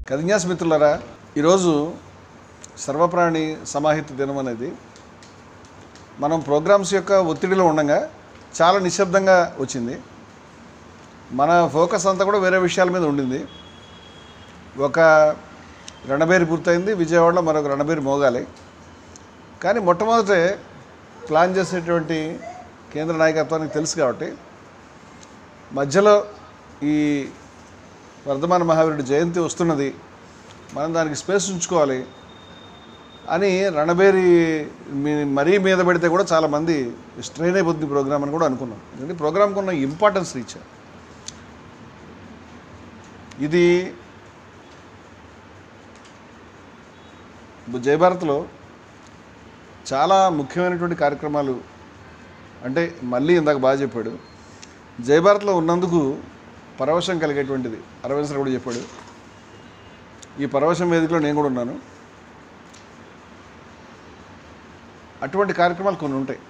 కథన్యాస మిత్రులారా, ఈరోజు సర్వప్రాణి సమాహిత దినం అనేది మనం ప్రోగ్రామ్స్ యొక్క ఒత్తిడిలో ఉండగా చాలా నిశ్శబ్దంగా వచ్చింది. మన ఫోకస్ అంతా కూడా వేరే విషయాల మీద ఉండింది. ఒక రణబేరి పూర్తయింది, విజయవాడలో మరొక రణబేరి మోగాలి. కానీ మొట్టమొదటే ప్లాన్ చేసేటువంటి కేంద్ర నాయకత్వానికి తెలుసు కాబట్టి మధ్యలో ఈ వర్ధమాన మహావీరుడి జయంతి వస్తున్నది, మనం దానికి స్పేస్ ఉంచుకోవాలి అని రణబేరి మరీ మీద పెడితే కూడా చాలామంది స్ట్రెయిన్ అయిపోతుంది ప్రోగ్రామ్ అని కూడా అనుకున్నాం. ఎందుకంటే ప్రోగ్రామ్కి ఉన్న ఇంపార్టెన్స్ రీచ్ ఇది. జయభారత్లో చాలా ముఖ్యమైనటువంటి కార్యక్రమాలు, అంటే మళ్ళీ ఇందాక బాగా చెప్పాడు, జయభారత్లో ఉన్నందుకు పరవశం కలిగేటువంటిది అరవింద్ సార్ కూడా చెప్పాడు. ఈ పరవశం వేదికలో నేను కూడా ఉన్నాను. అటువంటి కార్యక్రమాలు కొన్ని ఉంటాయి.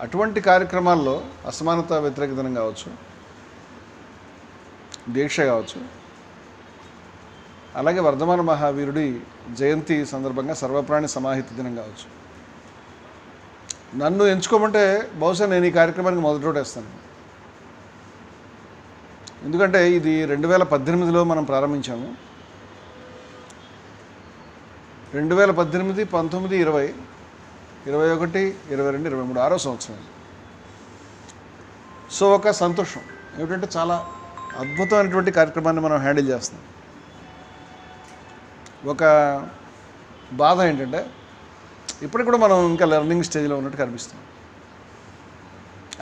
అటువంటి కార్యక్రమాల్లో అసమానత వ్యతిరేక దినం కావచ్చు, దీక్ష కావచ్చు, అలాగే వర్ధమాన మహావీరుడి జయంతి సందర్భంగా సర్వప్రాణి సమాహిత దినం కావచ్చు. నన్ను ఎంచుకోమంటే బహుశా నేను ఈ కార్యక్రమానికి మొదటి రోడ్ వేస్తాను. ఎందుకంటే ఇది 2018లో మనం ప్రారంభించాము. 2018, 19, 20, 21, 22, 23 6వ సంవత్సరం. సో ఒక సంతోషం ఏమిటంటే చాలా అద్భుతమైనటువంటి కార్యక్రమాన్ని మనం హ్యాండిల్ చేస్తున్నాం. ఒక బాధ ఏంటంటే ఇప్పటికి కూడా మనం ఇంకా లెర్నింగ్ స్టేజ్లో ఉన్నట్టు కనిపిస్తుంది.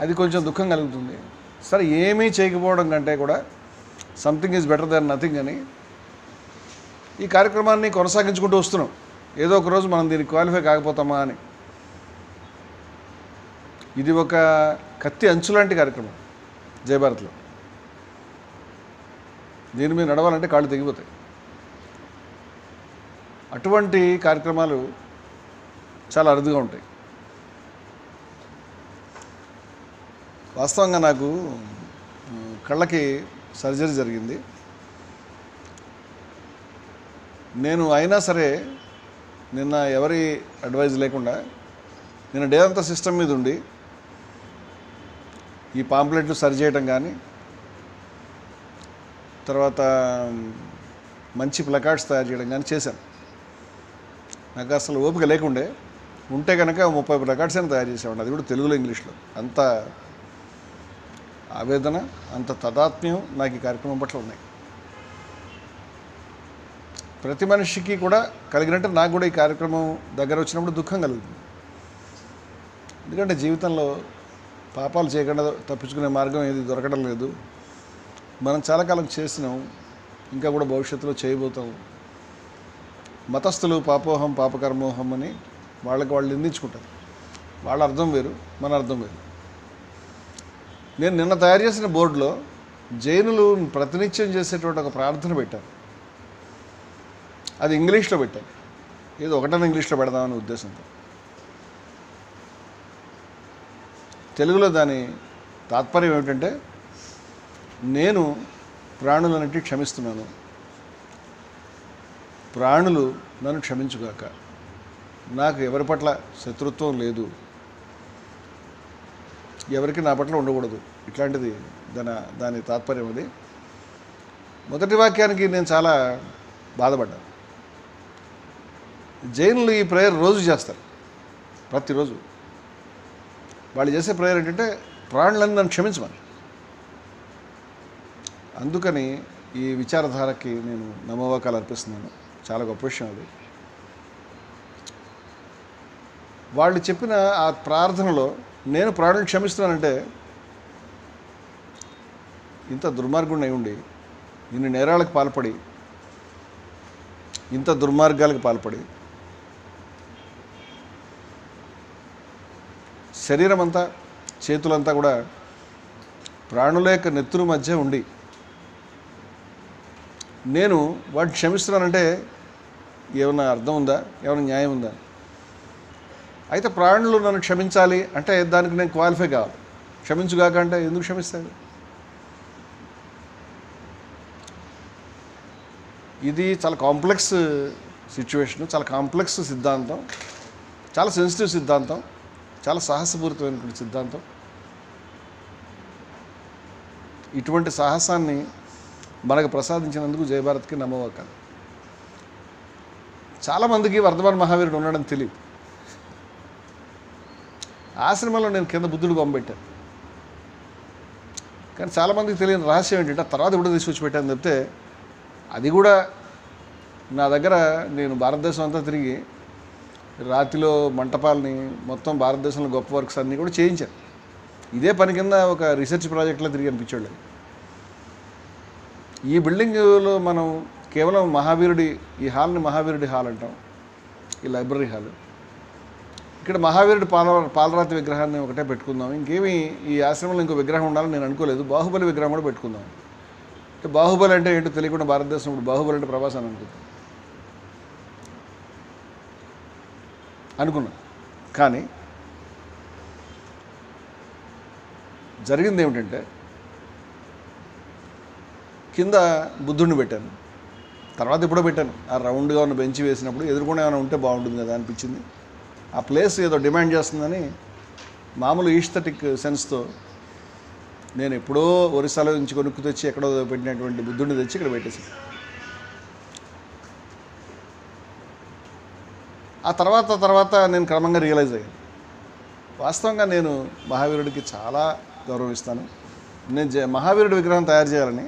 అది కొంచెం దుఃఖం కలుగుతుంది. సరే, ఏమీ చేయకపోవడం కంటే కూడా something is better than nothing అని ఈ కార్యక్రమాన్ని కొనసాగించుకుంటూ వస్తున్నాం. ఏదో ఒక రోజు మనం దీనికి క్వాలిఫై కాకపోతామా అని. ఇది ఒక కత్తి అంచు లాంటి కార్యక్రమం జయభారత్లో. దీని మీద నడవాలంటే కాళ్ళు తెగిపోతాయి. అటువంటి కార్యక్రమాలు చాలా అరుదుగా ఉంటాయి. వాస్తవంగా నాకు కళ్ళకి సర్జరీ జరిగింది. నేను అయినా సరే నిన్న ఎవరి అడ్వైజ్ లేకుండా నిన్న డే అంతా సిస్టమ్ మీద ఉండి ఈ పాంప్లెట్లు సరి చేయడం కానీ, తర్వాత మంచి ప్లకార్డ్స్ తయారు చేయడం కానీ చేశాను. నాకు అసలు ఓపిక లేకుండే. ఉంటే కనుక 30 ప్లకార్డ్స్ అయినా తయారు చేసేవాడిని, అది కూడా తెలుగులో ఇంగ్లీష్లో. అంత ఆవేదన, అంత తదాత్మ్యం నాకు ఈ కార్యక్రమం పట్ల ఉన్నాయి. ప్రతి మనిషికి కూడా కలిగినట్టు నాకు కూడా ఈ కార్యక్రమం దగ్గర వచ్చినప్పుడు దుఃఖం కలుగుతుంది. ఎందుకంటే జీవితంలో పాపాలు చేయకుండా తప్పించుకునే మార్గం ఏది దొరకడం లేదు. మనం చాలా కాలం చేసినాం, ఇంకా కూడా భవిష్యత్తులో చేయబోతాం. మతస్థులు పాపోహం పాపకర్మోహం అని వాళ్ళకి వాళ్ళు నిందించుకుంటారు. వాళ్ళ అర్థం వేరు, మన అర్థం వేరు. నేను నిన్న తయారు చేసిన బోర్డులో జైనులు ప్రతినిత్యం చేసేటువంటి ఒక ప్రార్థన పెట్టాను. అది ఇంగ్లీష్లో పెట్టాను. ఏదో ఒకటన్నా ఇంగ్లీష్లో పెడదామనే ఉద్దేశంతో. తెలుగులో దాని తాత్పర్యం ఏమిటంటే, నేను ప్రాణులన్నిటి క్షమిస్తున్నాను, ప్రాణులు నన్ను క్షమించుగాక, నాకు ఎవరి పట్ల శత్రుత్వం లేదు, ఎవరికి నా పట్ల ఉండకూడదు. ఇట్లాంటిది దాని తాత్పర్యం. అది మొదటి వాక్యానికి నేను చాలా బాధపడ్డాను. జైనులు ఈ ప్రేయర్ రోజు చేస్తారు, ప్రతిరోజు. వాళ్ళు చేసే ప్రేయర్ ఏంటంటే ప్రాణులను నన్ను క్షమించమని. అందుకని ఈ విచారధారకి నేను నమోవాకాలు అర్పిస్తున్నాను. చాలా గొప్ప విషయం అది. వాళ్ళు చెప్పిన ఆ ప్రార్థనలో నేను ప్రాణులను క్షమిస్తున్నానంటే, ఇంత దుర్మార్గుడిని అయి ఉండి, ఇన్ని నేరాలకు పాల్పడి, ఇంత దుర్మార్గాలకు పాల్పడి, శరీరం అంతా చేతులంతా కూడా ప్రాణుల యొక్క నెత్తురు మధ్య ఉండి నేను వాటిని క్షమిస్తున్నానంటే ఏమైనా అర్థం ఉందా? ఏమైనా న్యాయం ఉందా? అయితే ప్రాణులు నన్ను క్షమించాలి అంటే దానికి నేను క్వాలిఫై కావాలి. క్షమించుగాక అంటే ఎందుకు క్షమిస్తాను? ఇది చాలా కాంప్లెక్స్ సిచ్యువేషను, చాలా కాంప్లెక్స్ సిద్ధాంతం, చాలా సెన్సిటివ్ సిద్ధాంతం, చాలా సాహసపూరితమైనటువంటి సిద్ధాంతం. ఇటువంటి సాహసాన్ని మనకు ప్రసాదించినందుకు జయభారత్కి నమ్మవకాలి. చాలామందికి వర్ధమాన మహావీరుడు ఉన్నాడని తెలియదు. ఆశ్రమంలో నేను కింద బుద్ధుడు బొమ్మ పెట్టాను, కానీ చాలామందికి తెలియని రహస్యం ఏంటంటే తర్వాత ఇప్పుడు తీసుకొచ్చి పెట్టాను చెప్తే, అది కూడా నా దగ్గర నేను భారతదేశం అంతా తిరిగి రాతిలో మంటపాలని మొత్తం భారతదేశంలో గొప్ప వర్క్స్ అన్నీ కూడా చేయించాను. ఇదే పని కింద ఒక రీసెర్చ్ ప్రాజెక్ట్లో తిరిగి అనిపించాడు. ఈ బిల్డింగ్లో మనం కేవలం మహావీరుడి, ఈ హాల్ని మహావీరుడి హాల్ అంటాం, ఈ లైబ్రరీ హాల్. ఇక్కడ మహావీరుడి పాలరాతి విగ్రహాన్ని ఒకటే పెట్టుకుందాం, ఇంకేమీ ఈ ఆశ్రమంలో ఇంకో విగ్రహం ఉండాలని నేను అనుకోలేదు. బాహుబలి విగ్రహం కూడా పెట్టుకుందాం. అంటే బాహుబలి అంటే ఏంటో తెలియకుండా భారతదేశం ఇప్పుడు బాహుబలి అంటే ప్రభాస్ అని అనుకున్నా. కానీ జరిగింది ఏమిటంటే, కింద బుద్ధుడిని పెట్టాను, తర్వాత ఎప్పుడో పెట్టాను. ఆ రౌండ్గా ఉన్న బెంచ్ వేసినప్పుడు ఎదురుకుండా ఏమైనా ఉంటే బాగుంటుంది కదా అనిపించింది. ఆ ప్లేస్ ఏదో డిమాండ్ చేస్తుందని మామూలు ఈస్థెటిక్ సెన్స్తో నేను ఎప్పుడో ఒరిస్సాలో నుంచి కొనుక్కు తెచ్చి ఎక్కడో పెట్టినటువంటి బుద్ధుడిని తెచ్చి ఇక్కడ పెట్టేసి, ఆ తర్వాత నేను క్రమంగా రియలైజ్ అయ్యాను, వాస్తవంగా నేను మహావీరుడికి చాలా గౌరవిస్తాను. నేను మహావీరుడి విగ్రహం తయారు చేయాలని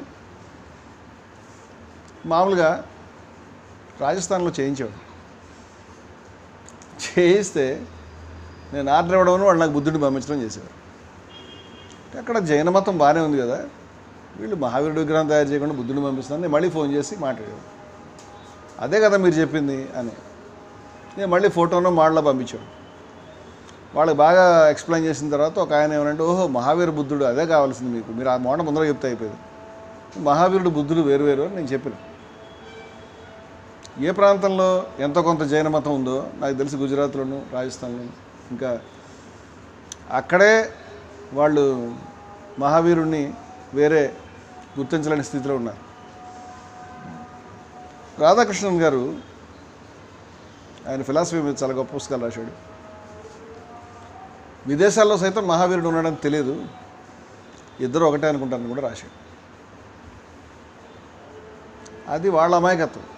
మామూలుగా రాజస్థాన్లో చేయించేవాడు. చేయిస్తే నేను ఆర్డర్ ఇవ్వడం, వాళ్ళు నాకు బుద్ధుడిని పంపించడం చేసేవారు. అక్కడ జైన మతం బాగానే ఉంది కదా, వీళ్ళు మహావీరుడి విగ్రహం తయారు చేయకుండా బుద్ధుడిని పంపిస్తాను. నేను మళ్ళీ ఫోన్ చేసి మాట్లాడేవాడు, అదే కదా మీరు చెప్పింది అని. నేను మళ్ళీ ఫోటోను మోడల్లో పంపించాడు. వాళ్ళకి బాగా ఎక్స్ప్లెయిన్ చేసిన తర్వాత ఒక ఆయన ఏమనంటే, ఓహో మహావీర బుద్ధుడు అదే కావాల్సింది మీకు, మీరు ఆ మోడల్ ముందర చెప్తే అయిపోయింది. మహావీరుడు బుద్ధుడు వేరు అని నేను చెప్పాను. ఏ ప్రాంతంలో ఎంతో కొంత జైన మతం ఉందో నాకు తెలిసి గుజరాత్లోను, రాజస్థాన్లోను, ఇంకా అక్కడే వాళ్ళు మహావీరుణ్ణి వేరే గుర్తించలేని స్థితిలో ఉన్నారు. రాధాకృష్ణన్ గారు ఆయన ఫిలాసఫీ మీద చాలా గొప్ప పుస్తకాలు రాశాడు. విదేశాల్లో సైతం మహావీరుడు ఉన్నాడని తెలియదు, ఇద్దరు ఒకటే అనుకుంటారని కూడా రాశాడు. అది వాళ్ళ అమాయకత్వం.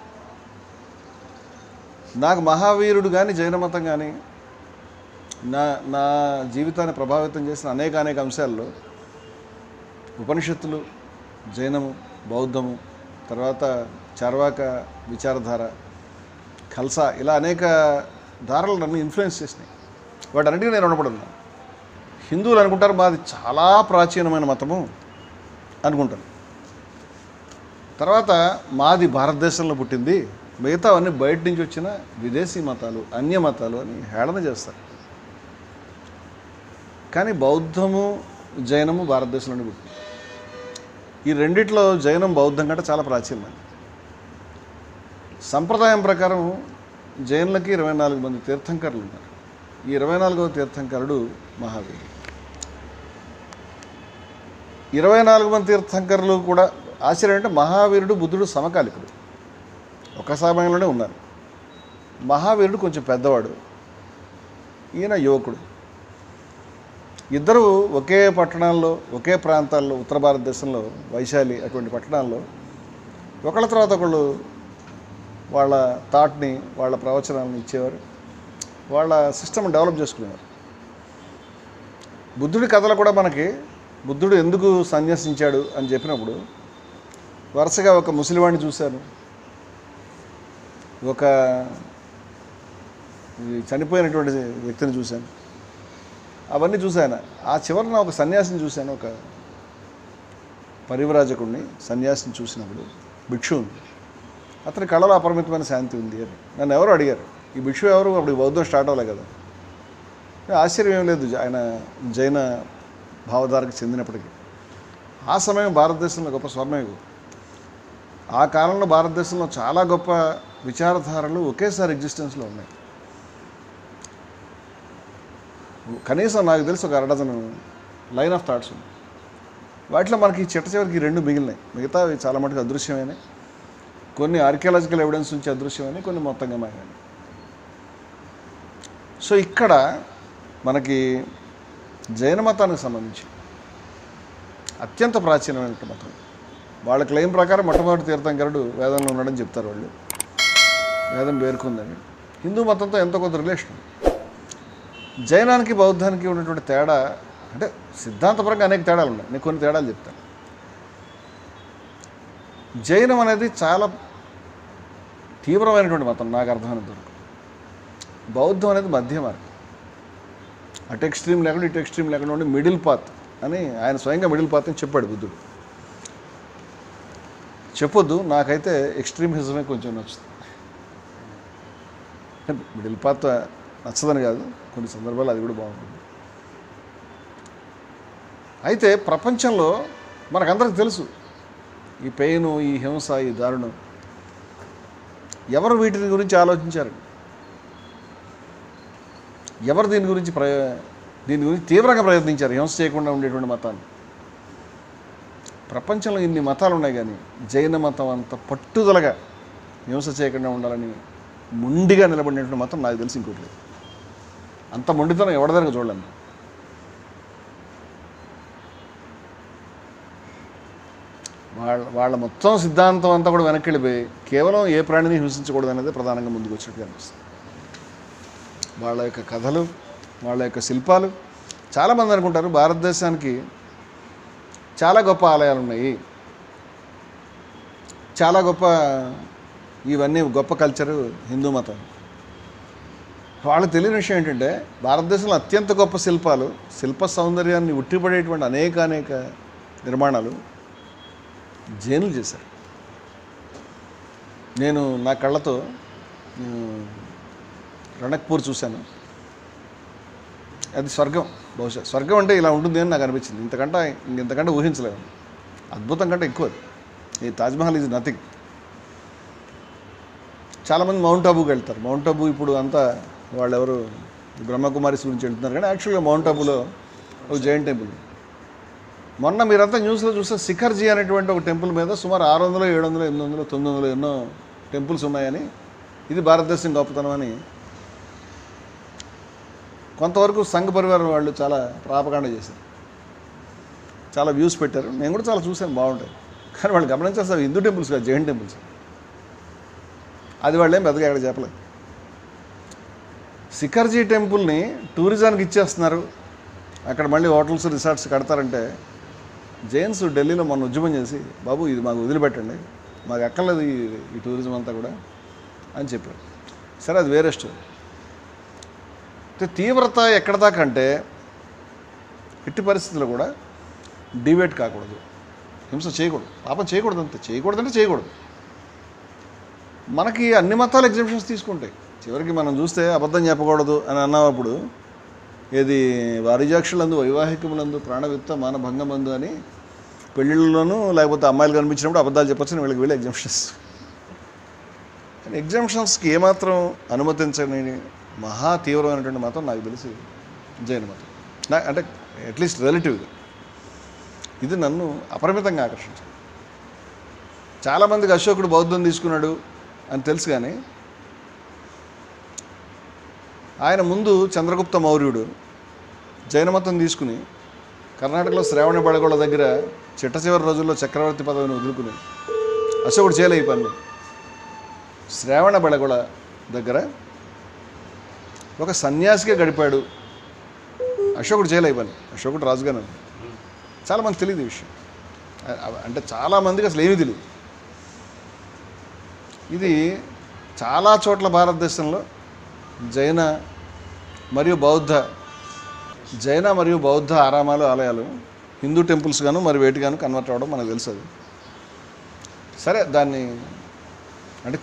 నాకు మహావీరుడు కానీ జైన మతం కానీ నా జీవితాన్ని ప్రభావితం చేసిన అనేక అంశాల్లో ఉపనిషత్తులు, జైనము, బౌద్ధము, తర్వాత చార్వాక విచారధార, ఖల్సా, ఇలా అనేక ధారలు నన్ను ఇన్ఫ్లుయెన్స్ చేసినాయి. వాటన్నిటికీ నేను రుణపడి ఉన్నాను. హిందువులు అనుకుంటారు మాది చాలా ప్రాచీనమైన మతము అనుకుంటారు. తర్వాత మాది భారతదేశంలో పుట్టింది, మిగతా అన్నీ బయట నుంచి వచ్చిన విదేశీ మతాలు, అన్య మతాలు అని హేళన చేస్తారు. కానీ బౌద్ధము, జైనము భారతదేశంలోనే పుట్టింది. ఈ రెండిట్లో జైనం బౌద్ధం కంటే చాలా ప్రాచీనమైనది. సంప్రదాయం ప్రకారం జైనులకి 24 మంది తీర్థంకరులు ఉన్నారు. ఈ 24వ తీర్థంకరుడు మహావీరుడు. 24 మంది తీర్థంకరులు కూడా ఆశ్చర్యం అంటే మహావీరుడు బుద్ధుడు సమకాలికుడు, ఒక సమయంలోనే ఉన్నారు. మహావీరుడు కొంచెం పెద్దవాడు, ఈయన యువకుడు. ఇద్దరు ఒకే పట్టణాల్లో, ఒకే ప్రాంతాల్లో, ఉత్తర భారతదేశంలో వైశాలి అటువంటి పట్టణాల్లో ఒకళ్ళ తర్వాత ఒకళ్ళు వాళ్ళ థాట్ని, వాళ్ళ ప్రవచనాలను ఇచ్చేవారు, వాళ్ళ సిస్టమ్ డెవలప్ చేసుకునేవారు. బుద్ధుడి కథలు కూడా మనకి బుద్ధుడు ఎందుకు సన్యసించాడు అని చెప్పినప్పుడు వరుసగా ఒక ముసలివాడిని చూశాను, ఒక చనిపోయినటువంటి వ్యక్తిని చూశాను, అవన్నీ చూశాను. ఆ చివరిన ఒక సన్యాసిని చూశాను, ఒక పరివ్రాజకుడిని, సన్యాసిని చూసినప్పుడు భిక్షువుని. అతని కళలో అపరిమితమైన శాంతి ఉంది అని నన్ను ఎవరు అడిగారు. ఈ భిక్షువు ఎవరు? అప్పుడు బౌద్ధం స్టార్ట్ అవ్వలే కదా. ఆశ్చర్యం ఏం లేదు, ఆయన జైన భావధారకు చెందినప్పటికీ. ఆ సమయం భారతదేశంలో గొప్ప స్వర్ణయుగం. ఆ కాలంలో భారతదేశంలో చాలా గొప్ప విచారధారలు ఒకేసారి ఎగ్జిస్టెన్స్లో ఉన్నాయి. కనీసం నాకు తెలిసి ఒక 12 లైన్ ఆఫ్ థాట్స్ ఉన్నాయి. వాటిలో మనకి చిట్ట చివరికి 2 మిగిలినాయి, మిగతావి చాలా మటుకు అదృశ్యమైనవి. కొన్ని ఆర్కియాలజికల్ ఎవిడెన్స్ నుంచి అదృశ్యమని, కొన్ని మొత్తంగా మాయమని. సో ఇక్కడ మనకి జైన మతానికి సంబంధించి అత్యంత ప్రాచీనమైన మతం. వాళ్ళ క్లెయిమ్ ప్రకారం మొట్టమొదటి తీర్థంకరుడు వేదంలో ఉన్నాడని చెప్తారు వాళ్ళు. వేదం పేర్కొందని. హిందూ మతంతో ఎంతో కొంత రిలేషన్. జైనానికి బౌద్ధానికి ఉన్నటువంటి తేడా అంటే సిద్ధాంతపరంగా అనేక తేడాలు ఉన్నాయి. నేను కొన్ని తేడాలు చెప్తాను. జైనం అనేది చాలా తీవ్రమైనటువంటి మతం నాకు అర్థమైనంత వరకు. బౌద్ధం అనేది మధ్య మార్గం. అటు ఎక్స్ట్రీమ్ లేకుండా ఇటు ఎక్స్ట్రీమ్ లేకుండా ఉండి మిడిల్ పాత్ అని ఆయన స్వయంగా మిడిల్ పాత్ అని చెప్పాడు బుద్ధుడు. చెప్పొద్దు, నాకైతే ఎక్స్ట్రీమిజమే కొంచెం నచ్చుతుంది. మిడిల్ పాత్ నచ్చదని కాదు, కొన్ని సందర్భాలు అది కూడా బాగుంటుంది. అయితే ప్రపంచంలో మనకందరికి తెలుసు ఈ పెయిన్, ఈ హింస, ఈ దారుణం. ఎవరు వీటి గురించి ఆలోచించారు? ఎవరు దీని గురించి తీవ్రంగా ప్రయత్నించారు హింస చేయకుండా ఉండేటువంటి మతాన్ని? ప్రపంచంలో ఇన్ని మతాలు ఉన్నాయి, కానీ జైన మతం అంత పట్టుదలగా హింస చేయకుండా ఉండాలని మొండిగా నిలబడినటువంటి మతం నాకు తెలిసి ఇంకోటి లేదు. అంత మొండితనం ఎవరి దగ్గర చూడలేము. వాళ్ళ మొత్తం సిద్ధాంతం అంతా కూడా వెనక్కి వెళ్ళిపోయి కేవలం ఏ ప్రాణిని హింసించకూడదు అనేది ప్రధానంగా ముందుకు వచ్చినట్టుగా అనిపిస్తుంది. వాళ్ళ యొక్క కథలు, వాళ్ళ యొక్క శిల్పాలు. చాలామంది అనుకుంటారు భారతదేశానికి చాలా గొప్ప ఆలయాలు ఉన్నాయి, చాలా గొప్ప ఇవన్నీ గొప్ప కల్చరు హిందూ మతం. వాళ్ళకి తెలియని విషయం ఏంటంటే భారతదేశంలో అత్యంత గొప్ప శిల్పాలు, శిల్ప సౌందర్యాన్ని ఉట్టిపడేటువంటి అనేక నిర్మాణాలు జైనులు చేశారు. నేను నా కళ్ళతో రణక్పూర్ చూశాను. అది స్వర్గం. బహుశా స్వర్గం అంటే ఇలా ఉంటుంది అని నాకు అనిపించింది. ఇంతకంటే ఊహించలేము. అద్భుతం కంటే ఎక్కువ. ఈ తాజ్మహల్ ఈజ్ నథింగ్. చాలామంది మౌంట్ ఆబూకి వెళ్తారు. మౌంట్ ఆబూ ఇప్పుడు అంతా వాళ్ళెవరు బ్రహ్మకుమారిస్ గురించి వెళ్తున్నారు, కానీ యాక్చువల్గా మౌంట్ ఆబూలో ఒక జైన్ టెంపుల్. మొన్న మీరంతా న్యూస్లో చూస్తే శిఖర్జీ అనేటువంటి ఒక టెంపుల్ మీద సుమారు 600, 700, 800, 900 ఎన్నో టెంపుల్స్ ఉన్నాయని, ఇది భారతదేశం గొప్పతనం అని కొంతవరకు సంఘ పరివారం వాళ్ళు చాలా ప్రాపకాండ చేశారు. చాలా వ్యూస్ పెట్టారు. నేను కూడా చాలా చూశాను, బాగుంటాయి. కానీ వాళ్ళు గమనించాల్సిన హిందూ టెంపుల్స్ కాదు, జైన్ టెంపుల్స్. అది వాళ్ళేం పెద్దగా ఎక్కడ చెప్పలేదు. శిఖర్జీ టెంపుల్ని టూరిజానికి ఇచ్చేస్తున్నారు, అక్కడ మళ్ళీ హోటల్స్, రిసార్ట్స్ కడతారంటే జైన్స్ ఢిల్లీలో మొన్న ఉద్యమం చేసి, బాబు ఇది మాకు వదిలిపెట్టండి, మాకు ఎక్కర్లేదు ఈ టూరిజం అంతా కూడా అని చెప్పారు. సరే, అది వేరే స్టోరీ. తీవ్రత ఎక్కడ దాకా అంటే ఎట్టి పరిస్థితుల్లో కూడా డిబేట్ కాకూడదు, హింస చేయకూడదు, పాపం చేయకూడదు, అంతే. చేయకూడదంటే చేయకూడదు. మనకి అన్ని మతాలు ఎగ్జామ్షన్స్ తీసుకుంటాయి. చివరికి మనం చూస్తే అబద్ధం చెప్పకూడదు అని అన్నప్పుడు ఏది వారిజాక్షులందు, వైవాహికములందు, ప్రాణవిత్త, మానభంగమందు అని పెళ్ళిళ్ళలోనూ లేకపోతే అమ్మాయిలు కనిపించినప్పుడు అబద్ధాలు చెప్పొచ్చు, వీళ్ళకి ఎగ్జామ్షన్స్. ఎగ్జామ్షన్స్కి ఏమాత్రం అనుమతించని మహా తీవ్రమైనటువంటి మతం నాకు తెలిసి జైన మతం. అంటే అట్లీస్ట్ రిలేటివ్గా ఇది నన్ను అపరిమితంగా ఆకర్షించింది. చాలామందికి అశోకుడు బౌద్ధం తీసుకున్నాడు అని తెలుసు, కానీ ఆయన ముందు చంద్రగుప్త మౌర్యుడు జైన మతం తీసుకుని కర్ణాటకలో శ్రావణ బెళగొళ దగ్గర చిట్ట చివరి రోజుల్లో చక్రవర్తి పదవిని వదులుకుని అశోకుడు చేయలే ఈ పని. శ్రావణ బెళగొళ దగ్గర ఒక సన్యాసిగా గడిపాడు అశోకుడు, చేయలే ఈ పని. అశోకుడు రాజుగానే. చాలామంది తెలియదు ఈ విషయం. అంటే చాలామందికి అసలు ఏమీ తెలియదు. ఇది చాలా చోట్ల భారతదేశంలో జైన మరియు బౌద్ధ ఆరామాలు, ఆలయాలు హిందూ టెంపుల్స్ గాను మరి వేటిగాను కన్వర్ట్ అవ్వడం మనకు తెలుసు. అది సరే, దాన్ని అంటే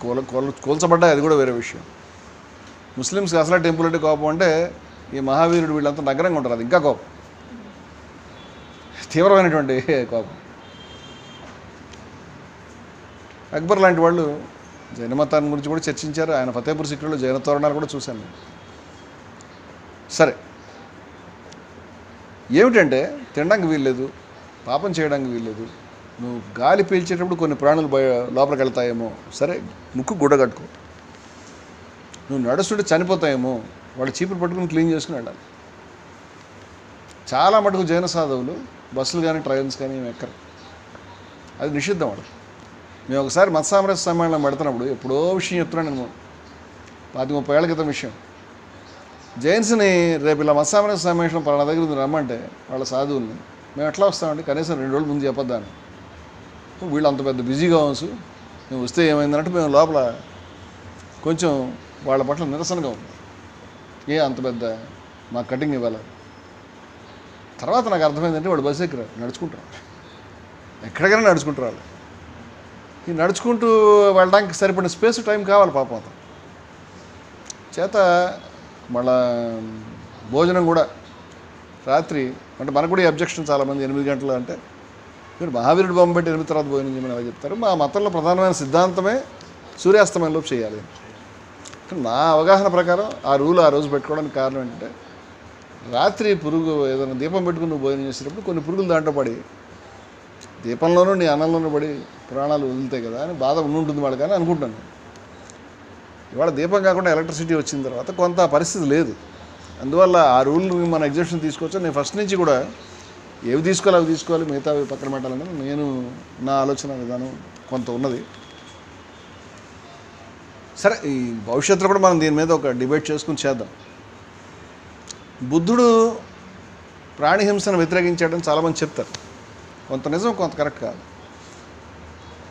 కూల్చబడ్డాయి, అది కూడా వేరే విషయం. ముస్లిమ్స్కి అసలు టెంపుల్ అంటే కోపం అంటే ఈ మహావీరుడు వీళ్ళంతా నగరంగా ఉంటారు, అది ఇంకా కోపం, తీవ్రమైనటువంటి కోపం. అక్బర్ లాంటి వాళ్ళు జైన మతాన్ని గురించి కూడా చర్చించారు. ఆయన ఫతేపూర్ సిక్రీలో జైన తోరణాలు కూడా చూశాను నేను. సరే, ఏమిటంటే తినడానికి వీల్లేదు, పాపం చేయడానికి వీల్లేదు, నువ్వు గాలి పీల్చేటప్పుడు కొన్ని ప్రాణులు లోపలికి వెళ్తాయేమో, సరే ముక్కు గుడ్డ కట్టుకో. నువ్వు నడుస్తుంటే చనిపోతాయేమో, వాళ్ళు చీపురు పట్టుకుని క్లీన్ చేసుకుని వెళ్ళాలి. చాలా మటుకు జైన సాధువులు బస్సులు కానీ ట్రైన్స్ కానీ ఏమి ఎక్కరు. అది నిషిద్ధం వాళ్ళు. మేము ఒకసారి మత సామరస్య సమ్మేళనం పెడుతున్నప్పుడు ఎప్పుడో విషయం చెప్తున్నాను నేను, 20-30 ఏళ్ల క్రితం విషయం. జైన్స్ని రేపు ఇలా మత సామరస్య సమ్మేళనం పలానా దగ్గర ఉంది రమ్మంటే వాళ్ళ సాధువుల్ని, మేము ఎట్లా వస్తామంటే కనీసం 2 రోజుల ముందు చెప్పొద్దాను. వీళ్ళు అంత పెద్ద బిజీగా అవచ్చు, మేము వస్తే ఏమైందంటే మేము లోపల కొంచెం వాళ్ళ పట్ల నిరసనగా ఉంది. అంత పెద్ద మా కటింగ్ ఇవ్వాలి. తర్వాత నాకు అర్థమైందంటే వాళ్ళు బస్సు ఎక్కిరారు, నడుచుకుంటారు. ఎక్కడికైనా నడుచుకుంటారు వాళ్ళు. ఈ నడుచుకుంటూ వెళ్ళడానికి సరిపడిన స్పేస్ టైం కావాలి పాపం అతను చేత. మళ్ళా భోజనం కూడా రాత్రి అంటే మనకు కూడా ఈ అబ్జెక్షన్ చాలామంది 8 గంటలు అంటే మీరు మహావీరుడు బొమ్మ పెట్టి 8 తర్వాత భోజనం చేయమని అలా చెప్తారు. మా మతంలో ప్రధానమైన సిద్ధాంతమే సూర్యాస్తమయంలోపు చేయాలి. నా అవగాహన ప్రకారం ఆ రూల్ ఆ రోజు పెట్టుకోవడానికి కారణం ఏంటంటే రాత్రి పురుగు ఏదైనా దీపం పెట్టుకుని నువ్వు భోజనం చేసేటప్పుడు కొన్ని పురుగులు దాంట్లో పడి దీపంలోనూ నీ అన్నంలోనూ పడి ప్రాణాలు వదులుతాయి కదా అని బాధ ఉంటుంది వాళ్ళు. కానీ అనుకుంటాను ఇవాళ దీపం కాకుండా ఎలక్ట్రిసిటీ వచ్చిన తర్వాత కొంత పరిస్థితి లేదు. అందువల్ల ఆ రూల్ మన ఎగ్జిబిషన్ తీసుకోవచ్చు. నేను ఫస్ట్ నుంచి కూడా ఏవి తీసుకోవాలి అవి తీసుకోవాలి, మిగతా పక్కన పెట్టాలని నేను నా ఆలోచన విధానం కొంత ఉన్నది. సరే ఈ భవిష్యత్తులో కూడా మనం దీని మీద ఒక డిబేట్ చేసుకుని చేద్దాం. బుద్ధుడు ప్రాణిహింసను వ్యతిరేకించాడని చాలామంది చెప్తారు. కొంత నిజం, కొంత కరెక్ట్ కాదు.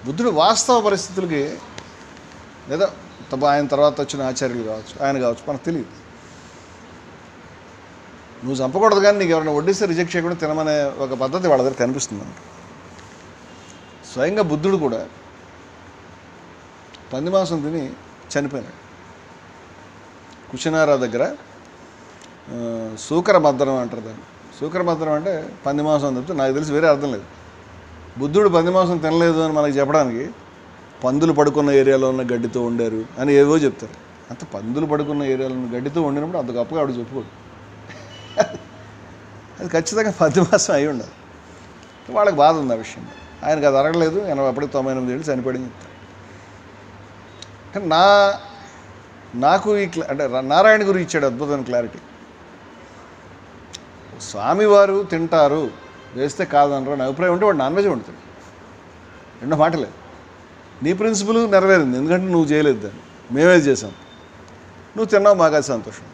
బుద్ధుడు వాస్తవ పరిస్థితులకి లేదా ఆయన తర్వాత వచ్చిన ఆచార్యులు కావచ్చు, ఆయన కావచ్చు, మనకు తెలియదు. నువ్వు చంపకూడదు కానీ నీకు ఎవరైనా వడ్డిస్తే రిజెక్ట్ చేయకుండా తినమనే ఒక పద్ధతి వాళ్ళ దగ్గర కనిపిస్తుంది మనకి. స్వయంగా బుద్ధుడు కూడా పంది మాంసం తిని చనిపోయినాడు. కుషినారా దగ్గర సూకర మద్దనం అంటారు దాన్ని. సూకర మద్దనం అంటే పంది మాంసం అని చెప్తే నాకు తెలిసి వేరే అర్థం లేదు. బుద్ధుడు పంది మాంసం తినలేదు అని మనకి చెప్పడానికి పందులు పడుకున్న ఏరియాలో ఉన్న గడ్డితో వండారు అని ఏవో చెప్తారు. అంత పందులు పడుకున్న ఏరియాలో ఉన్న గడ్డితో వండినప్పుడు అంత గొప్పగా ఆవిడ చెప్పుకోడు. అది ఖచ్చితంగా పంది మాంసం అయి ఉండదు. వాళ్ళకి బాధ ఉంది ఆ విషయం. ఆయనకు అది అరగలేదు, అప్పటికి 98 ఏళ్ళు చనిపోయింది చెప్తారు. కానీ నాకు అంటే నారాయణ గురు ఇచ్చాడు అద్భుతమైన క్లారిటీ. స్వామివారు తింటారు వేస్తే కాదనరు అని అభిప్రాయం ఉంటే వాడు నాన్ వెజ్ వండుతాడు. రెండో మాట లేదు. నీ ప్రిన్సిపల్ నెరవేరింది, ఎందుకంటే నువ్వు చేయలేదు దాన్ని, మేమే చేసాం, నువ్వు తిన్నావు, మాకు అది సంతోషం.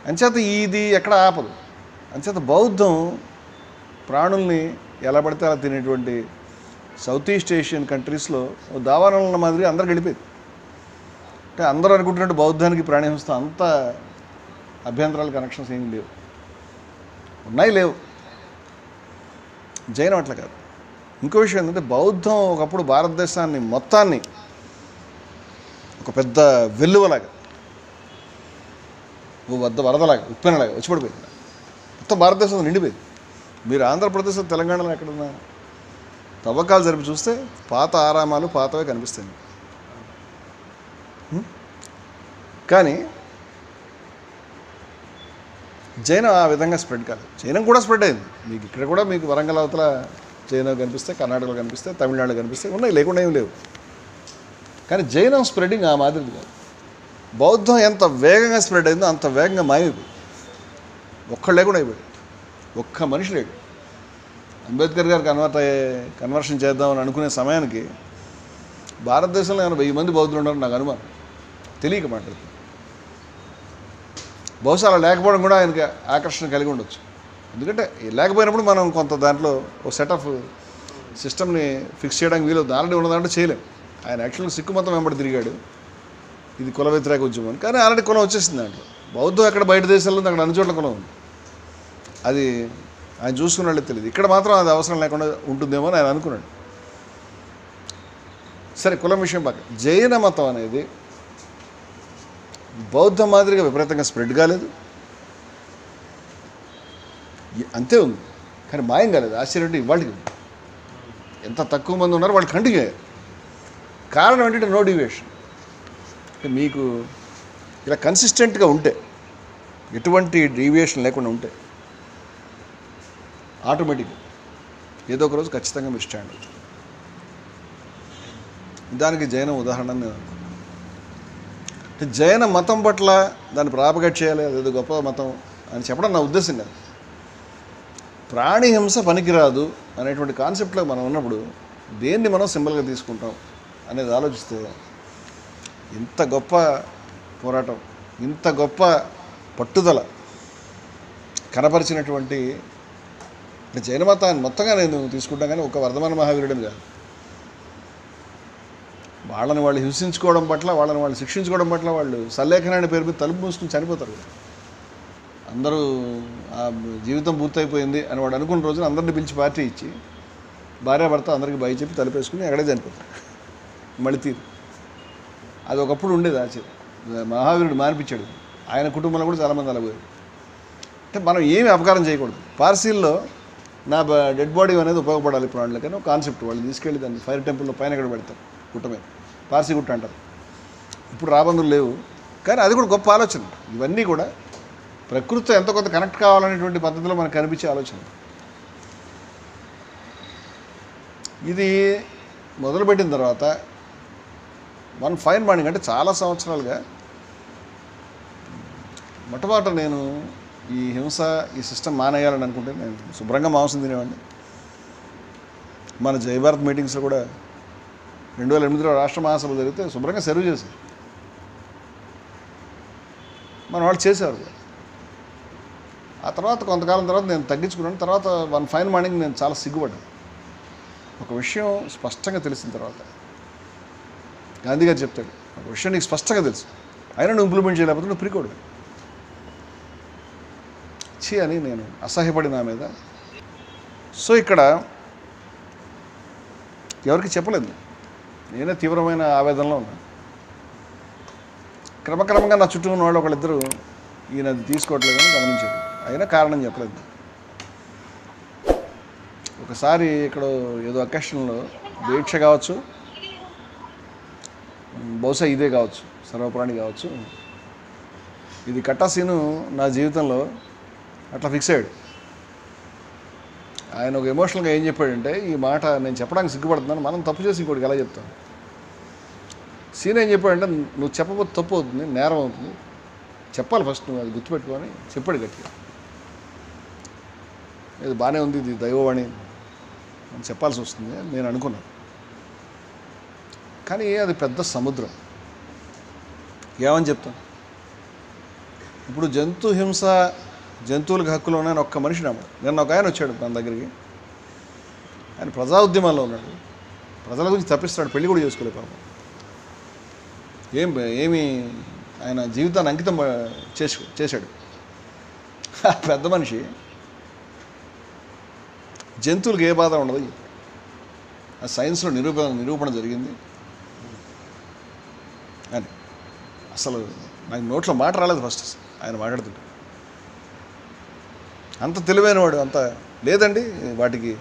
అంచేత ఇది ఎక్కడ ఆపదు. అంచేత బౌద్ధం ప్రాణుల్ని ఎలా పడితే అలా తినేటువంటి సౌత్ ఈస్ట్ ఏషియన్ కంట్రీస్లో దావానంలో మాదిరి అందరు గడిపేది. అంటే అందరూ అనుకుంటున్నట్టు బౌద్ధానికి ప్రాణిహింస అంత అభ్యంతరాలు కనెక్షన్స్ ఏమి లేవు. ఉన్నాయి, లేవు. జైనం అట్లా కాదు. ఇంకో విషయం ఏంటంటే బౌద్ధం ఒకప్పుడు భారతదేశాన్ని మొత్తాన్ని ఒక పెద్ద వెల్లువలాగా, వరదలాగా, ఉప్పెనలాగా వచ్చి పడిపోయింది. మొత్తం భారతదేశంలో నిండిపోయింది. మీరు ఆంధ్రప్రదేశ్లో తెలంగాణలో ఎక్కడున్నా తవ్వకాలు జరిపి చూస్తే పాత ఆరామాలు పాతవే కనిపిస్తాయి. కానీ జైనం ఆ విధంగా స్ప్రెడ్ కాదు. జైనం కూడా స్ప్రెడ్ అయింది. మీకు ఇక్కడ కూడా మీకు వరంగల్ అవతల జైనం కనిపిస్తే, కర్ణాటకలో కనిపిస్తే, తమిళనాడులో కనిపిస్తే, ఉన్నాయి, లేకుండా ఏమి లేవు. కానీ జైనం స్ప్రెడింగ్ ఆ మాదిరిది కాదు. బౌద్ధం ఎంత వేగంగా స్ప్రెడ్ అయిందో అంత వేగంగా మాయమైపోయింది. ఒక్కళ్ళు లేకుండా అయిపోయాడు. ఒక్క మనిషి లేడు. అంబేద్కర్ గారు కన్వర్షన్ చేద్దామని అనుకునే సమయానికి భారతదేశంలో 1000 మంది బౌద్ధులు ఉన్నారని నాకు అనుమానం. తెలియక మాట్లాడుతుంది. బహుశా అలా లేకపోవడం కూడా ఆయనకి ఆకర్షణ కలిగి ఉండొచ్చు. ఎందుకంటే లేకపోయినప్పుడు మనం కొంత దాంట్లో ఒక సెట్ ఆఫ్ సిస్టమ్ని ఫిక్స్ చేయడానికి వీలవుతుంది. ఆల్రెడీ ఉన్నదాంట్లో చేయలేం. ఆయన యాక్చువల్గా సిక్కు మతం వెంబడి తిరిగాడు, ఇది కుల వ్యతిరేక ఉద్యమం. కానీ ఆల్రెడీ కులం వచ్చేసింది దాంట్లో. బౌద్ధం ఎక్కడ బయట దేశాల్లో ఉంది, అక్కడ అన్ని చోట్ల కులం ఉంది. అది ఆయన చూసుకున్న వాళ్ళే తెలియదు. ఇక్కడ మాత్రం అది అవసరం లేకుండా ఉంటుందేమో అని ఆయన అనుకున్నాడు. సరే, కులం విషయం పక్క. జైన మతం అనేది బౌద్ధం మాదిరిగా విపరీతంగా స్ప్రెడ్ కాలేదు, అంతే ఉంది. కానీ మాయం కాలేదు. ఆశ్చర్యం ఇవాళకి ఎంత తక్కువ మంది ఉన్నారో వాళ్ళు కంటిన్యూ అయ్యారు. కారణం ఏంటంటే నో డివియేషన్. అంటే మీకు ఇలా కన్సిస్టెంట్గా ఉంటే, ఎటువంటి డీవియేషన్ లేకుండా ఉంటే ఆటోమేటిక్గా ఏదో ఒక రోజు ఖచ్చితంగా మీరు స్టాండ్ అవుతారు. దానికి జైనం ఉదాహరణ నేను అనుకున్నాను. అంటే జైన మతం పట్ల దాన్ని ప్రాపగేట్ చేయాలి, అదేదో గొప్ప మతం అని చెప్పడం నా ఉద్దేశం కాదు. ప్రాణి హింస పనికిరాదు అనేటువంటి కాన్సెప్ట్లో మనం ఉన్నప్పుడు దేన్ని మనం సింబల్గా తీసుకుంటాం అనేది ఆలోచిస్తే ఇంత గొప్ప పోరాటం, ఇంత గొప్ప పట్టుదల కనపరిచినటువంటి జైన మతాన్ని మొత్తంగా నేను తీసుకుంటాం, కానీ ఒక వర్ధమాన మహావీరుడని కాదు. వాళ్ళని వాళ్ళు హింసించుకోవడం పట్ల, వాళ్ళని వాళ్ళు శిక్షించుకోవడం పట్ల వాళ్ళు సల్లేఖనాన్ని పేరు మీద తలుపు మూసుకుని చనిపోతారు. అందరూ ఆ జీవితం పూర్తయిపోయింది అని వాడు అనుకున్న రోజున అందరిని పిలిచి పార్టీ ఇచ్చి భార్యాభర్త అందరికీ బయ చెప్పి తలుపేసుకుని ఎక్కడే చనిపోతారు. మళ్ళీ తీరు అది ఒకప్పుడు ఉండేది ఆశ్చర్యం. మహావీరుడు మానిపించాడు. ఆయన కుటుంబంలో కూడా చాలామంది అలా పోయారు. అంటే మనం ఏమి అపకారం చేయకూడదు. పార్సీల్లో నా డెడ్ బాడీ అనేది ఉపయోగపడాలి ఇప్పుడు వాళ్ళకి అని ఒక కాన్సెప్ట్. వాళ్ళు తీసుకెళ్ళి దాన్ని ఫైర్ టెంపుల్లో పైన ఎక్కడ పెడతారు, గుట్ట మీద, పార్సీ గుట్ట అంటారు. ఇప్పుడు రాబందులు లేవు, కానీ అది కూడా గొప్ప ఆలోచన. ఇవన్నీ కూడా ప్రకృతితో ఎంతో కొంత కనెక్ట్ కావాలనేటువంటి పద్ధతిలో మనకు కనిపించే ఆలోచన. ఇది మొదలుపెట్టిన తర్వాత వన్ ఫైన్ మార్నింగ్, అంటే చాలా సంవత్సరాలుగా మొట్టమొదట నేను ఈ హింస, ఈ సిస్టమ్ మానేయాలని అనుకుంటే నేను శుభ్రంగా మాంసం తినేవాడిని. మన జై భారత్ మీటింగ్స్లో కూడా 2008లో రాష్ట్ర మహాసభ జరిగితే శుభ్రంగా సర్వ్ చేశారు. మన వాళ్ళు చేసేవారు కూడా. ఆ తర్వాత కొంతకాలం తర్వాత నేను తగ్గించుకున్నాను. తర్వాత వన్ ఫైన్ మార్నింగ్ నేను చాలా సిగ్గుపడ్డాను. ఒక విషయం స్పష్టంగా తెలిసిన తర్వాత గాంధీ గారు చెప్తాడు, ఒక విషయం నీకు స్పష్టంగా తెలుసు, అయినా నువ్వు ఇంప్లిమెంట్ చేయలేకపోతే నువ్వు ప్రికోడు ఛీ అని నేను అసహ్యపడి నా మీద. సో ఇక్కడ ఎవరికి చెప్పలేదు, నేనే తీవ్రమైన ఆవేదనలో ఉన్నాను. క్రమక్రమంగా నా చుట్టూ ఉన్న వాళ్ళు ఒకళ్ళిద్దరూ ఈయన అది తీసుకోవట్లేదని గమనించారు. అయినా కారణం చెప్పలేదు. ఒకసారి ఇక్కడ ఏదో అకేషన్లో దీక్ష కావచ్చు, బహుశా ఇదే కావచ్చు, సర్వప్రాణి కావచ్చు, ఇది కట్టా సీను నా జీవితంలో అట్లా ఫిక్స్ అయ్యాడు. ఆయన ఒక ఎమోషనల్గా ఏం చెప్పాడంటే, ఈ మాట నేను చెప్పడానికి సిగ్గుపడుతున్నాను, మనం తప్పు చేసి ఇంకోటికి ఎలా చెప్తాను. సీన్ ఏం చెప్పాడంటే, నువ్వు చెప్పబోతే తప్పు అవుతుంది, నేరం అవుతుంది, చెప్పాలి ఫస్ట్ నువ్వు, అది గుర్తుపెట్టుకొని చెప్పాడు గట్టిగా. ఇది బాగానే ఉంది, ఇది దైవవాణి అని చెప్పాల్సి వస్తుంది అని నేను అనుకున్నాను. కానీ అది పెద్ద సముద్రం. ఏమని చెప్తాను ఇప్పుడు? జంతు హింస, జంతువులకు హక్కులు ఉన్నాయని ఒక్క మనిషి నమ్మడు. నిన్న ఒక ఆయన వచ్చాడు మన దగ్గరికి, ఆయన ప్రజా ఉద్యమాల్లో ఉన్నాడు, ప్రజల గురించి తప్పిస్తాడు, పెళ్లి కూడా చేసుకోలేదు పాపం. ఏమి ఆయన జీవితాన్ని అంకితం చేశాడు. పెద్ద మనిషి జంతువులకు ఏ బాధ ఉండదు, ఆ సైన్స్లో నిరూపణ జరిగింది అని. అసలు నాకు నోట్లో మాట రాలేదు ఫస్ట్ ఆయన మాట్లాడుతుంటే. అంత తెలివైనవాడు. అంత లేదండి, వాటికి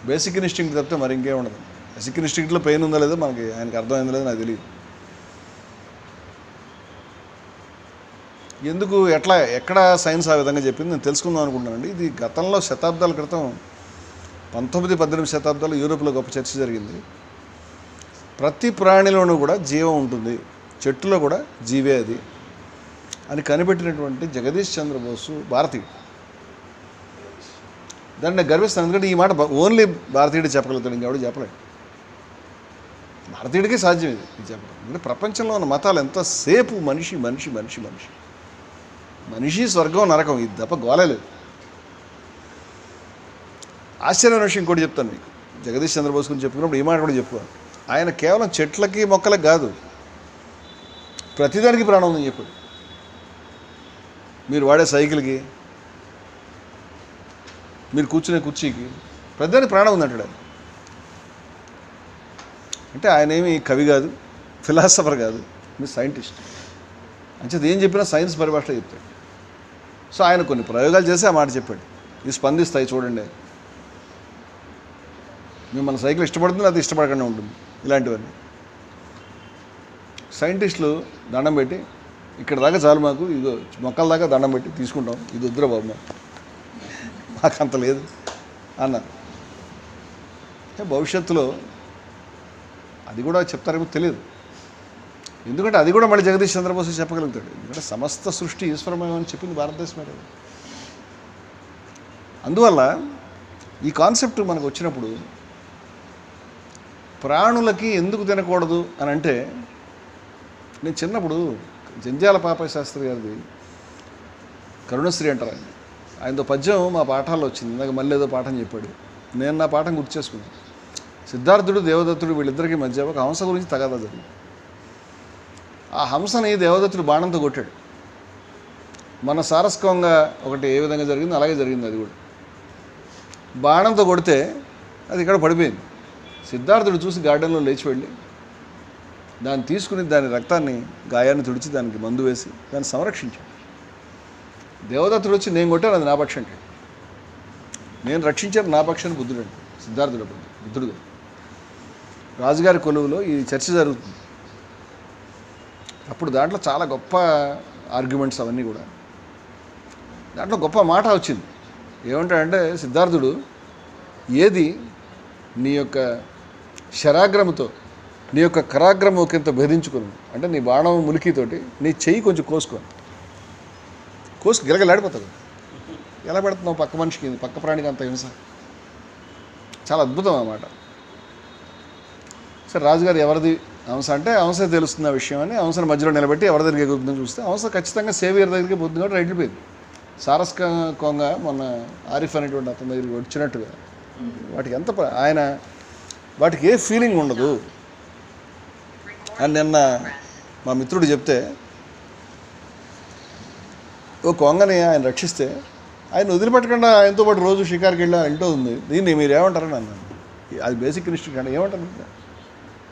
బేసిక్ ఇన్స్టింక్ట్ తప్పితే మరి ఇంకేం ఉండదు. బేసిక్ ఇన్స్టింక్ట్లో పెయిన్ ఉందో లేదో మనకి ఆయనకి అర్థమైందో లేదో నాకు తెలియదు. ఎందుకు, ఎట్లా, ఎక్కడ సైన్స్ ఆ విధంగా చెప్పింది నేను తెలుసుకుందాం అనుకుంటున్నానండి. ఇది గతంలో శతాబ్దాల క్రితం 19-18 శతాబ్దాలు యూరోప్లో గొప్ప చర్చ జరిగింది. ప్రతి ప్రాణిలోనూ కూడా జీవం ఉంటుంది, చెట్టులో కూడా జీవే అది అని కనిపెట్టినటువంటి జగదీష్ చంద్రబోసు భారతీయుడు. దాన్ని నేను గర్విస్తాను, ఎందుకంటే ఈ మాట ఓన్లీ భారతీయుడు చెప్పగలుగుతాడు, ఇంకెవడు చెప్పలేడు. భారతీయుడికే సాధ్యం ఇది చెప్పడం. అంటే ప్రపంచంలో ఉన్న మతాలు ఎంతసేపు మనిషి మనిషి మనిషి మనిషి మనిషి స్వర్గం నరకం, ఇది తప్ప గోలేదు. ఆశ్చర్యమైన విషయం ఇంకోటి చెప్తాను మీకు. జగదీష్ చంద్రబోస్ గురించి చెప్పుకున్నప్పుడు ఈ మాట కూడా చెప్పుకోవాలి. ఆయన కేవలం చెట్లకి మొక్కలకు కాదు, ప్రతిదానికి ప్రాణం ఉందని చెప్పాడు. మీరు వాడే సైకిల్కి, మీరు కూర్చునే కుర్చీకి, ప్రతిదానికి ప్రాణం ఉందంటాడు ఆయన. అంటే ఆయన ఏమి కవి కాదు, ఫిలాసఫర్ కాదు, మీరు సైంటిస్ట్. అంచేది ఏం చెప్పినా సైన్స్ పరిభాషలో చెప్తాడు. సో ఆయన కొన్ని ప్రయోగాలు చేసి ఆ మాట చెప్పాడు, ఇవి స్పందిస్తాయి చూడండి, మిమ్మల్ని సైకిల్ ఇష్టపడుతుంది అది ఇష్టపడకుండా ఉంటుంది, ఇలాంటివన్నీ. సైంటిస్టులు దండం పెట్టి, ఇక్కడ దాకా చాలు మాకు, ఇదో మొక్కల దాకా దండం పెట్టి తీసుకుంటాం, ఇది వద్దురా బాబు మాకంత లేదు అన్నారు. భవిష్యత్తులో అది కూడా చెప్తారేమో తెలియదు. ఎందుకంటే అది కూడా మళ్ళీ జగదీష్ చంద్రబోస్ చెప్పగలుగుతాడు. ఎందుకంటే సమస్త సృష్టి ఈశ్వరమయం అని చెప్పింది భారతదేశమే కదా. అందువల్ల ఈ కాన్సెప్ట్ మనకు వచ్చినప్పుడు ప్రాణులకి ఎందుకు తినకూడదు అని అంటే, నేను చిన్నప్పుడు జంధ్యాల పాపయ్య శాస్త్రి గారిది కరుణశ్రీ అంటారు ఆయనతో పద్యం మా పాఠాల్లో వచ్చింది. ఇందాక మళ్ళీ ఏదో పాఠం చెప్పాడు, నేను నా పాఠం గుర్తు చేసుకున్నాను. సిద్ధార్థుడు దేవదత్తుడు వీళ్ళిద్దరికీ మధ్య ఒక హంస గురించి తగాదా జరిగింది. ఆ హంసని దేవదత్తుడు బాణంతో కొట్టాడు. మన సారస్కంగా ఒకటి ఏ విధంగా జరిగిందో అలాగే జరిగింది. అది కూడా బాణంతో కొడితే అది ఇక్కడ పడిపోయింది. సిద్ధార్థుడు చూసి గార్డెన్లో లేచి వెళ్ళి దాన్ని తీసుకుని దాని రక్తాన్ని గాయాన్ని తుడిచి దానికి మందు వేసి దాన్ని సంరక్షించాడు. దేవదత్తుడు వచ్చి నేను కొట్టాను, అది నా పక్షం అంటే, నేను రక్షించాను నా పక్షాన్ని బుద్ధుడు అంటే, సిద్ధార్థుడు బుద్ధుడు గారు. రాజుగారి కొలువులో ఈ చర్చ జరుగుతుంది. అప్పుడు దాంట్లో చాలా గొప్ప ఆర్గ్యుమెంట్స్ అవన్నీ కూడా. దాంట్లో గొప్ప మాట వచ్చింది. ఏమంటాడంటే సిద్ధార్థుడు, ఏది నీ యొక్క శరాగ్రముతో నీ యొక్క కరాగ్రము ఒకంత భేదించుకుని, అంటే నీ బాణం ములికితోటి నీ చెయ్యి కొంచెం కోసుకు గిలగలాడిపోతాడు. ఎలా పెడుతున్నావు పక్క మనిషికి, పక్క ప్రాణికి అంత హింస? చాలా అద్భుతం అన్నమాట. సరే రాజుగారు ఎవరిది హంస అంటే హంసే తెలుస్తుంది ఆ విషయం అని హంసను మధ్యలో నిలబెట్టి ఎవరి దగ్గరికి ఎగురుతుందని చూస్తే హంస ఖచ్చితంగా సేవియర్ దగ్గరికి పోతుంది కాబట్టి రైట్లిపోయింది. సారస్కంగా మొన్న ఆరిఫ్ అనేటువంటి అతని దగ్గరికి వచ్చినట్టుగా వాటికి ఎంత ఆయన వాటికి ఏ ఫీలింగ్ ఉండదు అని నిన్న మా మిత్రుడు చెప్తే, ఓ కొంగని ఆయన రక్షిస్తే ఆయన వదిలిపెట్టకుండా ఆయనతో పాటు రోజు షికార్కి వెళ్ళి వెళ్తూ ఉంది. దీన్ని మీరు ఏమంటారని అన్నాను. అది బేసిక్ ఇన్స్టింక్ట్ అంటే ఏమంటారు?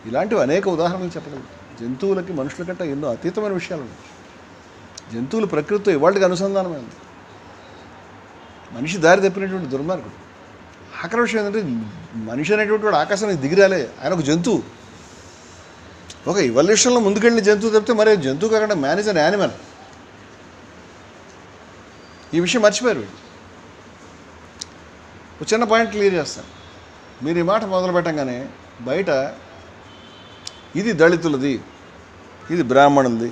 ఇలాంటివి అనేక ఉదాహరణలు చెప్పలేదు. జంతువులకి మనుషుల కంటే ఎన్నో అతీతమైన విషయాలు ఉన్నాయి. జంతువులు ప్రకృతితో ఇవాళకి అనుసంధానమైంది. మనిషి దారి తప్పినటువంటి దుర్మార్గుడు. ఆఖరి విషయం ఏంటంటే మనిషి అనేటువంటి వాడు ఆకాశానికి దిగిరాలే, ఆయన ఒక జంతువు. ఒక ఇవల్యూషన్లో ముందుకెళ్ళిన జంతువు తప్పితే మరే జంతువు కాకుండా మ్యాన్ ఇస్ అన్ యానిమల్. ఈ విషయం మర్చిపోయారు. ఒక చిన్న పాయింట్ క్లియర్ చేస్తాను. మీరు ఈ మాట మొదలు పెట్టంగానే బయట ఇది దళితులది, ఇది బ్రాహ్మణులది,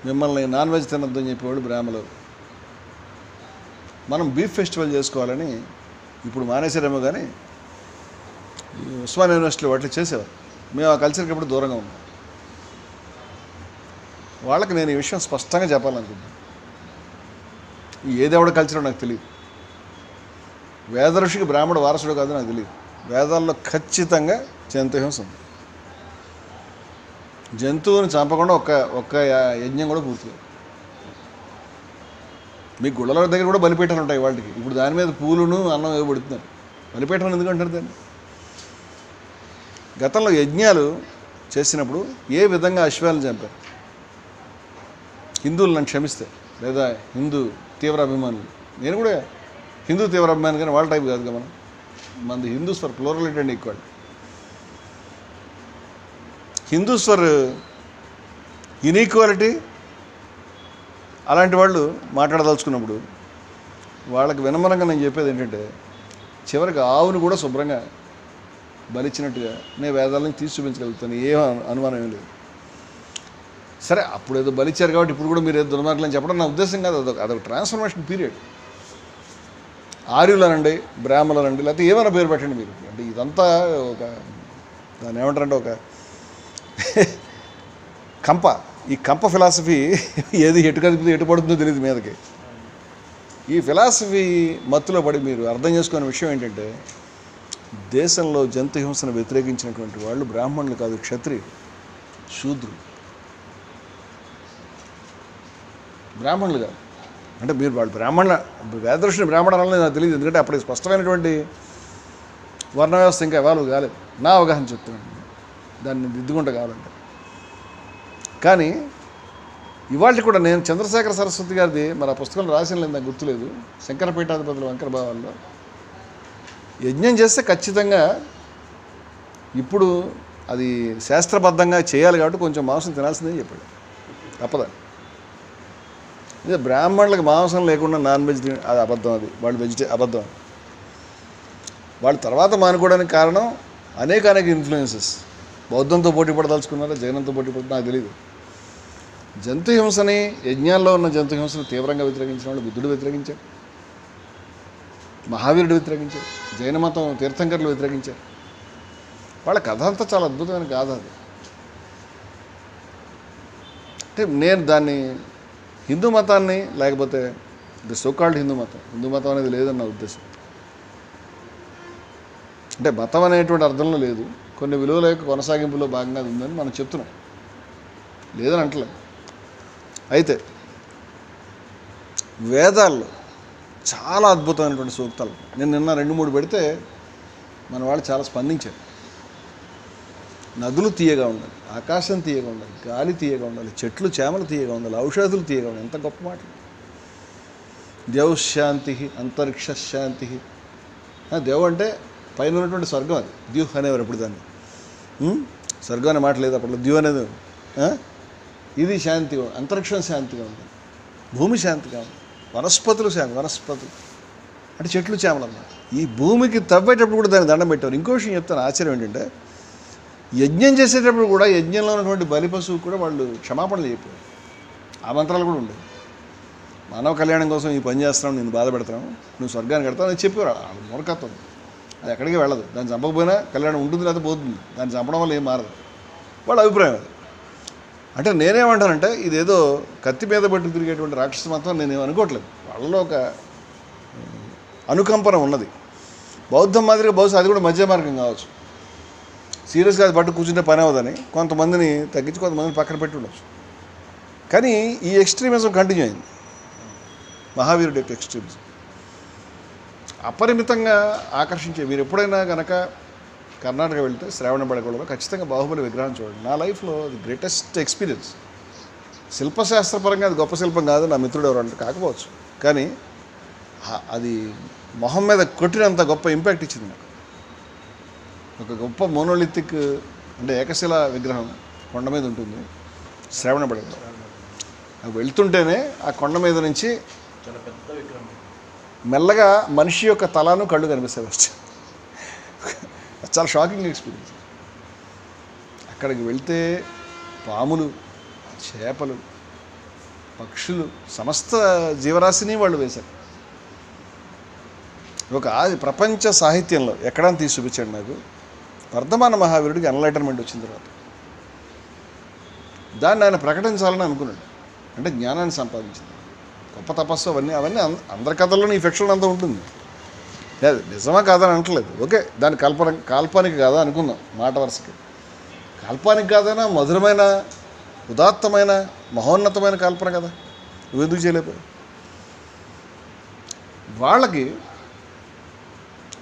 మిమ్మల్ని నాన్ వెజ్ తినొద్దు అని చెప్పేవాళ్ళు బ్రాహ్మణులు, మనం బీఫ్ ఫెస్టివల్ చేసుకోవాలని ఇప్పుడు మానేశారేమో కానీ ఉస్మాన్ యూనివర్సిటీలో వాటిలో చేసేవారు. మేము ఆ కల్చర్కి ఎప్పుడు దూరంగా ఉన్నాం. వాళ్ళకి నేను ఈ విషయం స్పష్టంగా చెప్పాలనుకుంటున్నాను. ఏ దేవుడి కల్చరో నాకు తెలియదు. వేద ఋషికి బ్రాహ్మణ వారసుడు కాదు నాకు తెలియదు. వేదాల్లో ఖచ్చితంగా జంతుహింస ఉంది. జంతువుని చంపకుండా ఒక్క యజ్ఞం కూడా పూర్తిగా. మీ గుళ్ళల దగ్గర కూడా బలిపీఠాలు ఉంటాయి వాటికి. ఇప్పుడు దాని మీద పూలును అన్నం ఏవో పెడుతున్నారు. బలిపీఠాలు ఎందుకంటారు దాన్ని? గతంలో యజ్ఞాలు చేసినప్పుడు ఏ విధంగా అశ్వాలను చంపారు? హిందువులు నన్ను క్షమిస్తే, లేదా హిందూ తీవ్ర అభిమానులు, నేను కూడా హిందూ తీవ్ర అభిమాని కానీ వాళ్ళ టైప్ కాదుగా మనం. మనది Hindus for plurality and equality. Hindus for inequality అలాంటి వాళ్ళు మాట్లాడదలుచుకున్నప్పుడు వాళ్ళకి వినమ్రంగా నేను చెప్పేది ఏంటంటే, చివరికి ఆవును కూడా శుభ్రంగా బలిచ్చినట్టుగా నేను వేదాలను తీసి చూపించగలుగుతాను. ఏ అనుమానం ఏం లేదు. సరే అప్పుడు ఏదో బలిచ్చారు కాబట్టి ఇప్పుడు కూడా మీరు ఏదో దుర్మార్గులు అని చెప్పడం నా ఉద్దేశం కాదు. అదొక ట్రాన్స్ఫర్మేషన్ పీరియడ్. ఆర్యులనండి, బ్రాహ్మణులనండి, లేకపోతే ఏమైనా పేరు పెట్టండి మీరు. అంటే ఇదంతా ఒక దాన్ని ఏమంటారంటే ఒక కంప. ఈ కంప ఫిలాసఫీ ఏది ఎటు కదిపితే ఎటు పడుతుందో తెలియదు మీదకి. ఈ ఫిలాసఫీ మత్తులో పడి మీరు అర్థం చేసుకునే విషయం ఏంటంటే, దేశంలో జంతు హింసను వ్యతిరేకించినటువంటి వాళ్ళు బ్రాహ్మణులు కాదు, క్షత్రియులు, శూద్రులు. బ్రాహ్మణులు కాదు. అంటే మీరు వాళ్ళు బ్రాహ్మణుల వేదదృష్టిని బ్రాహ్మణాలని నాకు తెలియదు. ఎందుకంటే అప్పుడు స్పష్టమైనటువంటి వర్ణ వ్యవస్థ ఇంకా ఎవాల్వ్ కాలేదు. నా అవగాహన చెప్తున్నాను, దాన్ని దిద్దుకుంటూ కావాలంటే. కానీ ఇవాళ కూడా నేను చంద్రశేఖర సరస్వతి గారిది మరి ఆ పుస్తకంలో రాసిన లేదు, నాకు గుర్తులేదు, శంకరపీఠాధిపతుల వంకర భావాల్లో యజ్ఞం చేస్తే ఖచ్చితంగా ఇప్పుడు అది శాస్త్రబద్ధంగా చేయాలి కాబట్టి కొంచెం మాంసం తినాల్సిందని చెప్పాడు. తప్పదా? ఇదే బ్రాహ్మణులకు మాంసం లేకుండా నాన్ వెజ్ అది అబద్ధం. అది వాళ్ళు అబద్ధం. వాళ్ళు తర్వాత మానుకోవడానికి కారణం అనేక ఇన్ఫ్లుయెన్సెస్. బౌద్ధంతో పోటీ పడదలుచుకున్నారా, జైనంతో పోటీ పడుతున్నా నాకు తెలియదు. జంతు హింసని, యజ్ఞాల్లో ఉన్న జంతు హింసను తీవ్రంగా వ్యతిరేకించిన వాళ్ళు బుద్ధుడు వ్యతిరేకించారు, మహావీరుడు వ్యతిరేకించారు, జైన మతం తీర్థంకర్లు వ్యతిరేకించారు. వాళ్ళ కథ అంతా చాలా అద్భుతమైన గాథ అది. అంటే నేను దాన్ని హిందూ మతాన్ని, లేకపోతే ది సోకాల్డ్ హిందూ మతం అనేది లేదని నా ఉద్దేశం. అంటే మతం అనేటువంటి అర్థంలో లేదు, కొన్ని విలువల యొక్క కొనసాగింపులో భాగంగా ఉందని మనం చెప్తున్నాం, లేదని అంటలేదు. అయితే వేదాల్లో చాలా అద్భుతమైనటువంటి సూక్తాలు నేను నిన్న 2-3 పెడితే మన వాళ్ళు చాలా స్పందించారు. నదులు తీయగా ఉండాలి, ఆకాశం తీయగా ఉండాలి, గాలి తీయగా ఉండాలి, చెట్లు చేమలు తీయగా ఉండాలి, ఔషధులు తీయగా ఉండాలి. ఎంత గొప్ప మాటలు. దేవశాంతి, అంతరిక్ష శాంతి. దేవు అంటే పైన ఉన్నటువంటి స్వర్గం, అది ద్యూహ్ అనేవారు ఎప్పుడు దాన్ని. స్వర్గం అనే మాట లేదు అప్పట్లో, ద్యూ అనేది. ఇది శాంతి, అంతరిక్షం శాంతిగా ఉంది, భూమి శాంతిగా ఉంది, వనస్పతులు వనస్పతులు అంటే చెట్లు చేమలు అన్నమాట. ఈ భూమికి తవ్వేటప్పుడు కూడా దాన్ని దండం పెట్టారు. ఇంకో విషయం చెప్తాను, ఆశ్చర్యం ఏంటంటే యజ్ఞం చేసేటప్పుడు కూడా యజ్ఞంలో ఉన్నటువంటి బలి పశువు కూడా వాళ్ళు క్షమాపణలు చెప్పారు. ఆ మంత్రాలు కూడా ఉండేవి. మానవ కళ్యాణం కోసం ఈ పని చేస్తున్నాం, నేను బాధ పెడతాను, నువ్వు స్వర్గానికి వెళ్తావు అని చెప్పేవారు. అది మూర్ఖత్వం, అది ఎక్కడికి వెళ్ళదు. దాన్ని చంపకపోయినా కళ్యాణం ఉంటుంది, లేదా పోతుంది. దాన్ని చంపడం వల్ల ఏం మారదు, వాళ్ళ అభిప్రాయం అది. అంటే నేనేమంటానంటే ఇదేదో కత్తి మీద పట్టు తిరిగేటువంటి రాక్షస మతం నేనేం అనుకోవట్లేదు. వాళ్ళలో ఒక అనుకంపన ఉన్నది. బౌద్ధం మాదిరిగా బహుశా అది కూడా మధ్య మార్గం కావచ్చు. సీరియస్గా అది పట్టు కూర్చుంటే పని అవ్వదని కొంతమందిని తగ్గించి కొంతమందిని పక్కన పెట్టి ఉండొచ్చు. కానీ ఈ ఎక్స్ట్రీమిజం కంటిన్యూ అయింది. మహావీరుడు యొక్క ఎక్స్ట్రీమిజం అపరిమితంగా ఆకర్షించే. మీరు ఎప్పుడైనా కనుక కర్ణాటక వెళ్తే శ్రావణబెళగొండలో ఖచ్చితంగా బాహుబలి విగ్రహం చూడండి. నా లైఫ్లో ది గ్రేటెస్ట్ ఎక్స్పీరియన్స్. శిల్పశాస్త్రపరంగా అది గొప్ప శిల్పం కాదు, నా మిత్రుడు ఎవరు అంటే కాకపోవచ్చు, కానీ అది మొహం మీద కొట్టినంత గొప్ప ఇంపాక్ట్ ఇచ్చింది నాకు. ఒక గొప్ప మోనోలిథిక్ అంటే ఏకశిల విగ్రహం కొండ మీద ఉంటుంది శ్రావణబెళగొండ. అవి వెళ్తుంటేనే ఆ కొండ మీద నుంచి చాలా పెద్ద విగ్రహం, మెల్లగా మనిషి యొక్క తలను కళ్ళు కనిపిస్తాయి ఫస్ట్. చాలా షాకింగ్ ఎక్స్పీరియన్స్. అక్కడికి వెళ్తే పాములు, చేపలు, పక్షులు, సమస్త జీవరాశిని వాళ్ళు వేశారు. ఒక ప్రపంచ సాహిత్యంలో ఎక్కడా తీసి చూపించాడు నాకు. వర్ధమాన మహావీరుడికి ఎన్లైటన్మెంట్ వచ్చిన తర్వాత దాన్ని ఆయన ప్రకటించాలని అనుకున్నాడు. అంటే జ్ఞానాన్ని సంపాదించింది, గొప్ప తపస్సు, అవన్నీ అందరి కథల్లోనే ఈ ఫిక్షన్ అంతా ఉంటుంది. లేదు నిజమా కాదని అంటలేదు, ఓకే దాని కాల్పనిక కాదా అనుకుందాం మాట వరుసకి. కాల్పనిక కాదైనా మధురమైన, ఉదాత్తమైన, మహోన్నతమైన కల్పన కదా, నువ్వెందుకు చేయలేకపోయావు? వాళ్ళకి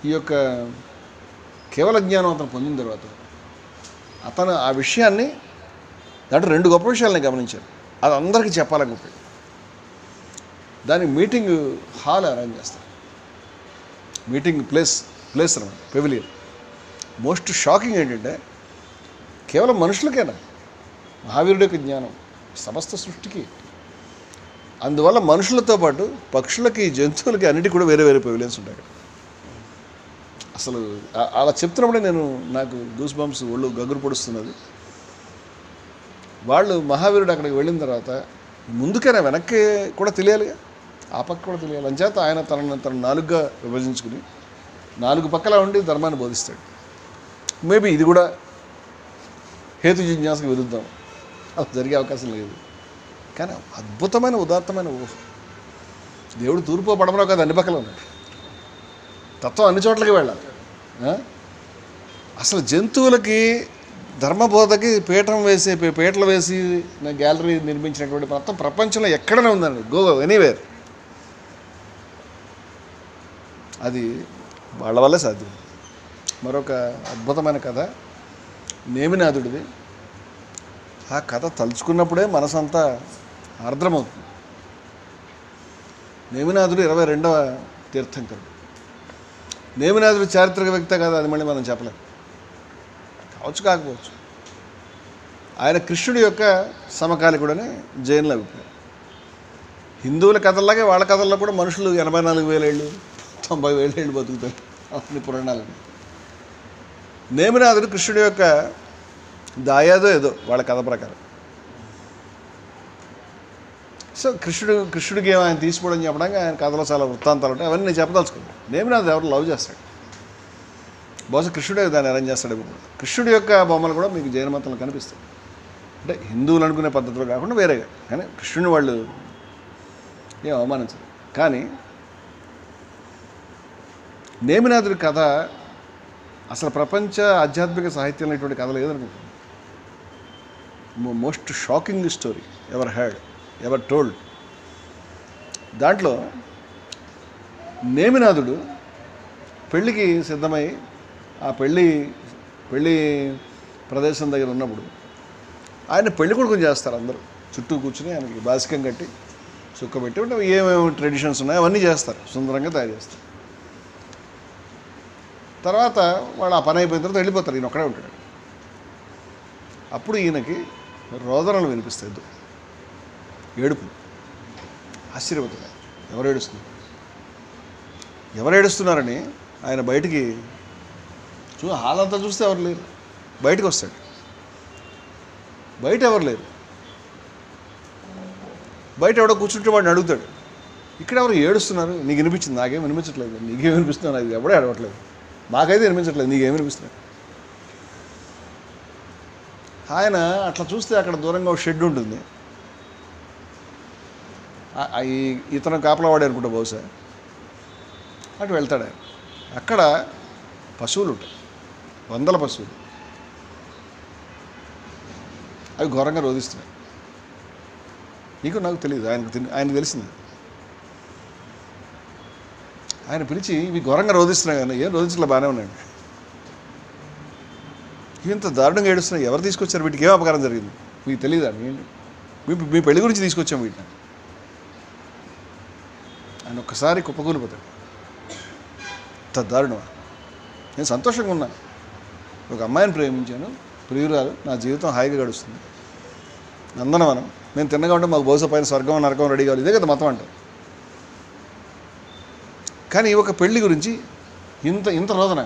ఈ యొక్క కేవల జ్ఞానం అతను పొందిన తర్వాత అతను ఆ విషయాన్ని దాంట్లో 2 గొప్ప విషయాలని గమనించారు. అది అందరికీ చెప్పాలనుకుంటాడు. దానికి మీటింగ్ హాల్ అరేంజ్ చేస్తారు, మీటింగ్ ప్లేస్ అన్నమాట, పెవిలియన్. మోస్ట్ షాకింగ్ ఏంటంటే కేవలం మనుషులకేనా మహావీరుడి యొక్క జ్ఞానం, సమస్త సృష్టికి. అందువల్ల మనుషులతో పాటు పక్షులకి, జంతువులకి అన్నిటికీ కూడా వేరే వేరే పెవిలియన్స్ ఉంటాయి. అసలు అలా చెప్తున్నప్పుడే నాకు గూస్ బంప్స్, ఒళ్ళు గగురు పొడుస్తున్నది. వాళ్ళు మహావీరుడు అక్కడికి వెళ్ళిన తర్వాత ముందుకైనా వెనక్కి కూడా తెలియాలిగా, ఆ పక్క కూడా తెలియాలి. అంచేత ఆయన తనను 4గా విభజించుకుని 4 పక్కల ఉండి ధర్మాన్ని బోధిస్తాడు. మేబీ ఇది కూడా హేతు జిజ్ఞాసకు విరుద్ధం, అలా జరిగే అవకాశం లేదు. కానీ అద్భుతమైన ఉదాత్తమైన ఊహ. దేవుడు తూర్పు పడమలో కాదు, అన్ని పక్కల ఉన్నాడు. తత్వం అన్ని చోట్లకి వెళ్ళాలి. అసలు జంతువులకి ధర్మబోధకి పీటలు వేసి గ్యాలరీ నిర్మించినటువంటి మొత్తం ప్రపంచంలో ఎక్కడనే ఉందండి. Go anywhere. అది వాళ్ళ వల్లే సాధ్యం. మరొక అద్భుతమైన కథ నేమినాథుడిది. ఆ కథ తలుచుకున్నప్పుడే మనసంతా ఆర్ద్రమవుతుంది. నేమినాథుడు 22వ తీర్థంకరుడు. నేమినాథుడు చారిత్రక వ్యక్తే కదా, అది మళ్ళీ మనం చెప్పలేం. కావచ్చు, కాకపోవచ్చు. ఆయన కృష్ణుడి యొక్క సమకాలికుడని జైనుల అభిప్రాయం. హిందువుల కథల్లాగే వాళ్ళ కథల్లో కూడా మనుషులు 84,000 ఏళ్ళు 90,000 ఏళ్ళు బతుకుతారు. అన్ని పురాణాలని. నేమినాథుడు కృష్ణుడి యొక్క దాయాదో ఏదో వాళ్ళ కథ ప్రకారం. సో కృష్ణుడికి ఏమో ఆయన తీసుకోవడం చెప్పడానికి ఆయన కథలో చాలా వృత్తాంతాలు ఉంటాయి. అవన్నీ నేను చెప్పదలుచుకున్నాను. నేమినాథుడు ఎవరు లవ్ చేస్తాడు, బహుశా కృష్ణుడే దాన్ని అరేంజ్ చేస్తాడు. కృష్ణుడి యొక్క బొమ్మలు కూడా మీకు జైన మతంలో కనిపిస్తాయి. అంటే హిందువులు అనుకునే పద్ధతిలో కాకుండా వేరేగా. కానీ కృష్ణుని వాళ్ళు ఏం అవమానించరు. కానీ నేమినాథుడి కథ అసలు ప్రపంచ ఆధ్యాత్మిక సాహిత్యంలో ఇటువంటి కథ లేదనుకుంటున్నాను. Most shocking story ever heard, ever told. దాంట్లో నేమినాథుడు పెళ్ళికి సిద్ధమై ఆ పెళ్ళి ప్రదేశం దగ్గర ఉన్నప్పుడు ఆయన పెళ్లి కొడుకుని చేస్తారు. అందరూ చుట్టూ కూర్చుని ఆయనకి బాసికం కట్టి చుక్కబెట్టి ఉంటే ఏమేమి ట్రెడిషన్స్ ఉన్నాయో అవన్నీ చేస్తారు, సుందరంగా తయారు చేస్తారు. తర్వాత వాళ్ళు ఆ పని అయిపోయిన తర్వాత వెళ్ళిపోతారు, ఈయన ఒక్కడే ఉంటాడు. అప్పుడు ఈయనకి రోదనలు వినిపిస్తాయి, ఏడుపు. ఆశ్చర్యపోతుంది, ఎవరు ఏడుస్తున్నారని ఆయన బయటికి హాల్ అంతా చూస్తే ఎవరు లేరు. బయటకు వస్తాడు, బయట ఎవరు లేరు. బయట ఎవడో కూర్చుంటే వాడిని అడుగుతాడు, ఇక్కడ ఎవరు ఏడుస్తున్నారు, నీకు వినిపించింది? నాకేం వినిపించట్లేదు. నీకేం వినిపిస్తున్నావు? నాకు ఎవడే అడగట్లేదు, నాకైతే వినిపించట్లేదు, నీకేం వినిపిస్తున్నాయి? ఆయన అట్లా చూస్తే అక్కడ దూరంగా ఒక షెడ్ ఉంటుంది. ఇతను కాపలావాడే అనుకుంటా బహుశా. అటు వెళ్తాడు ఆయన. అక్కడ పశువులు ఉంటాయి, వందల పశువులు. అవి ఘోరంగా రోధిస్తున్నాయి. నీకు నాకు తెలియదు, ఆయనకు తెలిసింది. ఆయన పిలిచి ఇవి ఘోరంగా రోధిస్తున్నాయి కానీ ఏం రోధించలే, బాగానే ఉన్నాయండి. ఇంత దారుణంగా ఏడుస్తున్నాయి, ఎవరు తీసుకొచ్చారు? వీటికి ఏం అపకారం జరిగింది మీకు తెలియదా? మీ పెళ్లి గురించి తీసుకొచ్చాం వీటిని. ఆయన ఒక్కసారి కుప్పకూలిపోతాడు. ఇంత దారుణమా? నేను సంతోషంగా ఉన్నాను, ఒక అమ్మాయిని ప్రేమించాను, ప్రియురాలు, నా జీవితం హాయిగా గడుస్తుంది, నందనవనం. నేను తిన్నగా ఉంటే మాకు బహుశా పైన స్వర్గం నరకం రెడీ కావాలి. ఇదే కదా మతం అంటే. కానీ ఒక పెళ్లి గురించి ఇంత రోదన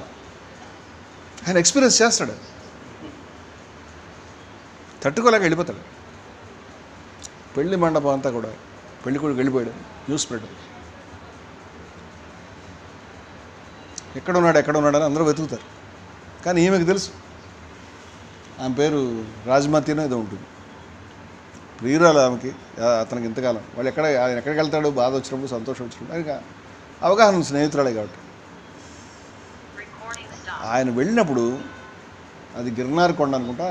ఆయన ఎక్స్పీరియన్స్ చేస్తాడు, తట్టుకోలేక వెళ్ళిపోతాడు. పెళ్లి మండపం అంతా కూడా పెళ్లి కొడుకు వెళ్ళిపోయాడు, న్యూస్ స్ప్రెడ్. ఎక్కడున్నాడని అందరూ వెతుకుతారు. కానీ ఈమెకు తెలుసు, ఆమె పేరు రాజమతినో ఏదో ఉంటుంది, ప్రియురాలు ఆమెకి. అతనికి ఇంతకాలం ఆయన ఎక్కడికి వెళ్తాడు, బాధ వచ్చినప్పుడు, సంతోషం వచ్చినప్పుడు ఆయనకి అవగాహన ఉంది, స్నేహితురాలే కాబట్టి. ఆయన వెళ్ళినప్పుడు అది గిర్నార్ కొండ అనుకుంటా,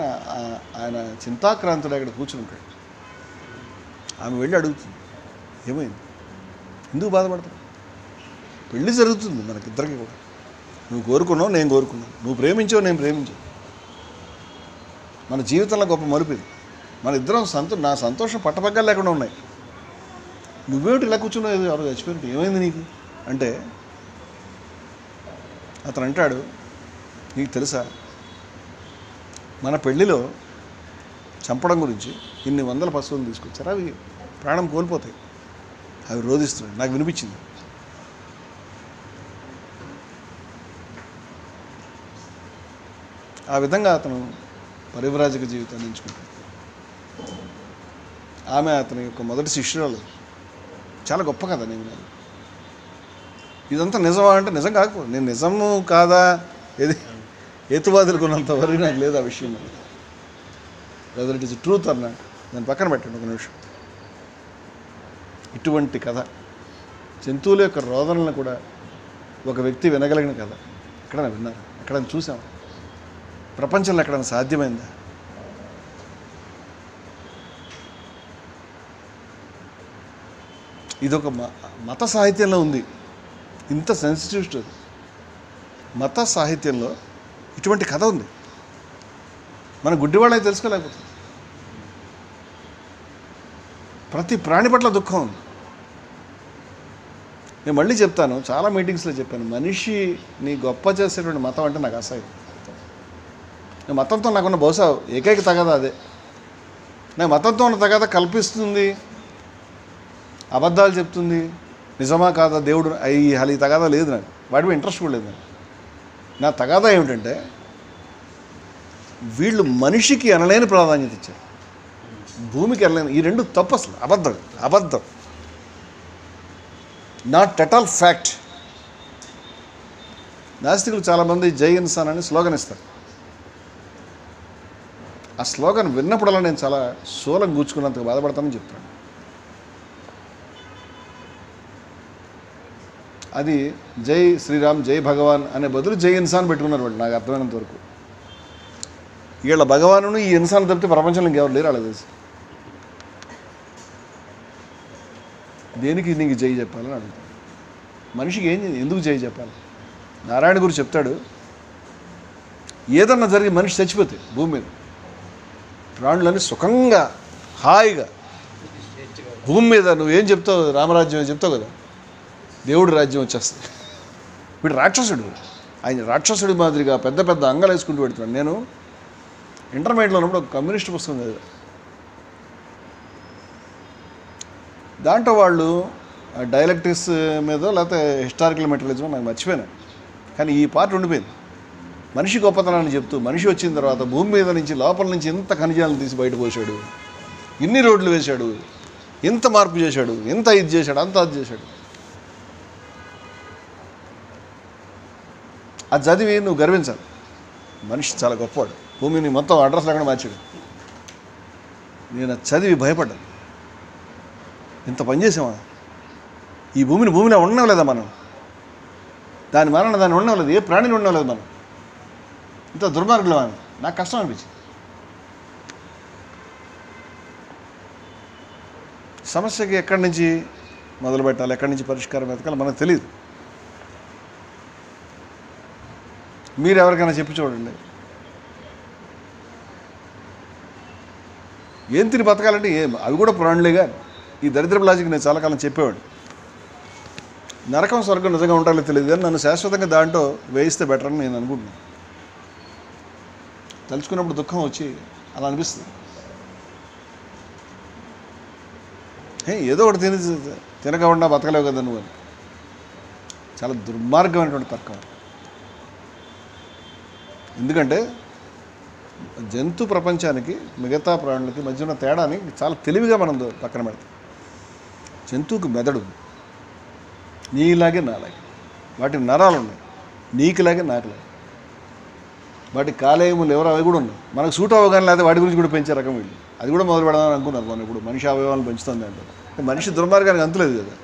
ఆయన చింతాక్రాంతుడు అక్కడ కూర్చుని ఉంటాడు. ఆమె వెళ్ళి అడుగుతుంది, ఏమైంది, ఎందుకు బాధపడతావు? పెళ్ళి జరుగుతుంది మనకిద్దరికి కూడా. నువ్వు కోరుకున్నావు, నేను కోరుకున్నాను. నువ్వు ప్రేమించావు, నేను ప్రేమించావు. మన జీవితంలో గొప్ప మలుపు ఇది. మన ఇద్దరం నా సంతోషం పట్టపగ్గాలు లేకుండా ఉన్నాయి. నువ్వేమిటి ఇలా కూర్చున్నావు, ఎవరు చచ్చిపోయినట్టు, ఏమైంది నీకు అంటే అతను అంటాడు, నీకు తెలుసా మన పెళ్ళిలో చంపడం గురించి ఇన్ని వందల పశువులు తీసుకొచ్చారు, అవి ప్రాణం కోల్పోతాయి, అవి రోధిస్తున్నాయి, నాకు వినిపించింది. ఆ విధంగా అతను పరివ్రాజక జీవితాన్ని ఎంచుకుంటాడు. ఆమె అతని యొక్క మొదటి శిష్యురాలు. చాలా గొప్ప కథ. నేను ఇదంతా నిజమా అంటే నిజం కాకపోతే, నేను నిజము కాదా ఏది హేతువాదులు కొన్నంత వరకు నాకు లేదు ఆ విషయం. Whether it is truth or not, దాన్ని పక్కన పెట్టండి ఒక నిమిషం. ఇటువంటి కథ, జంతువుల యొక్క రోదనలను కూడా ఒక వ్యక్తి వినగలిగిన కథ ఎక్కడైనా విన్నారు? ఎక్కడైనా చూసాం? ప్రపంచంలో ఎక్కడైనా సాధ్యమైందా? ఇదొక మత సాహిత్యంలో ఉంది, ఇంత సెన్సిటివ్ స్టోరీ. మత సాహిత్యంలో ఇటువంటి కథ ఉంది, మన గుడ్డివాళ్ళకి తెలుసుకోలేకపోతుంది. ప్రతి ప్రాణి పట్ల దుఃఖం ఉంది. నేను మళ్ళీ చెప్తాను, చాలా మీటింగ్స్లో చెప్పాను, మనిషిని గొప్ప చేసేటువంటి మతం అంటే నాకు అసహ్యం. మతంతో నాకున్న బహుశా ఏకైక తగాదా అదే. నాకు మతంతో ఉన్న తగాదా కల్పిస్తుంది, అబద్ధాలు చెప్తుంది, నిజమా కాదా దేవుడు, ఈ తగాదా లేదు నాకు, వాటి మీద ఇంట్రెస్ట్ కూడా లేదు నాకు. నా తగాదా ఏమిటంటే వీళ్ళు మనిషికి అనలేని ప్రాధాన్యత ఇచ్చారు, భూమికి అనలేని. ఈ రెండు తప్పు, అసలు అబద్ధం, నాట్ అట్ ఆల్ ఫ్యాక్ట్. నాస్తికులు చాలామంది జై ఇన్సాన్ అని స్లోగన్ ఇస్తారు. ఆ స్లోగన్ విన్నప్పుడల్లా నేను చాలా శూలం కూర్చుకున్నంతగా బాధపడతానని చెప్తాను. అది జై శ్రీరామ్, జై భగవాన్ అనే బదులు జై ఇన్సాన్ పెట్టుకున్నారు వాళ్ళు, నాకు అర్థమైనంత వరకు. వీళ్ళ భగవాను ఈ ఇన్సాన్ తప్పితే ప్రపంచంలో ఇంకెవరు లేరు అలా తెలిసి. దేనికి నీకు జై చెప్పాలని అడుగుతాను. మనిషికి ఎందుకు జై చెప్పాలి? నారాయణ గురు చెప్తాడు, ఏదన్నా జరిగి మనిషి చచ్చిపోతే భూమి మీద ప్రాణులని సుఖంగా హాయిగా భూమి మీద నువ్వేం చెప్తావు, రామరాజ్యం చెప్తావు కదా, దేవుడి రాజ్యం వచ్చేస్తుంది. వీడు రాక్షసుడు, ఆయన రాక్షసుడి మాదిరిగా పెద్ద పెద్ద అంగాలు వేసుకుంటూ పెడుతున్నాడు. నేను ఇంటర్మీడియట్లో ఉన్నప్పుడు ఒక కమ్యూనిస్ట్ పుస్తకం చదివా. దాంట్లో వాళ్ళు డైలెక్టిక్స్ మీద లేకపోతే హిస్టారికల్ మెటీరియలిజం నాకు మర్చిపోయాను, కానీ ఈ పార్ట్ ఉండిపోయింది. మనిషి గొప్పతనాన్ని చెప్తూ మనిషి వచ్చిన తర్వాత భూమి మీద నుంచి లోపల నుంచి ఇంత ఖనిజాలను తీసి బయట పోసాడు, ఇన్ని రోడ్లు వేశాడు, ఇంత మార్పు చేశాడు, ఇంత ఇది చేశాడు, అంత అది చేశాడు. అది చదివి నువ్వు గర్వించాలి, మనిషి చాలా గొప్పవాడు, భూమిని మొత్తం అడ్రస్ లేకుండా మార్చాడు. నేను అది చదివి భయపడ్డాను. ఇంత పని చేసామా? ఈ భూమిలో ఉండడం లేదా మనం? దాని మరణ దాన్ని ఉండడం లేదు, ఏ ప్రాణిని ఉండడం లేదు మనం. ఇంత దుర్మార్గులు అని నాకు కష్టం అనిపించింది. సమస్యకి ఎక్కడి నుంచి మొదలు పెట్టాలి, ఎక్కడి నుంచి పరిష్కారం వెతకాలి మనకు తెలియదు. మీరు ఎవరికైనా చెప్పి చూడండి. ఏం తిని బతకాలంటే అవి కూడా ప్రాణులేగా. ఈ దరిద్రపు లాజిక్ నేను చాలా కాలం చెప్పేవాడు. నరకం స్వర్గం నిజంగా ఉంటాలో తెలియదు, కానీ నన్ను శాశ్వతంగా దాంట్లో వేయిస్తే బెటర్ అని నేను అనుకుంటున్నాను. తలుచుకున్నప్పుడు దుఃఖం వచ్చి అలా అనిపిస్తుంది. ఏదో ఒకటి తినకుండా బతకలేవు కదా నువ్వు అని. చాలా దుర్మార్గమైనటువంటి తర్కం. ఎందుకంటే జంతు ప్రపంచానికి మిగతా ప్రాణులకి మధ్య ఉన్న తేడాని చాలా తెలివిగా మనం పక్కన పెడతాం. జంతువుకి మెదడు, నీలాగే నాలాగే. వాటి నరాలు ఉన్నాయి, నీకులాగే నాకులాగే. వాటి కాలేయములు ఎవరు అవి కూడా ఉన్నాయి. మనకు సూట్ అవ్వగానే లేదా వాటి గురించి కూడా పెంచే రకం వీళ్ళు. అది కూడా మొదలు పెడదామని అనుకున్నారు. మనం ఇప్పుడు మనిషి అవయవాలను పెంచుతుంది అంటే మనిషి దుర్మార్గానికి అంతులేదు కదా.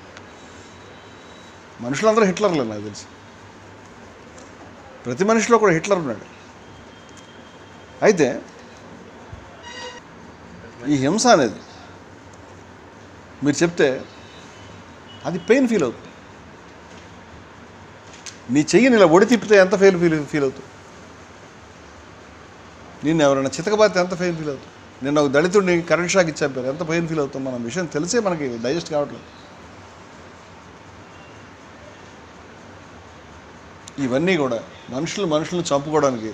మనుషులందరూ హిట్లర్లే నాకు తెలిసి. ప్రతి మనిషిలో కూడా హిట్లర్ ఉన్నాడు. అయితే ఈ హింస అనేది మీరు చెప్తే అది పెయిన్ ఫీల్ అవుతుంది. నీ చెయ్యిని ఇలా ఒడి తిప్పితే ఎంత ఫీల్ అవుతుంది? నిన్ను ఎవరైనా చితకబాతే ఎంత పెయిన్ ఫీల్ అవుతుంది? నిన్న ఒక దళితుడిని కరెంట్ షాక్ ఇచ్చారు, ఎంత పెయిన్ ఫీల్ అవుతుంది? మన విషయం తెలిసే మనకి డైజెస్ట్ కావట్లేదు. ఇవన్నీ కూడా మనుషులను చంపుకోవడానికి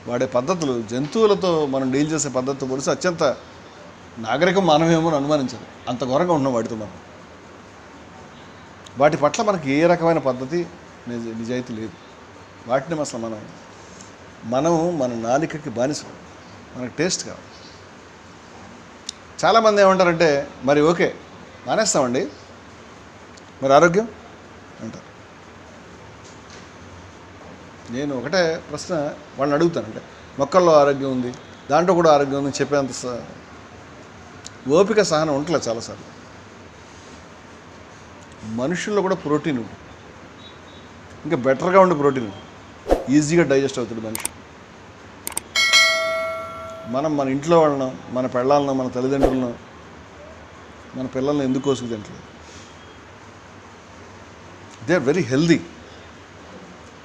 వాడే పద్ధతులు జంతువులతో మనం డీల్ చేసే పద్ధతితో పోలిసి అత్యంత నాగరికం మానవేమో అని అనుమానించాలి. అంత ఘోరంగా ఉన్నాం వాటితో మనం. వాటి పట్ల మనకి ఏ రకమైన పద్ధతి నిజాయితీ లేదు. వాటిని అసలు మనం మన నాలికకి బానిసం, మనకు టేస్ట్ కావాలి. చాలామంది ఏమంటారంటే మరి ఓకే మానేస్తామండి, మరి ఆరోగ్యం అంటారు. నేను ఒకటే ప్రశ్న వాళ్ళని అడుగుతానంటే, మొక్కల్లో ఆరోగ్యం ఉంది, దాంట్లో కూడా ఆరోగ్యం ఉంది చెప్పేంత ఓపిక సహనం ఉండట్లేదు చాలాసార్లు. మనుషుల్లో కూడా ప్రోటీన్ ఉంది, ఇంకా బెటర్గా ఉండే ప్రోటీన్ ఉంది, ఈజీగా డైజెస్ట్ అవుతుంది మనిషి. మనం మన ఇంట్లో వాళ్ళను, మన పెళ్ళాలను, మన తల్లిదండ్రులను, మన పిల్లల్ని ఎందుకు కోసుకు తింటలేదు? They are very healthy,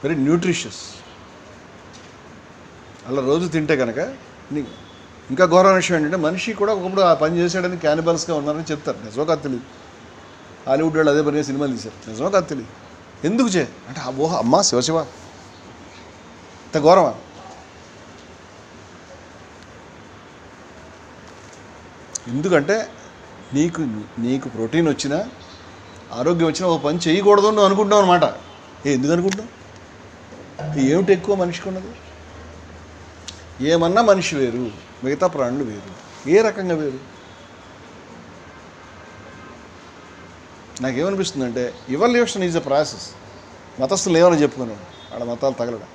very nutritious. అలా రోజు తింటే కనుక ఇంకా ఘోరమైన విషయం ఏంటంటే మనిషి కూడా ఒకప్పుడు ఆ పని చేసాడని క్యానిబల్స్గా ఉన్నారని చెప్తారు. నిజమో కాదు తెలియదు. హాలీవుడ్ వాళ్ళు అదే పని సినిమాలు తీశారు. నిజమో కాదు తెలియదు. ఎందుకు అంటే అమ్మా శివశివ ఇంత ఘోరమా? ఎందుకంటే నీకు ప్రోటీన్ వచ్చినా ఆరోగ్యం వచ్చినా ఒక పని చేయకూడదు నువ్వు అనుకుంటావు అనమాట. ఎందుకు అనుకుంటావు? ఏమిటి ఎక్కువ మనిషికి ఉన్నది? ఏమన్నా మనిషి వేరు, మిగతా ప్రాణులు వేరు. ఏ రకంగా వేరు? నాకేమనిపిస్తుందంటే ఇవల్యూషన్ ఈజ్ అ ప్రాసెస్. మతస్థులు ఏమని చెప్పుకున్నాడు ఆడ మతాలు తగలడం.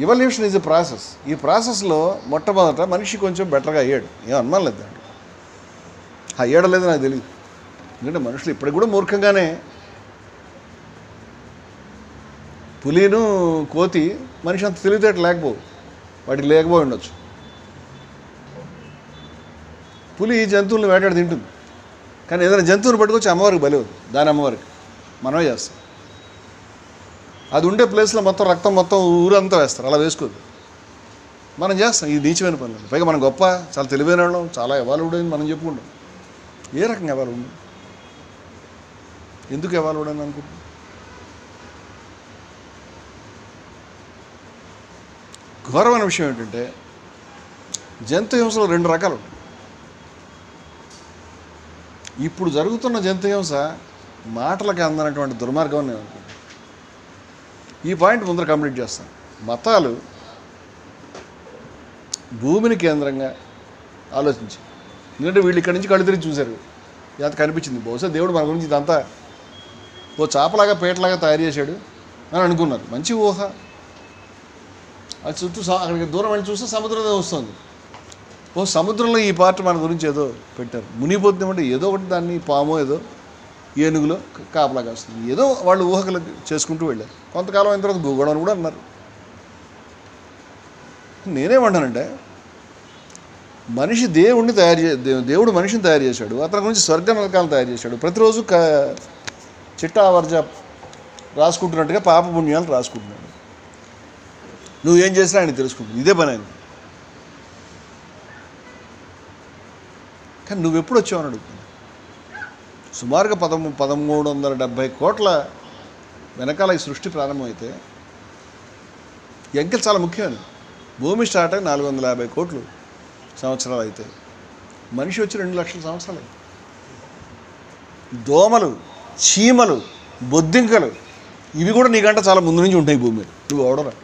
Evolution is a process. ఈ ప్రాసెస్లో మొట్టమొదట మనిషి కొంచెం బెటర్గా అయ్యాడు, ఏం అనుమానం లేదు దాంట్లో. అయ్యాడో లేదో నాకు తెలియదు, ఎందుకంటే మనుషులు ఇప్పటికి కూడా మూర్ఖంగానే. పులిను కోతి మనిషి అంత తెలివితేట లేకపోవు, వాటికి లేకపోయి ఉండొచ్చు. పులి జంతువులను వేటాడి తింటుంది, కానీ ఏదైనా జంతువుని పట్టుకొచ్చి అమ్మవారికి బలివదు, దాని అమ్మవారికి మనమే చేస్తాం. అది ఉండే ప్లేస్లో మొత్తం రక్తం మొత్తం ఊరంతా వేస్తారు, అలా వేసుకోదు. మనం చేస్తాం ఇది నీచమైన పనులు. పైగా మనం గొప్ప, చాలా తెలివైన వాళ్ళం, చాలా ఎవాల్వ్డ్ అని మనం చెప్పుకుంటాం. ఏ రకంగా ఎవాల్వ్డ్? ఎందుకు ఎవాల్వ్డ్ అని అనుకుంటున్నాం? ఘోరమైన విషయం ఏంటంటే జంతు హింసలో 2 రకాలు ఉంటాయి. ఇప్పుడు జరుగుతున్న జంతు హింస మాటలకి అందనటువంటి దుర్మార్గం అని నేను అనుకుంటున్నాను. ఈ పాయింట్ ముందర కంప్లీట్ చేస్తాను. మతాలు భూమిని కేంద్రంగా ఆలోచించి, ఎందుకంటే వీళ్ళు ఇక్కడి నుంచి కళ్ళు తిరిగి చూశారు, ఎంత కనిపించింది. బహుశా దేవుడు మన గురించి ఇదంతా ఓ చాపలాగా పేటలాగా తయారు చేశాడు అని అనుకున్నారు. మంచి ఊహ. అది చుట్టూ అక్కడికి దూరం వెళ్ళి చూస్తే సముద్రం వస్తుంది. ఓ సముద్రంలో ఈ పార్ట్ మన గురించి ఏదో పెట్టారు, మునిగిపోతుందంటే ఏదో ఒకటి దాన్ని పామో ఏదో ఏనుగులో కాపలాగా వస్తుంది, ఏదో వాళ్ళు ఊహకలు చేసుకుంటూ వెళ్ళారు. కొంతకాలం అయిన తర్వాత భూగోళం కూడా అన్నారు. నేనేమంటానంటే మనిషి దేవుడిని దేవుడు మనిషిని తయారు చేశాడు, అతని గురించి స్వర్గ నరకాలను తయారు చేశాడు. ప్రతిరోజు చిట్టా వర్జ రాసుకుంటున్నట్టుగా పాప పుణ్యాలు రాసుకుంటున్నాడు. నువ్వేం చేసినా ఆయన తెలుసుకుంటుంది, ఇదే పని ఆయన. కానీ నువ్వెప్పుడు వచ్చావని అడుగుతున్నావు. సుమారుగా 1370 కోట్ల వెనకాల ఈ సృష్టి ప్రారంభమైతే, ఈ అంకెలు చాలా ముఖ్యమైనవి. భూమి స్టార్ట్ అయి 450 కోట్లు సంవత్సరాలు అయితే మనిషి వచ్చి 2 లక్షల సంవత్సరాలు. దోమలు, చీమలు, బొద్దింకలు ఇవి కూడా నీకంటే చాలా ముందు నుంచి ఉంటాయి భూమి మీద. నువ్వు అవడరా.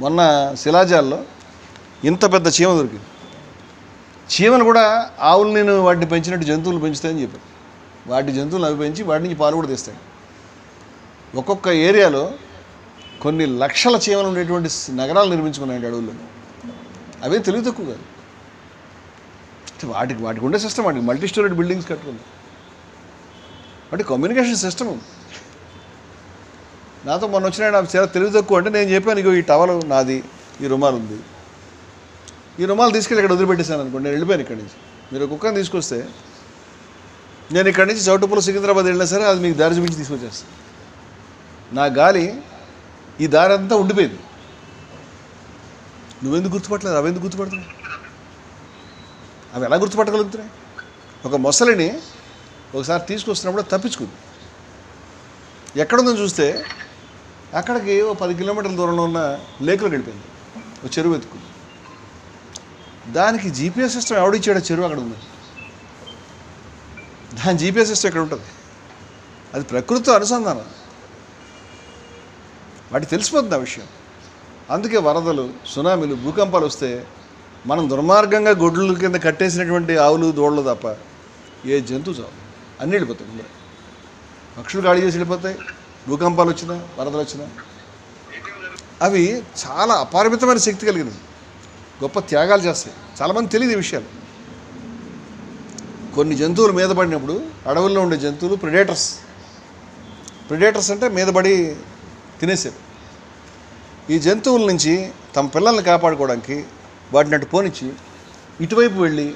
మొన్న శిలాజాల్లో ఇంత పెద్ద చీమ దొరికింది. చీమలు కూడా ఆవులు నేను వాటిని పెంచినట్టు జంతువులు పెంచుతాయని చెప్పారు. వాటి జంతువులు అవి పెంచి వాటి నుంచి పాలు కూడా తీస్తాయి. ఒక్కొక్క ఏరియాలో కొన్ని లక్షల చీమలు ఉండేటువంటి నగరాలు నిర్మించుకున్నాయండి అడవుల్లో. అవే తెలివి తక్కువ కాదు. వాటికి ఉండే సిస్టమ్, వాటికి మల్టీ స్టోరేడ్ బిల్డింగ్స్ కట్టుకుంది, వాటి కమ్యూనికేషన్ సిస్టమ్ ఉంది. నాతో మొన్న వచ్చిన నాకు చాలా తెలివి తక్కువ అంటే నేను చెప్పాను, ఇగో ఈ టవల్ నాది, ఈ రుమాలు ఉంది, ఈ రుమాలు తీసుకెళ్ళి ఇక్కడ వదిలిపెట్టేశాను అనుకోండి, నేను వెళ్ళిపోయాను ఇక్కడి నుంచి. మీరు కుక్కని తీసుకొస్తే నేను ఇక్కడి నుంచి చౌటుప్పలు సికింద్రాబాద్ వెళ్ళినా సరే అది మీకు దారి చూపించి తీసుకొచ్చేస్తాను. నా గాలి ఈ దారి అంతా ఉండిపోయింది. నువ్వెందుకు గుర్తుపట్టలేదు? అవెందుకు గుర్తుపడుతున్నాయి? అవి ఎలా గుర్తుపట్టగలుగుతున్నాయి? ఒక మొసలిని ఒకసారి తీసుకొస్తున్నప్పుడు తప్పించుకుంది. ఎక్కడుందని చూస్తే అక్కడికి ఓ 10 కిలోమీటర్ల దూరంలో ఉన్న లేకులో గడిపోయింది. ఒక చెరువు ఎత్తుకుంది. దానికి జీపీఎస్ సిస్టమ్ ఎవడిచ్చాడో చెరువు అక్కడ ఉంది. దాని జీపీఎస్ సిస్టమ్ ఎక్కడ ఉంటుంది? అది ప్రకృతితో అనుసంధానం. వాటికి తెలిసిపోతుంది ఆ విషయం. అందుకే వరదలు, సునామీలు, భూకంపాలు వస్తే మనం దుర్మార్గంగా గొడ్ల కింద కట్టేసినటువంటి ఆవులు, దూడలు తప్ప ఏ జంతువు చావు, అన్నీ వెళ్ళిపోతాయి. ముందర పక్షులు గాడి చేసి వెళ్ళిపోతాయి. భూకంపాలు వచ్చినా, వరదలు వచ్చినా అవి చాలా అపరిమితమైన శక్తి కలిగినవి, గొప్ప త్యాగాలు చేస్తాయి. చాలామంది తెలియదు ఈ విషయాలు. కొన్ని జంతువులు మీద పడినప్పుడు, అడవుల్లో ఉండే జంతువులు ప్రిడేటర్స్ అంటే మీద పడి తినేసేవి. ఈ జంతువుల నుంచి తమ పిల్లల్ని కాపాడుకోవడానికి వాటిని అటు పోనిచ్చి ఇటువైపు వెళ్ళి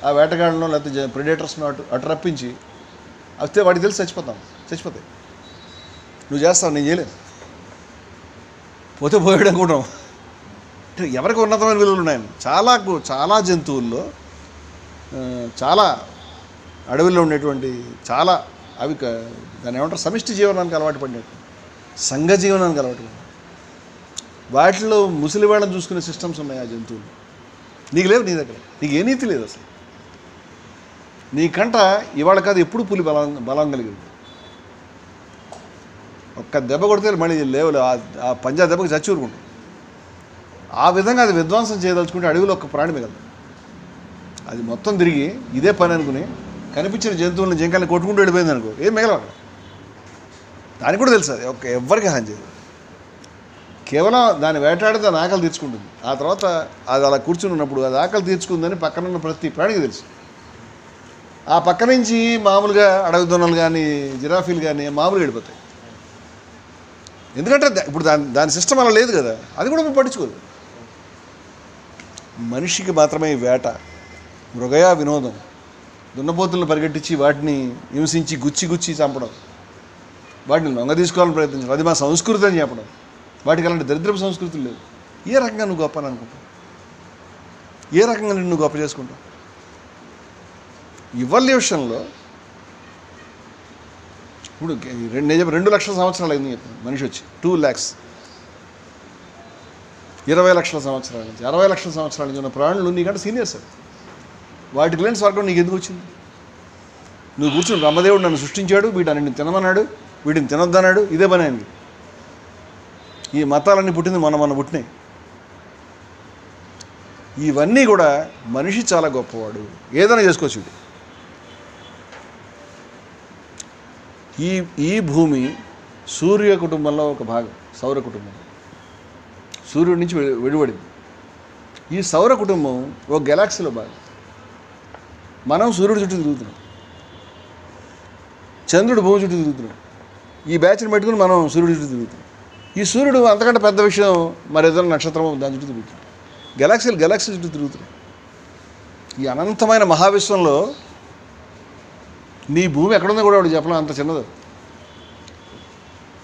ఆ వేటగాళ్ళను లేకపోతే ప్రిడేటర్స్ను అటు రప్పించి వస్తే వాటికి తెలిసి చచ్చిపోతాయి. నువ్వు చేస్తావు, నేను చేయలేను. పోతే పోయాడు అనుకుంటాం. అంటే ఎవరికి ఉన్నతమైన విలువలు ఉన్నాయని చాలా జంతువుల్లో, చాలా అడవిలో ఉండేటువంటి చాలా అవి దాన్ని ఏమంటారు, సమిష్టి జీవనానికి అలవాటు పడినట్టు, సంఘ జీవనానికి అలవాటు పడినట్టు. వాటిలో ముసలి వాళ్ళని చూసుకునే సిస్టమ్స్ ఉన్నాయి ఆ జంతువులు. నీకు లేవు, నీ దగ్గర నీకు ఏ నీతి లేదు అసలు. నీకంట ఇవాళ కాదు ఎప్పుడు పులి బలం కలిగింది. ఒక్క దెబ్బ కొడితే మళ్ళీ లేవులు ఆ పంజా దెబ్బకి చచ్చి ఊరుకుంటాం. ఆ విధంగా అది విధ్వంసం చేయదలుచుకుంటే అడవిలో ఒక ప్రాణి మిగలదు. అది మొత్తం తిరిగి ఇదే పని అనుకుని కనిపించిన జంతువులను జింకల్ని కొట్టుకుంటూ వెళ్ళిపోయింది అనుకో, ఏం మిగలవు అక్కడ. దానికి కూడా తెలుసు అది ఎవరికి హాని చేయదు. కేవలం దాన్ని వేటాడి దాని ఆకలి తీర్చుకుంటుంది. ఆ తర్వాత అది అలా కూర్చుని ఉన్నప్పుడు అది ఆకలి తీర్చుకుందని పక్కనున్న ప్రతి ప్రాణికి తెలుసు. ఆ పక్క నుంచి మామూలుగా అడవి దొన్నలు కానీ జిరాఫీలు కానీ మామూలుగా వెళ్ళిపోతాయి. ఎందుకంటే ఇప్పుడు దాని సిస్టమ్ అలా లేదు కదా, అది కూడా మేము పట్టించుకోదు. మనిషికి మాత్రమే వేట, మృగయా వినోదం. దున్నపోతులను పరిగెట్టించి వాటిని హింసించి గుచ్చి చంపడం, వాటిని లొంగ తీసుకోవాలని ప్రయత్నించడం, అది మా సంస్కృతి అని చెప్పడం. వాటికి అలాంటి దరిద్రపు సంస్కృతులు లేవు. ఏ రకంగా నువ్వు గొప్ప అని అనుకుంటావు? ఏ రకంగా నిన్ను గొప్ప చేసుకుంటావు? ఇవల్యూషన్లో ఇప్పుడు నేను 2 లక్షల సంవత్సరాలు అయింది చెప్పాను. మనిషి వచ్చి 2 lakhs 20 లక్షల సంవత్సరాల నుంచి 60 లక్షల సంవత్సరాల నుంచి ఉన్న ప్రాణులు నీకంటే సీనియర్స్. వాటికి లేని స్వర్గం నీకు ఎందుకు వచ్చింది? నువ్వు కూర్చుని బ్రహ్మదేవుడు నన్ను సృష్టించాడు, వీటన్నిటిని తినమన్నాడు, వీటిని తినొద్దన్నాడు, ఇదే పని అయింది. ఈ మతాలన్నీ పుట్టింది మన పుట్టినాయి. ఇవన్నీ కూడా మనిషి చాలా గొప్పవాడు, ఏదైనా చేసుకోవచ్చు. ఈ భూమి సూర్య కుటుంబంలో ఒక భాగం, సౌర కుటుంబం. సూర్యుడి నుంచి విడిపడింది. ఈ సౌర కుటుంబం ఒక గెలాక్సీలో భాగం. మనం సూర్యుడి చుట్టూ తిరుగుతున్నాం, చంద్రుడు భూమి చుట్టూ తిరుగుతున్నాం. ఈ బ్యాచ్ని పెట్టుకుని మనం సూర్యుడి చుట్టూ తిరుగుతున్నాం. ఈ సూర్యుడు అంతకంటే పెద్ద విషయం మరి ఏదైనా నక్షత్రం దాని చుట్టూ తిరుగుతున్నాం. గెలాక్సీ చుట్టూ తిరుగుతున్నాం. ఈ అనంతమైన మహావిశ్వంలో నీ భూమి ఎక్కడుందో కూడా వాడు చెప్పలేం, అంత చిన్నది.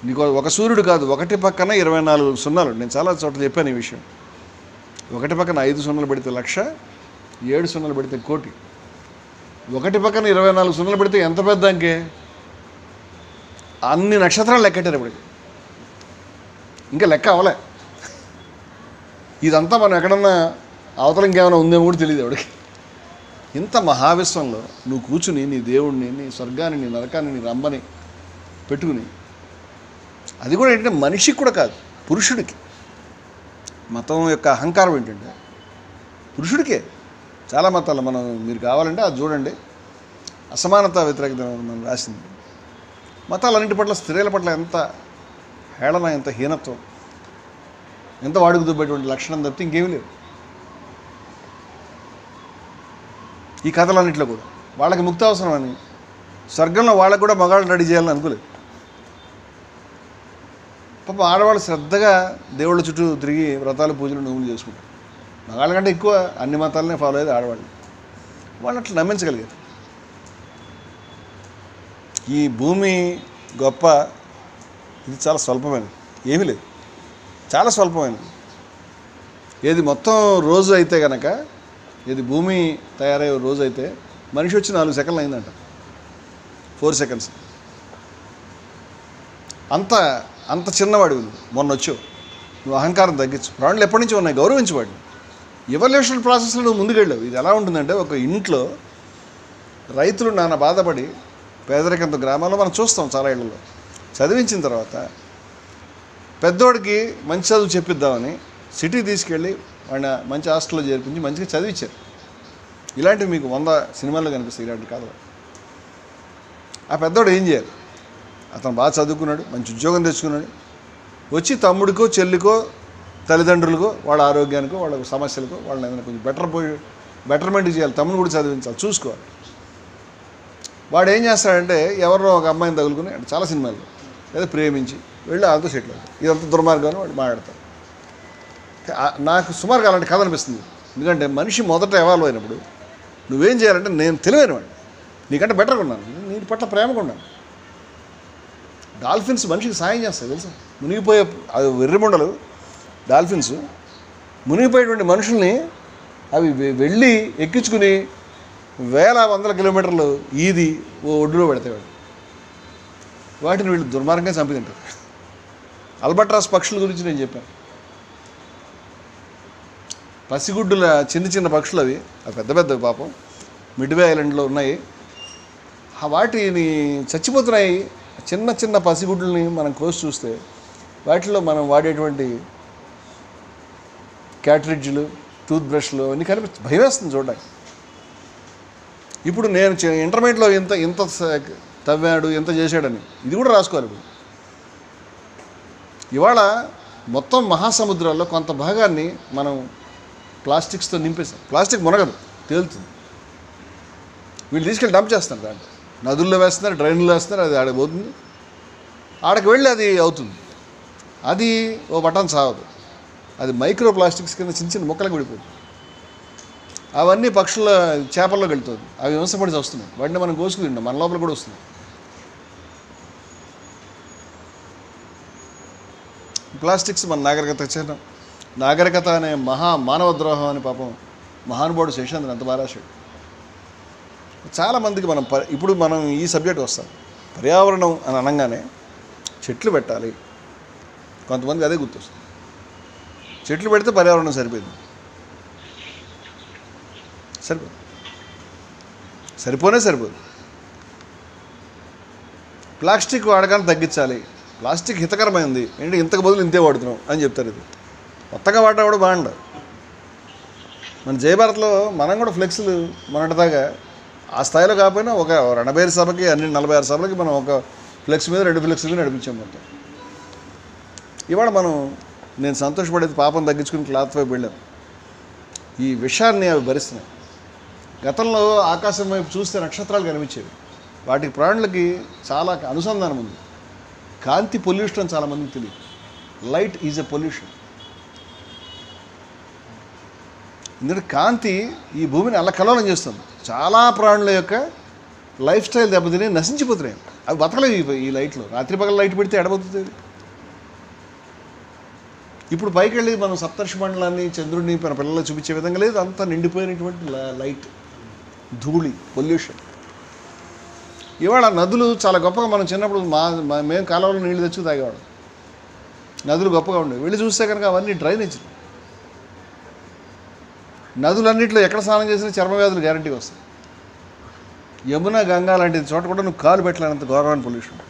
నీకు ఒక సూర్యుడు కాదు, ఒకటి పక్కన 24 సున్నాలు. నేను చాలా చోట్ల చెప్పాను ఈ విషయం. ఒకటి పక్కన 5 సున్నాలు పెడితే 1,00,000, 7 సున్నాలు పెడితే 1,00,00,000. ఒకటి పక్కన 24 సున్నాలు పెడితే ఎంత పెద్ద అంకే? అన్ని నక్షత్రాలు లెక్కెట్టారు ఇప్పటికి, ఇంకా లెక్క అవలే. ఇదంతా మనం ఎక్కడన్నా అవతల ఇంకేమైనా ఉందేమో కూడా తెలియదు ఎవడికి. ఇంత మహావిశ్వంలో నువ్వు కూర్చుని నీ దేవుడిని, నీ స్వర్గాన్ని, నీ నరకాన్ని, నీ రంభని పెట్టుకుని, అది కూడా ఏంటంటే మనిషికి కూడా కాదు, పురుషుడికి. మతం యొక్క అహంకారం ఏంటంటే పురుషుడికే. చాలా మతాలు మీరు కావాలంటే అది చూడండి, అసమానత వ్యతిరేకత మనం రాసింది. మతాలన్నింటి పట్ల స్త్రీల పట్ల ఎంత హేళన, ఎంత హీనత్వం, ఎంత వాడుకు దుబ్బేటువంటి లక్షణం తప్పితే ఇంకేమీ లేదు. ఈ కథలన్నింటిలో కూడా వాళ్ళకి ముక్తి అవసరమని, స్వర్గంలో వాళ్ళకు కూడా మగాళ్ళు రెడీ చేయాలని అనుకోలేదు. పాపం ఆడవాళ్ళు శ్రద్ధగా దేవుళ్ళ చుట్టూ తిరిగి వ్రతాలు, పూజలు, నువ్వులు చేసుకుంటారు. మగాళ్ళ కంటే ఎక్కువ అన్ని మతాలనే ఫాలో అయ్యేది ఆడవాళ్ళు. వాళ్ళు అట్లా నమ్మించగలిగారు. ఈ భూమి గొప్ప, ఇది చాలా స్వల్పమైనది, ఏమీ లేదు, చాలా స్వల్పమైనది. ఏది మొత్తం రోజు అయితే కనుక, ఏది భూమి తయారయ్యే రోజు అయితే మనిషి వచ్చి 4 సెకండ్లు అయిందంట, 4 seconds. అంత చిన్నవాడు మొన్న వచ్చావు. నువ్వు అహంకారం తగ్గించు. ప్రాణులు ఎప్పటి నుంచో ఉన్నాయి, గౌరవించవాడిని. ఎవల్యూషన్ ప్రాసెస్లో నువ్వు ముందుకెళ్ళావు. ఇది ఎలా ఉంటుందంటే, ఒక ఇంట్లో రైతులు నాన్న బాధపడి పేదరికంతో గ్రామాల్లో మనం చూస్తాం చాలా ఇళ్లలో. చదివించిన తర్వాత పెద్దోడికి మంచి చదువు చెప్పిద్దామని సిటీ తీసుకెళ్ళి వాడిని మంచి హాస్టల్లో చేర్పించి మంచిగా చదివించారు. ఇలాంటివి మీకు 100 సినిమాల్లో కనిపిస్తాయి, ఇలాంటి కథలు. ఆ పెద్దోడు ఏం చేయాలి? అతను బాగా చదువుకున్నాడు, మంచి ఉద్యోగం తెచ్చుకున్నాడు, వచ్చి తమ్ముడికో, చెల్లికో, తల్లిదండ్రులకో, వాళ్ళ ఆరోగ్యానికో, వాళ్ళ సమస్యలకో వాళ్ళని ఏదైనా కొంచెం బెటర్మెంట్ చేయాలి. తమ్ముడు కూడా చదివించాలి, చూసుకోవాలి. వాడు ఏం చేస్తాడంటే, ఎవరినో ఒక అమ్మాయిని తగులుకుని, అంటే చాలా సినిమాల్లో లేదా ప్రేమించి వెళ్ళి అంతా సెటిల్ అవుతాడు. ఇదంతా దుర్మార్గాన్ని వాడు మాట్లాడతాడు. నాకు సుమారుగా అలాంటి కథ అనిపిస్తుంది. ఎందుకంటే మనిషి మొదట ఎవాల్వ్ అయినప్పుడు నువ్వేం చేయాలంటే, నేను తెలివైన వాడిని, నీకంటే బెటర్గా ఉన్నాను, నీ పట్ల ప్రేమగా ఉన్నాను. డాల్ఫిన్స్ మనిషికి సాయం చేస్తాయి తెలుసా. మునిగిపోయే అది వెర్రిముండలు డాల్ఫిన్స్ మునిగిపోయేటువంటి మనుషుల్ని అవి వెళ్ళి ఎక్కించుకుని వేల 100 కిలోమీటర్లు ఈది ఓ ఒడ్డులో పెడతాయి. వాటిని వీళ్ళు దుర్మార్గంగా చంపి తింటారు. అల్బట్రాస్ పక్షుల గురించి నేను చెప్పాను. పసిగుడ్డుల చిన్న పక్షులు అవి పెద్ద పెద్ద పాపం మిడ్వే ఐలాండ్లో ఉన్నాయి. వాటిని చచ్చిపోతున్నాయి. చిన్న చిన్న పసిగుడ్లని మనం కోసి చూస్తే వాటిలో మనం వాడేటువంటి క్యాట్రిడ్జ్లు, టూత్ బ్రష్లు అన్నీ కలిపి భయం వేస్తుంది చూడడానికి. ఇప్పుడు నేను ఇంటర్మీడియట్లో ఇంత తవ్వాడు, ఎంత చేశాడని ఇది కూడా రాసుకోవాలి. ఇప్పుడు ఇవాళ మొత్తం మహాసముద్రాల్లో కొంత భాగాన్ని మనం ప్లాస్టిక్స్తో నింపేసాం. ప్లాస్టిక్ మునగదు, తేలుతుంది. వీళ్ళు తీసుకెళ్ళి డంప్ చేస్తారు, దాంట్లో నదుల్లో వేస్తున్నారు, డ్రైన్లో వేస్తున్నారు, అది ఆడకి పోతుంది. ఆడకి వెళ్ళి అది అవుతుంది. అది ఓ బటన్ సాగదు, అది మైక్రో ప్లాస్టిక్స్ కింద చిన్న చిన్న ముక్కలకు విడిపోతుంది. అవన్నీ పక్షుల చేపల్లోకి వెళ్తుంది, అవి హింసపడి వస్తున్నాయి. వాటిని మనం కోసుకు తింటాం, మన లోపల కూడా వస్తుంది. ప్లాస్టిక్స్ మన నాగరికత చిహ్నం. నాగరికత అనే మానవ ద్రోహం అని పాపం మహానుభావుడు శేషాంద్ర అంత బాగా రాశాడు. చాలామందికి ఇప్పుడు మనం ఈ సబ్జెక్ట్ వస్తాం. పర్యావరణం అని అనగానే చెట్లు పెట్టాలి, కొంతమందికి అదే గుర్తొస్తుంది. చెట్లు పెడితే పర్యావరణం సరిపోయింది. సరిపోదు. ప్లాస్టిక్ వాడకాన్ని తగ్గించాలి. ప్లాస్టిక్ హితకరమైంది ఏంటి, ఇంతకు బదులు ఇంతే వాడుతున్నాం అని చెప్తారు. ఇది కొత్తగా వాడినా కూడా బాగుండదు. మన జయభారత్లో మనం కూడా ఫ్లెక్స్లు మొన్నటిదాకా ఆ స్థాయిలో కాకపోయినా ఒక 85 సభకి 46 సభలకి మనం ఒక ఫ్లెక్స్ మీద 2 ఫ్లెక్స్ మీద నడిపించాం మొత్తం. ఇవాళ నేను సంతోషపడేది పాపం తగ్గించుకుని క్లాత్ వైపు వెళ్ళాను. ఈ విషయాన్ని అవి భరిస్తున్నాయి. గతంలో ఆకాశం వైపు చూస్తే నక్షత్రాలు కనిపించేవి. వాటికి ప్రాణులకి చాలా అనుసంధానం ఉంది. కాంతి పొల్యూషన్ అని చాలామందికి తెలియదు. Light is a pollution. ఎందుకంటే కాంతి ఈ భూమిని అల్లకల్లోలం చేస్తుంది. చాలా ప్రాణుల యొక్క లైఫ్ స్టైల్ దెబ్బతిని నశించిపోతున్నాయి. అవి బతకలేవు ఈ లైట్లో. రాత్రి పగల లైట్ పెడితే ఎడబోతుంది. ఇప్పుడు పైకి వెళ్ళి మనం సప్తర్షి మండలాన్ని, చంద్రుడిని మన పిల్లలు చూపించే విధంగా లేదు. అంతా నిండిపోయినటువంటి లైట్, ధూళి, పొల్యూషన్. ఇవాళ నదులు చాలా గొప్పగా మనం చిన్నప్పుడు మేము కాలువలో నీళ్ళు తెచ్చుకు తాగేవాడు. నదులు గొప్పగా ఉండేవి. వెళ్ళి చూస్తే కనుక అవన్నీ డ్రైనేజ్. నదులన్నింటిలో ఎక్కడ స్నానం చేసినా చర్మ వ్యాధులు గ్యారంటీగా వస్తాయి. యమున, గంగా లాంటి చోట కూడా నువ్వు కాలు పెట్టలేనంత ఘోరమైన పొల్యూషన్.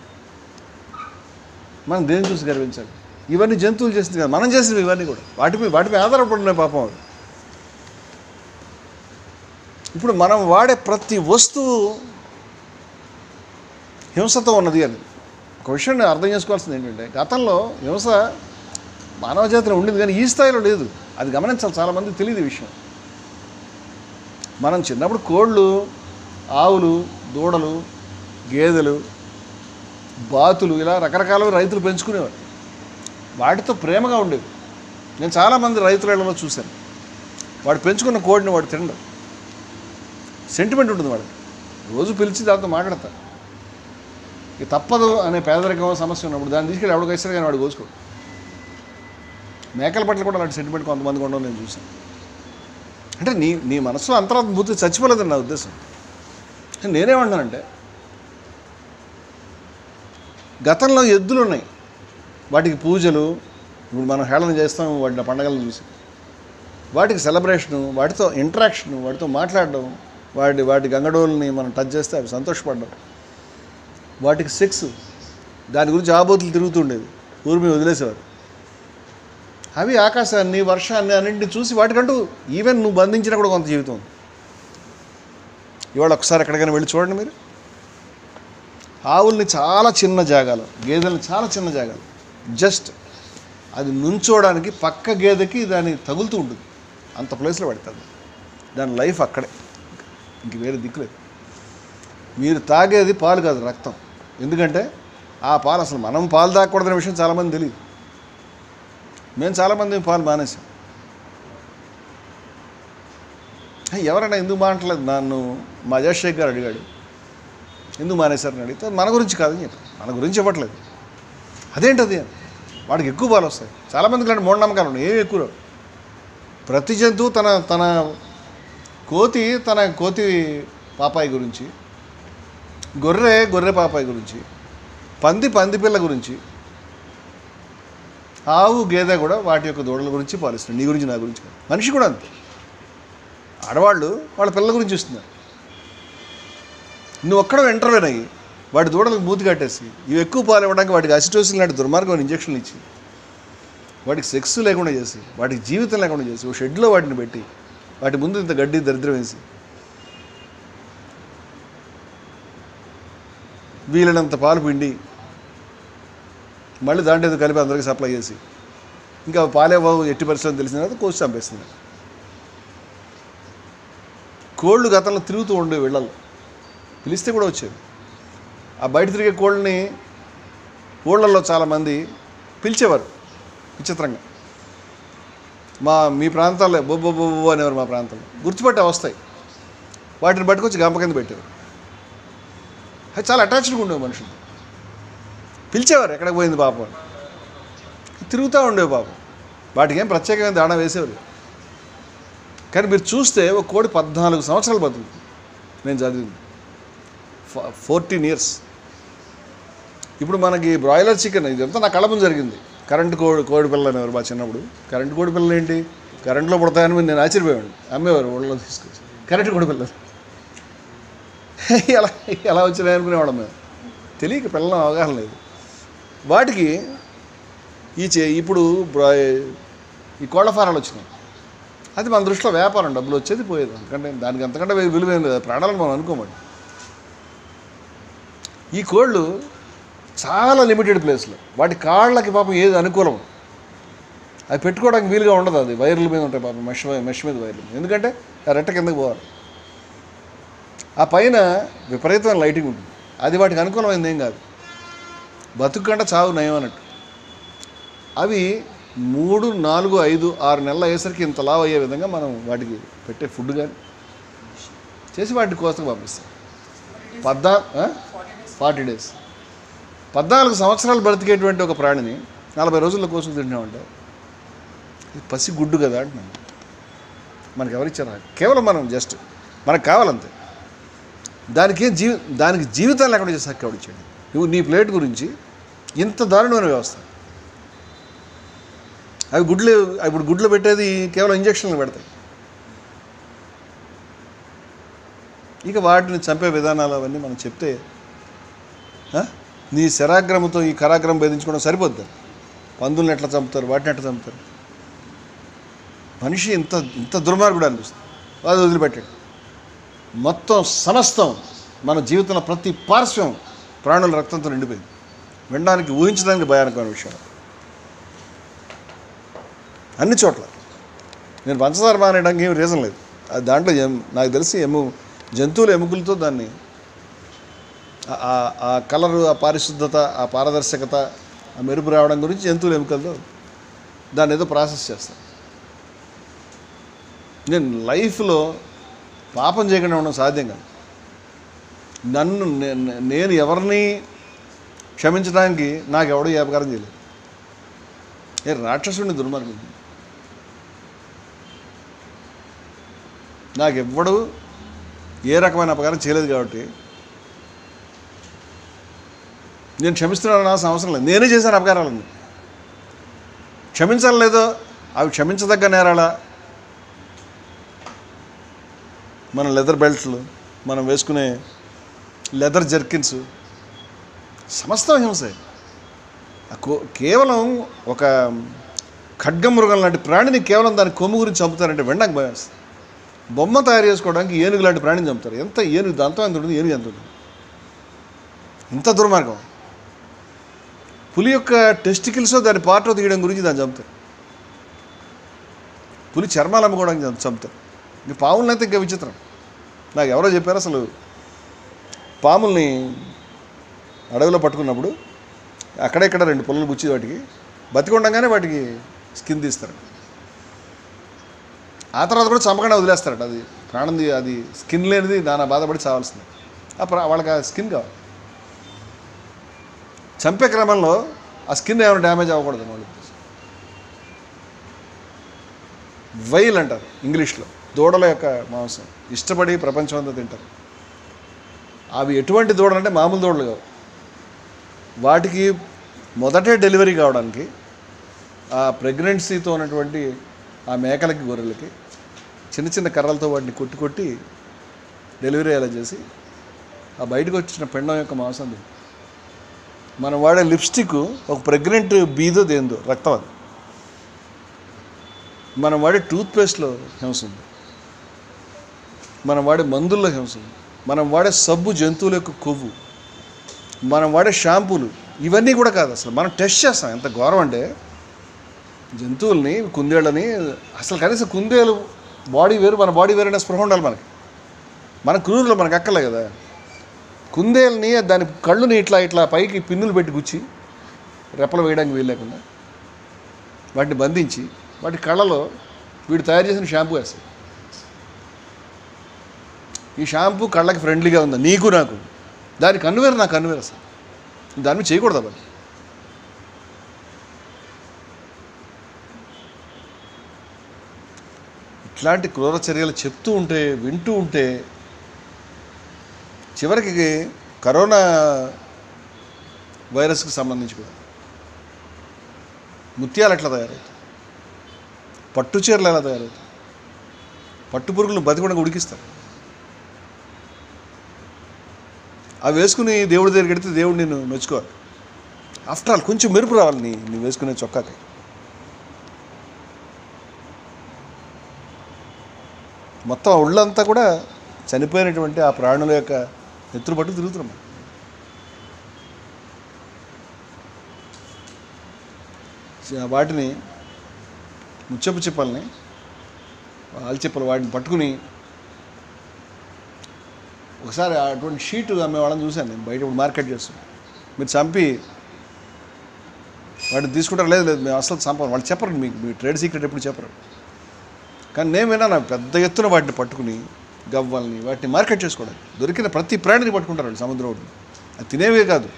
మనం దేని చూసి గర్వించాలి? ఇవన్నీ జంతువులు చేసింది కదా, మనం చేసినవి ఇవన్నీ కూడా. వాటిపై ఆధారపడి ఉన్నాయి పాపం అవి. ఇప్పుడు మనం వాడే ప్రతి వస్తువు హింసతో ఉన్నది అని ఒక విషయాన్ని అర్థం చేసుకోవాల్సింది ఏంటంటే, గతంలో హింస మానవ జాతిలో ఉండింది కానీ ఈ స్థాయిలో లేదు. అది గమనించాలి, చాలామందికి తెలియదు ఈ విషయం. మనం చిన్నప్పుడు కోళ్ళు, ఆవులు, దూడలు, గేదెలు, బాతులు ఇలా రకరకాల రైతులు పెంచుకునేవారు. వాటితో ప్రేమగా ఉండేవి. నేను చాలామంది రైతుల ఇళ్లలో చూశాను. వాడు పెంచుకున్న కోడిని వాడు తినడం, సెంటిమెంట్ ఉంటుంది వాడికి. రోజు పిలిచి దాంతో మాట్లాడతారు. ఇక తప్పదు అనే పేదరికం సమస్య ఉన్నప్పుడు దాన్ని తీసుకెళ్ళి ఎవడికి వేస్తారు కానీ వాడు కోసుకోడు. మేకల పట్ల కూడా అలాంటి సెంటిమెంట్ కొంతమంది ఉండడం నేను చూశాను. అంటే నీ మనసులో అంతరాత్మ బుద్ధి చచ్చిపోలేదని నా ఉద్దేశం. నేనేమంటానంటే, గతంలో ఎద్దులు ఉన్నాయి, వాటికి పూజలు, ఇప్పుడు మనం హేళన చేస్తాం వాటి పండగలను చూసి. వాటికి సెలబ్రేషను, వాటితో ఇంటరాక్షను, వాటితో మాట్లాడడం, వాటి గంగడోల్ని మనం టచ్ చేస్తే అవి సంతోషపడడం. వాటికి సెక్స్, దాని గురించి ఆబోతులు తిరుగుతుండేది, ఊరి మీద వదిలేసేవారు. అవి ఆకాశాన్ని, వర్షాన్ని అన్నింటినీ చూసి వాటికంటూ ఈవెన్ నువ్వు బంధించినా కూడా కొంత జీవితం ఉంది. ఇవాళ ఒకసారి ఎక్కడికైనా వెళ్ళి చూడండి మీరు. ఆవుల్ని చాలా చిన్న జాగాలు, గేదెల్ని చాలా చిన్న జాగాలు, జస్ట్ అది నుంచోడానికి పక్క గేదెకి దాన్ని తగులుతూ ఉంటుంది. అంత ప్లేస్లో పెడతారు. దాని లైఫ్ అక్కడే, ఇంక వేరే దిక్కులేదు. మీరు తాగేది పాలు కాదు, రక్తం. ఎందుకంటే ఆ పాలు అసలు మనం పాలు తాగకూడదనే విషయం చాలామంది తెలియదు. మేము చాలామంది పాలు మానేసాం. ఎవరైనా ఎందుకు మానట్లేదు? నన్ను మా అజయ్ షేక్ గారు అడిగాడు, ఎందుకు మానేశారని అడిగితే మన గురించి కాదని చెప్పారు. మన గురించి ఇవ్వట్లేదు. అదేంటది? వాడికి ఎక్కువ పాలు వస్తాయి. చాలామందికి ఇలాంటి మూఢనమ్మకాలు ఉన్నాయి. ఏమి ఎక్కువ? ప్రతి జంతువు తన కోతి పాపాయి గురించి, గొర్రె పాపాయి గురించి, పంది పిల్ల గురించి, ఆవు గేదె కూడా వాటి యొక్క దూడల గురించి పాలిస్తుంది. నీ గురించి, నా గురించి కాదు. మనిషి కూడా అంతే. ఆడవాళ్ళు వాళ్ళ పిల్లల గురించి ఇస్తున్నారు. నువ్వు ఒక్కడ ఇంటర్వ్యూన్ అయ్యి వాటి దూడలకు మూతి కట్టేసి ఇవి ఎక్కువ పాలు ఇవ్వడానికి వాటికి అసిటోసిన్ లాంటి దుర్మార్గమైన ఇంజక్షన్లు ఇచ్చి వాటికి సెక్స్ లేకుండా చేసి వాటికి జీవితం లేకుండా చేసి ఓ షెడ్లో వాటిని పెట్టి వాటి ముందు ఇంత గడ్డి దరిద్రం వేసి వీలైనంత పాలు పిండి మళ్ళీ దాంట్లో ఏదో కలిపి అందరికీ సప్లై చేసి ఇంకా పాలే బాబు ఎట్టి పరిస్థితులు తెలిసిన తర్వాత కోసి చంపేస్తుంది. కోళ్ళు గతంలో తిరుగుతూ ఉండే వీళ్ళల్లో పిలిస్తే కూడా వచ్చేది. ఆ బయట తిరిగే కోళ్ళని ఊళ్ళల్లో చాలామంది పిలిచేవారు విచిత్రంగా. మీ ప్రాంతాల్లో బొబ్బో బొబ్బో అనేవారు. మా ప్రాంతంలో గుర్తుపట్టే వస్తాయి. వాటిని పట్టుకొచ్చి గంప కింద పెట్టేవారు. అది చాలా అటాచ్డ్గా ఉండేవి మనుషులు. పిలిచేవారు ఎక్కడికి పోయింది పాపం, తిరుగుతూ ఉండేవి పాపం. వాటికి ఏం ప్రత్యేకమైన దాణా వేసేవారు. కానీ మీరు చూస్తే ఒక కోడి 14 సంవత్సరాలు బతుకుతుంది. నేను చదివింది 14 years. ఇప్పుడు మనకి బ్రాయిలర్ చికెన్ ఇదంతా నా కళ్ళ ముందు జరిగింది. కరెంటు కోడి పిల్లలు అనేవారు మా చిన్నప్పుడు. కరెంటు కోడి పిల్లలు ఏంటి, కరెంట్లో పుడతాయని నేను ఆశ్చర్యపోయాను. అమ్మేవారు ఊళ్ళో తీసుకొచ్చి కరెంటు కోడి పిల్లలు ఎలా వచ్చినాయి అనుకునేవాళ్ళం మేము. తెలియక పిల్లలు అవగాహన లేదు. వాటికి ఇప్పుడు ఈ కోళ్ల ఫారాలు వచ్చినాయి. అది మన దృష్టిలో వ్యాపారం, డబ్బులు వచ్చేది పోయేది. ఎందుకంటే దానికి అంతకంటే విలువేం లేదు. ప్రాణాలను మనం అనుకోమండి. ఈ కోళ్ళు చాలా లిమిటెడ్ ప్లేస్లో వాటి కాళ్ళకి పాపం ఏది అనుకూలం అది పెట్టుకోవడానికి వీలుగా ఉండదు. అది వైర్ల మీద ఉంటాయి పాపం, మెష్ మీద వైర్లు. ఎందుకంటే ఆ రెట్ట కిందకి పోవాలి. ఆ పైన విపరీతమైన లైటింగ్ ఉంటుంది. అది వాటికి అనుకూలమైంది ఏం కాదు. బతుకంటే చావు నయం అన్నట్టు. అవి 3, 4, 5, 6 నెలలు అయ్యేసరికి ఇంత లావు అయ్యే విధంగా మనం వాటికి పెట్టే ఫుడ్ కానీ చేసి వాటిని కోసం పంపిస్తాం. 40 days 14 సంవత్సరాలు బ్రతికేటువంటి ఒక ప్రాణిని 40 రోజుల్లో కోసం తింటామంటే ఇది పసి గుడ్డు కదా అంటున్నాను. మనకి ఎవరిచ్చారు? కేవలం మనం జస్ట్ మనకు కావాలంతే. దానికి జీవితాలు లేకుండా చేసి హక్కు ఎవడిచ్చాడు? నువ్వు నీ ప్లేట్ గురించి ఇంత దారుణమైన వ్యవస్థ. అవి ఇప్పుడు గుడ్లు పెట్టేది కేవలం ఇంజక్షన్లు పెడతాయి. ఇక వాటిని చంపే విధానాలు అవన్నీ మనం చెప్తే నీ శరాగ్రమంతో ఈ కరాగ్రం భేదించుకోవడం సరిపోద్ది. పందుల్ని ఎట్లా చంపుతారు, వాటిని ఎట్లా చంపుతారు? మనిషి ఇంత దుర్మార్గుడు అనిపిస్తుంది. అది వదిలిపెట్టాడు. మొత్తం సమస్తం మన జీవితంలో ప్రతి పార్శ్వం ప్రాణుల రక్తంతో నిండిపోయింది. వినడానికి ఊహించడానికి భయానకమైన విషయం అన్ని చోట్ల. నేను పంచదార మానేయడానికి ఏం రీజన్ లేదు. అది దాంట్లో నాకు తెలిసి జంతువుల ఎముకలతో దాన్ని ఆ కలరు, ఆ పారిశుద్ధత, ఆ పారదర్శకత, ఆ మెరుపు రావడం గురించి జంతువుల ఎముకలతో దాన్ని ఏదో ప్రాసెస్ చేస్తాను. నేను లైఫ్లో పాపం చేయకుండా ఉండడం సాధ్యం కాదు. నేను ఎవరిని క్షమించడానికి నాకు ఎవడో ఏ అపకారం చేయలేదు. రాక్షసుడిని దుర్మార్గుడు నాకెవ్వడు ఏ రకమైన అపకారం చేయలేదు కాబట్టి నేను క్షమిస్తున్నాను అనాల్సిన అవసరం లేదు. నేనే చేశాను అపకారాలన్నీ. క్షమించాలి లేదో అవి క్షమించదగ్గ నేరాలా? మన లెదర్ బెల్ట్లు, మనం వేసుకునే లెదర్ జర్కిన్స్, సమస్తం హింసే. కేవలం ఒక ఖడ్గమృగం లాంటి ప్రాణిని కేవలం దాని కొమ్ము గురించి చంపుతారంటే వెంటనే భయం వేస్తుంది. బొమ్మ తయారు చేసుకోవడానికి ఏనుగు లాంటి ప్రాణిని చంపుతారు. ఎంత ఏనుగు దాంతో ఎంత ఉంటుంది, ఏనుగు ఎంత ఉంటుంది? ఇంత దుర్మార్గం. పులి యొక్క టెస్టికల్స్ దాని పార్ట్ తీయడం గురించి దాన్ని చంపుతారు. పులి చర్మాలు అమ్ముకోవడానికి చంపుతారు. ఇంక పాములని అయితే ఇంకా విచిత్రం. నాకు ఎవరో చెప్పారు, అసలు పాముల్ని అడవిలో పట్టుకున్నప్పుడు అక్కడెక్కడ 2 పుల్లలు గుచ్చి వాటికి బతికొండగానే వాటికి స్కిన్ తీస్తారు. ఆ తర్వాత కూడా చంపకుండా వదిలేస్తారట. అది ప్రాణం, అది స్కిన్ లేనిది నానా బాధపడి చావాల్సింది. వాళ్ళకి ఆ స్కిన్ కావాలి. చంపే క్రమంలో ఆ స్కిన్ ఏమైనా డ్యామేజ్ అవ్వకూడదు. వాళ్ళు వైల్ అంటారు ఇంగ్లీష్లో. దూడల యొక్క మాంసం ఇష్టపడి ప్రపంచం అంతా తింటారు. అవి ఎటువంటి దూడలు అంటే మామూలు దూడలు కావు. వాటికి మొదటే డెలివరీ కావడానికి ఆ ప్రెగ్నెన్సీతో ఉన్నటువంటి ఆ మేకలకి, గొర్రెలకి చిన్న చిన్న కర్రలతో వాటిని కొట్టి డెలివరీ అలా చేసి ఆ బయటకు వచ్చిన పిండం యొక్క మాంసం తింటాం. మనం వాడే లిప్స్టిక్ ఒక ప్రెగ్నెంట్ బీదో దేందో రక్తం అది. మనం వాడే టూత్పేస్ట్లో హింస ఉంది, మనం వాడే మందుల్లో హింస ఉంది, మనం వాడే సబ్బు జంతువుల యొక్క కొవ్వు, మనం వాడే షాంపూలు ఇవన్నీ కూడా కాదు. అసలు మనం టెస్ట్ చేస్తాం. ఎంత ఘోరం అంటే జంతువుల్ని, కుందేళ్ళని, అసలు కనీసం కుందేలు బాడీ వేరు మన బాడీ వేరు అనే స్పృహ ఉండాలి మనకి. మన క్రూరులో మనకు అక్కర్లే కదా. కుందేల్ని దాని కళ్ళుని ఇట్లా ఇట్లా పైకి పిన్నులు పెట్టి గుచ్చి రెప్పలు వేయడానికి వీలు లేకుండా వాటిని బంధించి వాటి కళ్ళలో వీడు తయారు చేసిన షాంపూ వేస్తాడు. ఈ షాంపూ కళ్ళకి ఫ్రెండ్లీగా ఉందా నీకు నాకు, దాని కన్నువేరు నాకు కన్నువేరు. అసలు దాని మీద చేయకూడదు. అవ్వాలి ఇట్లాంటి క్రూర చర్యలు చెప్తూ ఉంటే వింటూ ఉంటే చివరికి కరోనా వైరస్కి సంబంధించి కూడా ముత్యాలు ఎట్లా తయారవుతాయి, పట్టు చీరలు ఎలా తయారవుతాయి, పట్టు పురుగులను బతికుండా ఉడికిస్తారు. అవి వేసుకుని దేవుడి దగ్గరికి వెడితే దేవుడు నిన్ను మెచ్చుకోవాలి. ఆఫ్టర్ ఆల్ కొంచెం మెరుపు రావాలి నీ వేసుకునే చొక్కాకి. మొత్తం ఒళ్ళంతా కూడా చనిపోయినటువంటి ఆ ప్రాణుల యొక్క నెత్తురు పట్టు తిరుగుతున్నాం. వాటిని ముచ్చపు చిప్పల్ని, ఆల్చిప్పలు వాటిని పట్టుకుని ఒకసారి అటువంటి షీటు అమ్మే వాళ్ళని చూశాను నేను బయట. ఇప్పుడు మార్కెట్ చేస్తున్నాను. మీరు చంపి వాటిని తీసుకుంటారు. లేదు మేము అసలు చంపాలి వాళ్ళు చెప్పరు. మీకు మీ ట్రేడ్ సీక్రెట్ ఎప్పుడు చెప్పరు. కానీ నేను విన్నాను పెద్ద ఎత్తున వాటిని పట్టుకుని గవ్వల్ని వాటిని మార్కెట్ చేసుకోవడానికి. దొరికిన ప్రతి ప్రాణిని పట్టుకుంటారు వాళ్ళు సముద్రం ఒడ్డున. అది తినేవే కాదు,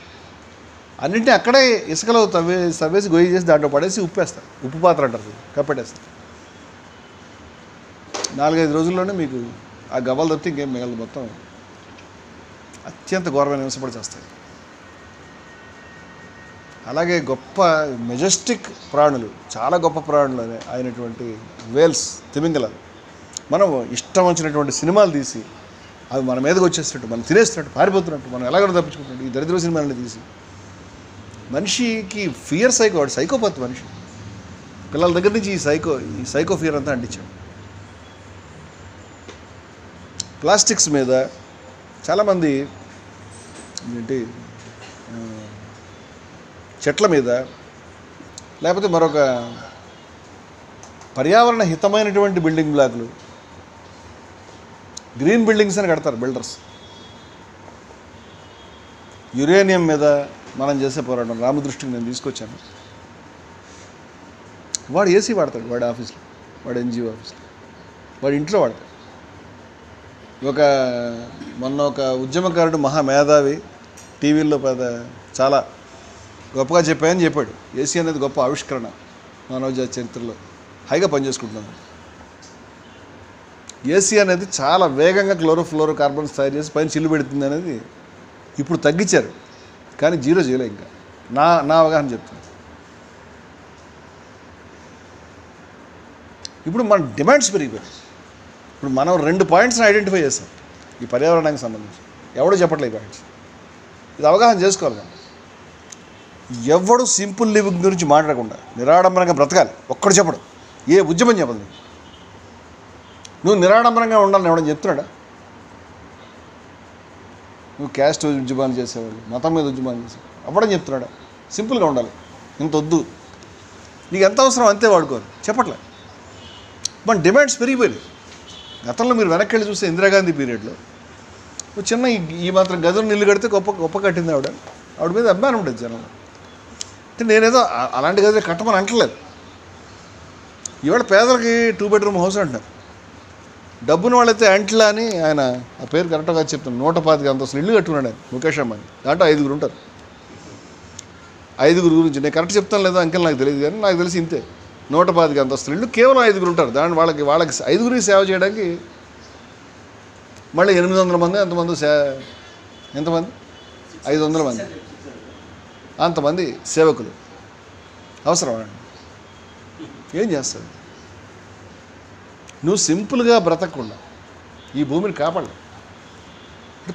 అన్నింటినీ అక్కడే ఇసుకలో తవ్వేసి గొయ్యి చేసి దాంట్లో పడేసి ఉప్పేస్తారు. ఉప్పు పాత్ర అంటారు, కప్పెట్టేస్తారు. 4-5 రోజుల్లోనే మీకు ఆ గవ్వలు తప్పితే ఇంకేం మిగలదు. మొత్తం అత్యంత ఘోరమైన హింసపడి చేస్తాయి. అలాగే గొప్ప మెజెస్టిక్ ప్రాణులు, చాలా గొప్ప ప్రాణులు అయినటువంటి వేల్స్, తిమింగలాలు, మనం ఇష్టం వచ్చినటువంటి సినిమాలు తీసి అవి మన మీదకి వచ్చేస్తున్నట్టు, మనం తినేస్తున్నట్టు, పారిపోతున్నట్టు, మనం ఎలాగో తప్పించుకుంటున్నట్టు ఈ దరిద్ర సినిమాలని తీసి మనిషికి ఫియర్ వాడు సైకోపాత్ మనిషి. పిల్లల దగ్గర నుంచి ఈ సైకో ఫియర్ అంతా అంటించాడు. ప్లాస్టిక్స్ మీద చాలామంది ఏంటి చెట్ల మీద లేకపోతే మరొక పర్యావరణ హితమైనటువంటి బిల్డింగ్ బ్లాక్లు, గ్రీన్ బిల్డింగ్స్ అని కడతారు బిల్డర్స్. యురేనియం మీద మనం చేసే పోరాటం రామదృష్టికి నేను తీసుకొచ్చాను. వాడు ఏసీ వాడతాడు వాడి ఆఫీస్లో, వాడు ఎన్జిఓ ఆఫీస్లో, వాడి ఇంట్లో వాడతాడు. మొన్న ఒక ఉద్యమకారుడు మహామేధావి టీవీల్లో చాలా గొప్పగా చెప్పాయని చెప్పాడు. ఏసీ అనేది గొప్ప ఆవిష్కరణ మానవజాతి చరిత్రలో, హైగా పనిచేసుకుంటున్నాను. ఏసీ అనేది చాలా వేగంగా క్లోరోఫ్లోరో కార్బన్స్ తయారు చేసి పైన చిల్లు పెడుతుంది అనేది ఇప్పుడు తగ్గించారు, కానీ జీరో చేయలే ఇంకా. నా అవగాహన చెప్తుంది. ఇప్పుడు మన డిమాండ్స్ పెరిగిపోయాయి. ఇప్పుడు మనం 2 పాయింట్స్ని ఐడెంటిఫై చేస్తాం ఈ పర్యావరణానికి సంబంధించి. ఎవడో చెప్పట్లేదు ఈ పాయింట్స్. ఇది అవగాహన చేసుకోవాలి. మనం ఎవడు సింపుల్ లివింగ్ గురించి మాట్లాడకుండా నిరాడంబరంగా బ్రతకాలి ఒక్కడు చెప్పడు. ఏ ఉద్యమం చెప్పదు. నువ్వు నిరాడంబరంగా ఉండాలని ఎవడని చెప్తున్నాడా? నువ్వు క్యాస్ట్ ఉద్యమాలు చేసేవాళ్ళు, మతం మీద ఉద్యమాలు చేసేవాళ్ళు అవ్వడం చెప్తున్నాడా? సింపుల్గా ఉండాలి, ఇంత వద్దు, నీకు ఎంత అవసరం అంతే వాడుకోవాలి చెప్పట్లే. మన డిమాండ్స్ పెరిగిపోయింది. గతంలో మీరు వెనక్కి వెళ్ళి చూస్తే ఇందిరాగాంధీ పీరియడ్లో చిన్న ఈ మాత్రం గదులు ఇల్లు కడితే గొప్ప కట్టింది ఆవిడ మీద అభిమానం ఉండేది జనం. అంటే నేనేదో అలాంటి గదులు కట్టమని అంటలేదు. ఇవాళ పేదలకి 2 బెడ్రూమ్ హౌస్ అంటున్నారు. డబ్బున వాళ్ళైతే యాంటిలా అని ఆయన ఆ పేరు కరెక్ట్గా చెప్తాను, 125 అంతస్తులు ఇల్లు కట్టుకున్నాడు ఆయన, ముఖేష్ అంబానీ. దాంట్లో 5 ఉంటారు. 5 గురించి నేను కరెక్ట్ చెప్తాను లేదా అంకెల్ నాకు తెలియదు, కానీ నాకు తెలిసి ఇంతే. 125 అంతస్తులు ఇల్లు, కేవలం 5 ఉంటారు. దాని వాళ్ళకి 5 సేవ చేయడానికి మళ్ళీ 800 మంది ఎంతమంది 500 మంది అంతమంది సేవకులు అవసరం. ఏం చేస్తుంది? నువ్వు సింపుల్గా బ్రతకకుండా ఈ భూమిని కాపాడలేవు.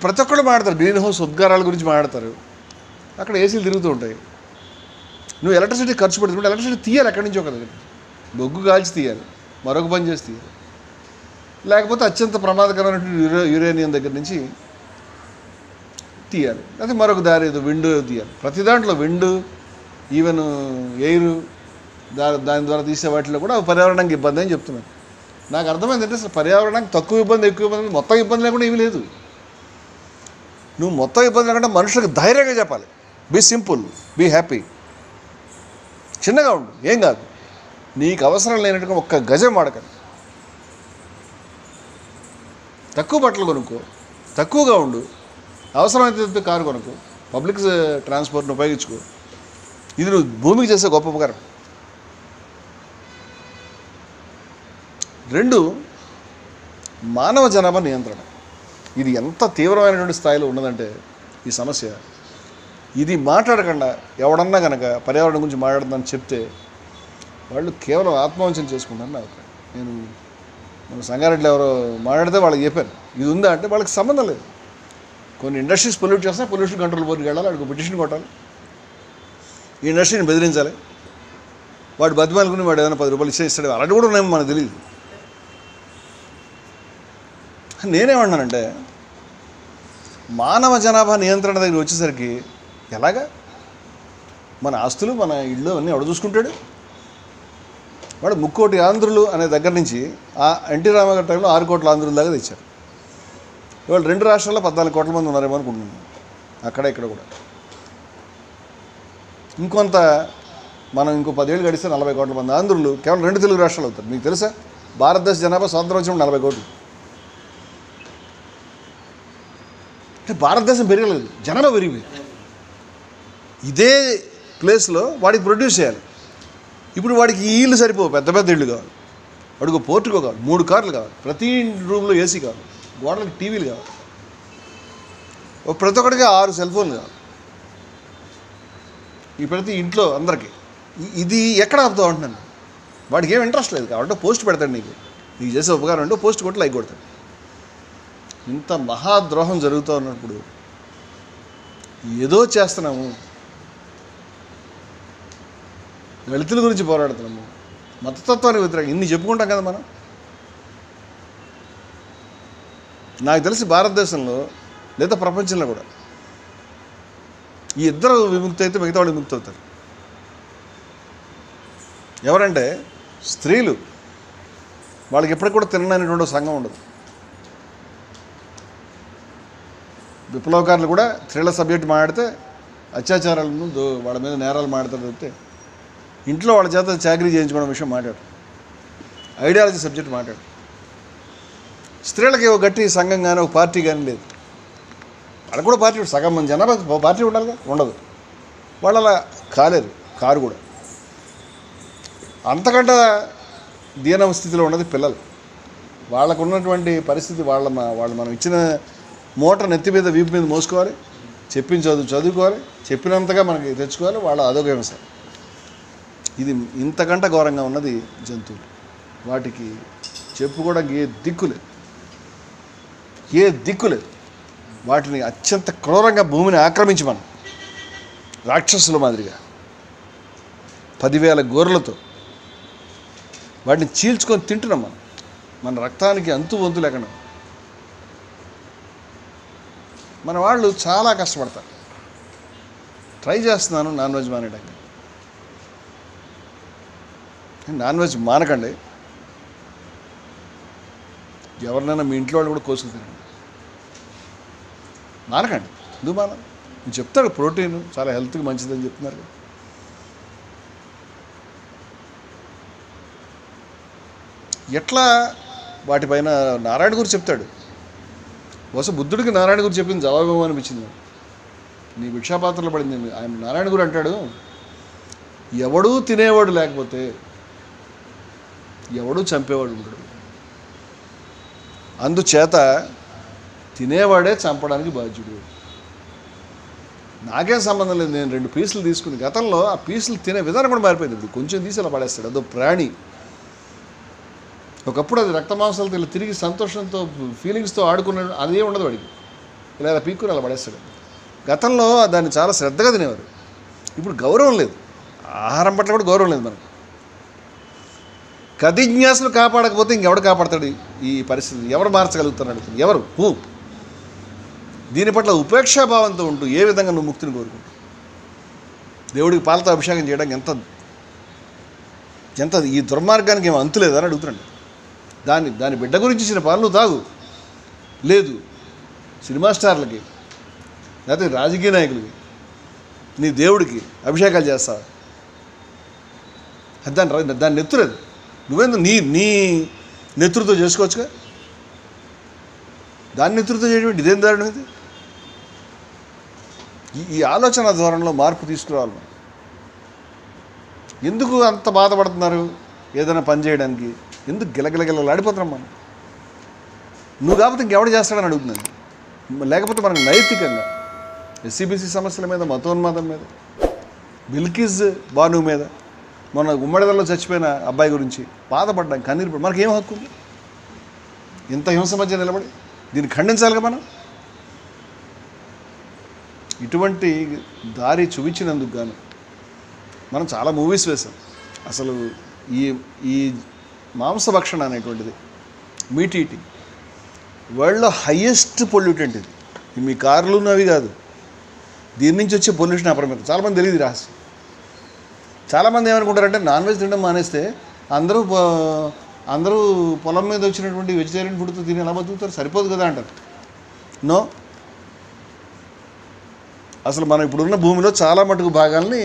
ప్రతి ఒక్కళ్ళు మాట్లాడతారు, గ్రీన్ హౌస్ ఉద్గారాల గురించి మాట్లాడతారు. అక్కడ ఏసీలు తిరుగుతూ ఉంటాయి. నువ్వు ఎలక్ట్రిసిటీ ఖర్చు పెడుతుంటే ఎలక్ట్రిసిటీ తీయాలి ఎక్కడి నుంచో కదా, బొగ్గు కాల్చి తీయాలి, మరొక పని చేసి తీయాలి. లేకపోతే అత్యంత ప్రమాదకరమైనటువంటి యురేనియం దగ్గర నుంచి తీయాలి, అయితే మరొక దారి ఏదో విండ్ తీయాలి. ప్రతి దాంట్లో విండ్, ఈవెన్ ఎయిర్, దాని ద్వారా తీసే వాటిలో కూడా పర్యావరణానికి ఇబ్బంది అని చెప్తున్నాను. నాకు అర్థమైందంటే అసలు పర్యావరణానికి తక్కువ ఇబ్బంది, ఎక్కువ ఇబ్బంది, మొత్తం ఇబ్బంది లేకుండా ఏమీ లేదు. నువ్వు మొత్తం ఇబ్బంది లేకుండా మనుషులకు ధైర్యంగా చెప్పాలి, బీ సింపుల్, బీ హ్యాపీ, చిన్నగా ఉండు, ఏం కాదు, నీకు అవసరం లేనట్టుగా ఒక్క గజం వాడకండి, తక్కువ బట్టలు కొనుక్కో, తక్కువగా ఉండు, అవసరమైతే కారు కొనుక్కో, పబ్లిక్ ట్రాన్స్పోర్ట్ని ఉపయోగించుకో. ఇది నువ్వు భూమికి చేసే గొప్ప ఉపకారం. 2, మానవ జనాభా నియంత్రణ. ఇది ఎంత తీవ్రమైనటువంటి స్థాయిలో ఉన్నదంటే ఈ సమస్య, ఇది మాట్లాడకుండా ఎవడన్నా కనుక పర్యావరణం గురించి మాట్లాడుతుందని చెప్తే వాళ్ళు కేవలం ఆత్మవంచన చేసుకుంటారని నా అభిప్రాయం. నేను మన సంగారెడ్డిలో ఎవరో మాట్లాడితే వాళ్ళకి చెప్పాను, ఇది ఉందా అంటే వాళ్ళకి సంబంధం లేదు. కొన్ని ఇండస్ట్రీస్ పొల్యూట్ చేస్తే పొల్యూషన్ కంట్రోల్ బోర్డుకి వెళ్ళాలి, వాడికి పిటిషన్ కొట్టాలి, ఈ ఇండస్ట్రీని బెదిరించాలి, వాడు బతిమాలుకుని వాడు ఏదైనా 10 రూపాయలు ఇస్తాడు, అలాంటి కూడా ఉన్నాయేమో మనకు తెలియదు. నేనేమన్నానంటే మానవ జనాభా నియంత్రణ దగ్గర వచ్చేసరికి ఎలాగా మన ఆస్తులు, మన ఇళ్ళు అన్నీ ఎవడు చూసుకుంటాడు? వాడు 3 కోటి ఆంధ్రులు అనే దగ్గర నుంచి ఆ ఎన్టీ రామారావు టైంలో 6 కోట్ల ఆంధ్రుల దాకా తెచ్చారు. ఇవాళ 2 రాష్ట్రాల్లో 14 కోట్ల మంది ఉన్నారేమో అనుకుంటున్నాను, అక్కడ ఇక్కడ కూడా. ఇంకొంత మనం ఇంకో 10 ఏళ్ళు గడిస్తే 40 కోట్ల మంది ఆంధ్రులు కేవలం 2 తెలుగు రాష్ట్రాలు అవుతారు. మీకు తెలుసా, భారతదేశ జనాభా స్వాతంత్రం వచ్చినప్పుడు 40 కోట్లు. అంటే భారతదేశం పెరగలేదు, జనాభా పెరిగిపోయింది. ఇదే ప్లేస్లో వాడికి ప్రొడ్యూస్ చేయాలి. ఇప్పుడు వాడికి ఈ ఇల్లు సరిపోవు, పెద్ద పెద్ద ఇళ్ళు కావాలి, వాడికి పోర్టుకో కావాలి, 3 కార్లు కావాలి, ప్రతి రూమ్లో ఏసీ కావాలి, గోడలకు టీవీలు కావాలి, ప్రతి ఒక్కడికి 6 సెల్ ఫోన్లు కావాలి, ఈ ప్రతి ఇంట్లో అందరికీ. ఇది ఎక్కడ ఆపుతావు అంటున్నాను. వాడికి ఏం ఇంట్రెస్ట్ లేదు కాబట్టి పోస్ట్ పెడతాడు, నీకు చేసే ఉపకారం అంటే పోస్ట్ కొట్టి లైక్ కొడతాడు. ఇంత మహాద్రోహం జరుగుతూ ఉన్నప్పుడు ఏదో చేస్తున్నాము, దళితుల గురించి పోరాడుతున్నాము, మతతత్వానికి వ్యతిరేకంగా ఇన్ని చెప్పుకుంటాం కదా మనం. నాకు తెలిసి భారతదేశంలో లేదా ప్రపంచంలో కూడా ఈ ఇద్దరు విముక్తి అయితే మిగతా వాళ్ళు విముక్తి అవుతారు. ఎవరంటే స్త్రీలు, వాళ్ళకి ఎప్పటికి కూడా తినననేటువంటి సంఘం ఉండదు. విప్లవకారులు కూడా స్త్రీల సబ్జెక్ట్ మాట్లాడితే అత్యాచారాలను వాళ్ళ మీద నేరాలు మాట్లాడతారు చెప్తే ఇంట్లో వాళ్ళ చేత చాకరీ చేయించుకోవడం విషయం మాట్లాడు, ఐడియాలజీ సబ్జెక్ట్ మాట్లాడు. స్త్రీలకి ఒక గట్టి సంఘం కానీ ఒక పార్టీ కానీ లేదు. వాళ్ళకు కూడా పార్టీ, సగం మంది జనాభా పార్టీ ఉండాలిగా, ఉండదు. వాళ్ళు అలా కాలేరు, కారు కూడా. అంతకంటే దీన స్థితిలో ఉన్నది పిల్లలు. వాళ్ళకు ఉన్నటువంటి పరిస్థితి, వాళ్ళు మనం ఇచ్చిన మూట నెత్తి మీద వీపు మీద మోసుకోవాలి, చెప్పిన చదువుకోవాలి, చెప్పినంతగా మనకి తెచ్చుకోవాలి, వాళ్ళ అదొక వ్యవసాయం. ఇది ఇంతకంటే ఘోరంగా ఉన్నది జంతువులు. వాటికి చెప్పుకోవడానికి ఏ దిక్కులేదు. వాటిని అత్యంత క్రూరంగా భూమిని ఆక్రమించి మనం రాక్షసుల మాదిరిగా 10,000 గొర్రెలతో వాటిని చీల్చుకొని తింటున్నాం మనం. మన రక్తానికి అంతు వంతు లేకుండా మన వాళ్ళు చాలా కష్టపడతారు. ట్రై చేస్తున్నాను నాన్ వెజ్ మానేయడానికి. నాన్ వెజ్ మానకండి, ఎవరినైనా మీ ఇంట్లో వాళ్ళు కూడా కోసుకు తినండి, మానకండి. ఎందుకు మాన? నేను చెప్తాడు ప్రోటీన్ చాలా హెల్త్కి మంచిదని చెప్తున్నారు. ఎట్లా వాటిపైన నారాయణ గురించి చెప్తాడు. బహుశా బుద్ధుడికి నారాయణ గురించి చెప్పింది జవాబేమో అనిపించింది. నీ భిక్షాపాత్రలో పడింది. ఆయన నారాయణ గురు అంటాడు, ఎవడూ తినేవాడు లేకపోతే ఎవడూ చంపేవాడు ఉంటాడు, అందుచేత తినేవాడే చంపడానికి బాధ్యుడు. నాకేం సంబంధం లేదు, నేను 2 పీసులు తీసుకుని, గతంలో ఆ పీసులు తినే విధానం కూడా మారిపోయింది. ఇప్పుడు కొంచెం తీసి అలా పడేస్తాడు, అదో ప్రాణి. ఒకప్పుడు అది రక్త మాంసాలతో తిరిగి సంతోషంతో ఫీలింగ్స్తో ఆడుకున్నాడు, అదే ఉండదు వాడికి. ఇలా పీక్కుని అలా పడేస్తాడు. గతంలో దాన్ని చాలా శ్రద్ధగా తినేవారు. ఇప్పుడు గౌరవం లేదు, ఆహారం పట్ల కూడా గౌరవం లేదు మనకు. కదిజ్ఞాసులు కాపాడకపోతే ఇంకెవడు కాపాడతాడు ఈ పరిస్థితి? ఎవరు మార్చగలుగుతారు అడుగుతుంది? ఎవరు? దీని పట్ల ఉపేక్షాభావంతో ఉంటూ ఏ విధంగా నువ్వు ముక్తిని కోరుకుంటావు? దేవుడికి పాలతో అభిషేకం చేయడానికి ఎంత ఈ దుర్మార్గానికి ఏమో అంతులేదని అడుగుతున్నాడు. దాని బిడ్డ గురించి ఇచ్చిన పాలు నువ్వు తాగు. లేదు, సినిమా స్టార్లకి లేకపోతే రాజకీయ నాయకులకి నీ దేవుడికి అభిషేకాలు చేస్తావు. దాన్ని నెత్తులేదు. నువ్వేందు నీ నెతృత్వం చేసుకోవచ్చుగా. దాన్ని నెతృత్వం చేయడం ఇదేం దారుణం? ఇది ఈ ఆలోచన ధోరణిలో మార్పు తీసుకురావాలి. ఎందుకు అంత బాధపడుతున్నారు ఏదైనా పని చేయడానికి? ఎందుకు గిలగిలగిలాడిపోతున్నాం మనం? నువ్వు కాకపోతే ఇంకెవడు చేస్తాడని అడుగుతున్నాను. లేకపోతే మనకు నైతికంగా ఎస్సీబీసీ సమస్యల మీద, మతోన్మాదం మీద, బిల్కిస్ బాను మీద, మన ఉమ్మడిదల్లో చచ్చిపోయిన అబ్బాయి గురించి బాధపడ్డాం, కన్నీరు పడ్డాం. మనకేం హక్కు ఉంది ఇంత హింస మధ్య నిలబడి? దీన్ని ఖండించాలిగా మనం. ఇటువంటి దారి చూపించినందుకు గాను మనం చాలా మూవీస్ వేసాం. అసలు ఈ మాంసభక్షణ అనేటువంటిది, మీట్ ఈటింగ్, వరల్డ్లో హయ్యెస్ట్ పొల్యూటెంట్ ఇది. మీ కార్లు అవి కాదు, దీని నుంచి వచ్చే పొల్యూషన్ అపరిమితం. చాలామంది తెలియదు రహస్యం. చాలామంది ఏమనుకుంటారంటే నాన్ వెజ్ తినడం మానేస్తే అందరూ పొలం మీద వచ్చినటువంటి వెజిటేరియన్ ఫుడ్తో తిని ఎలా బతుకుతారు? సరిపోదు కదా అంటారు. నో, అసలు మనం ఇప్పుడున్న భూమిలో చాలా మటుకు భాగాల్ని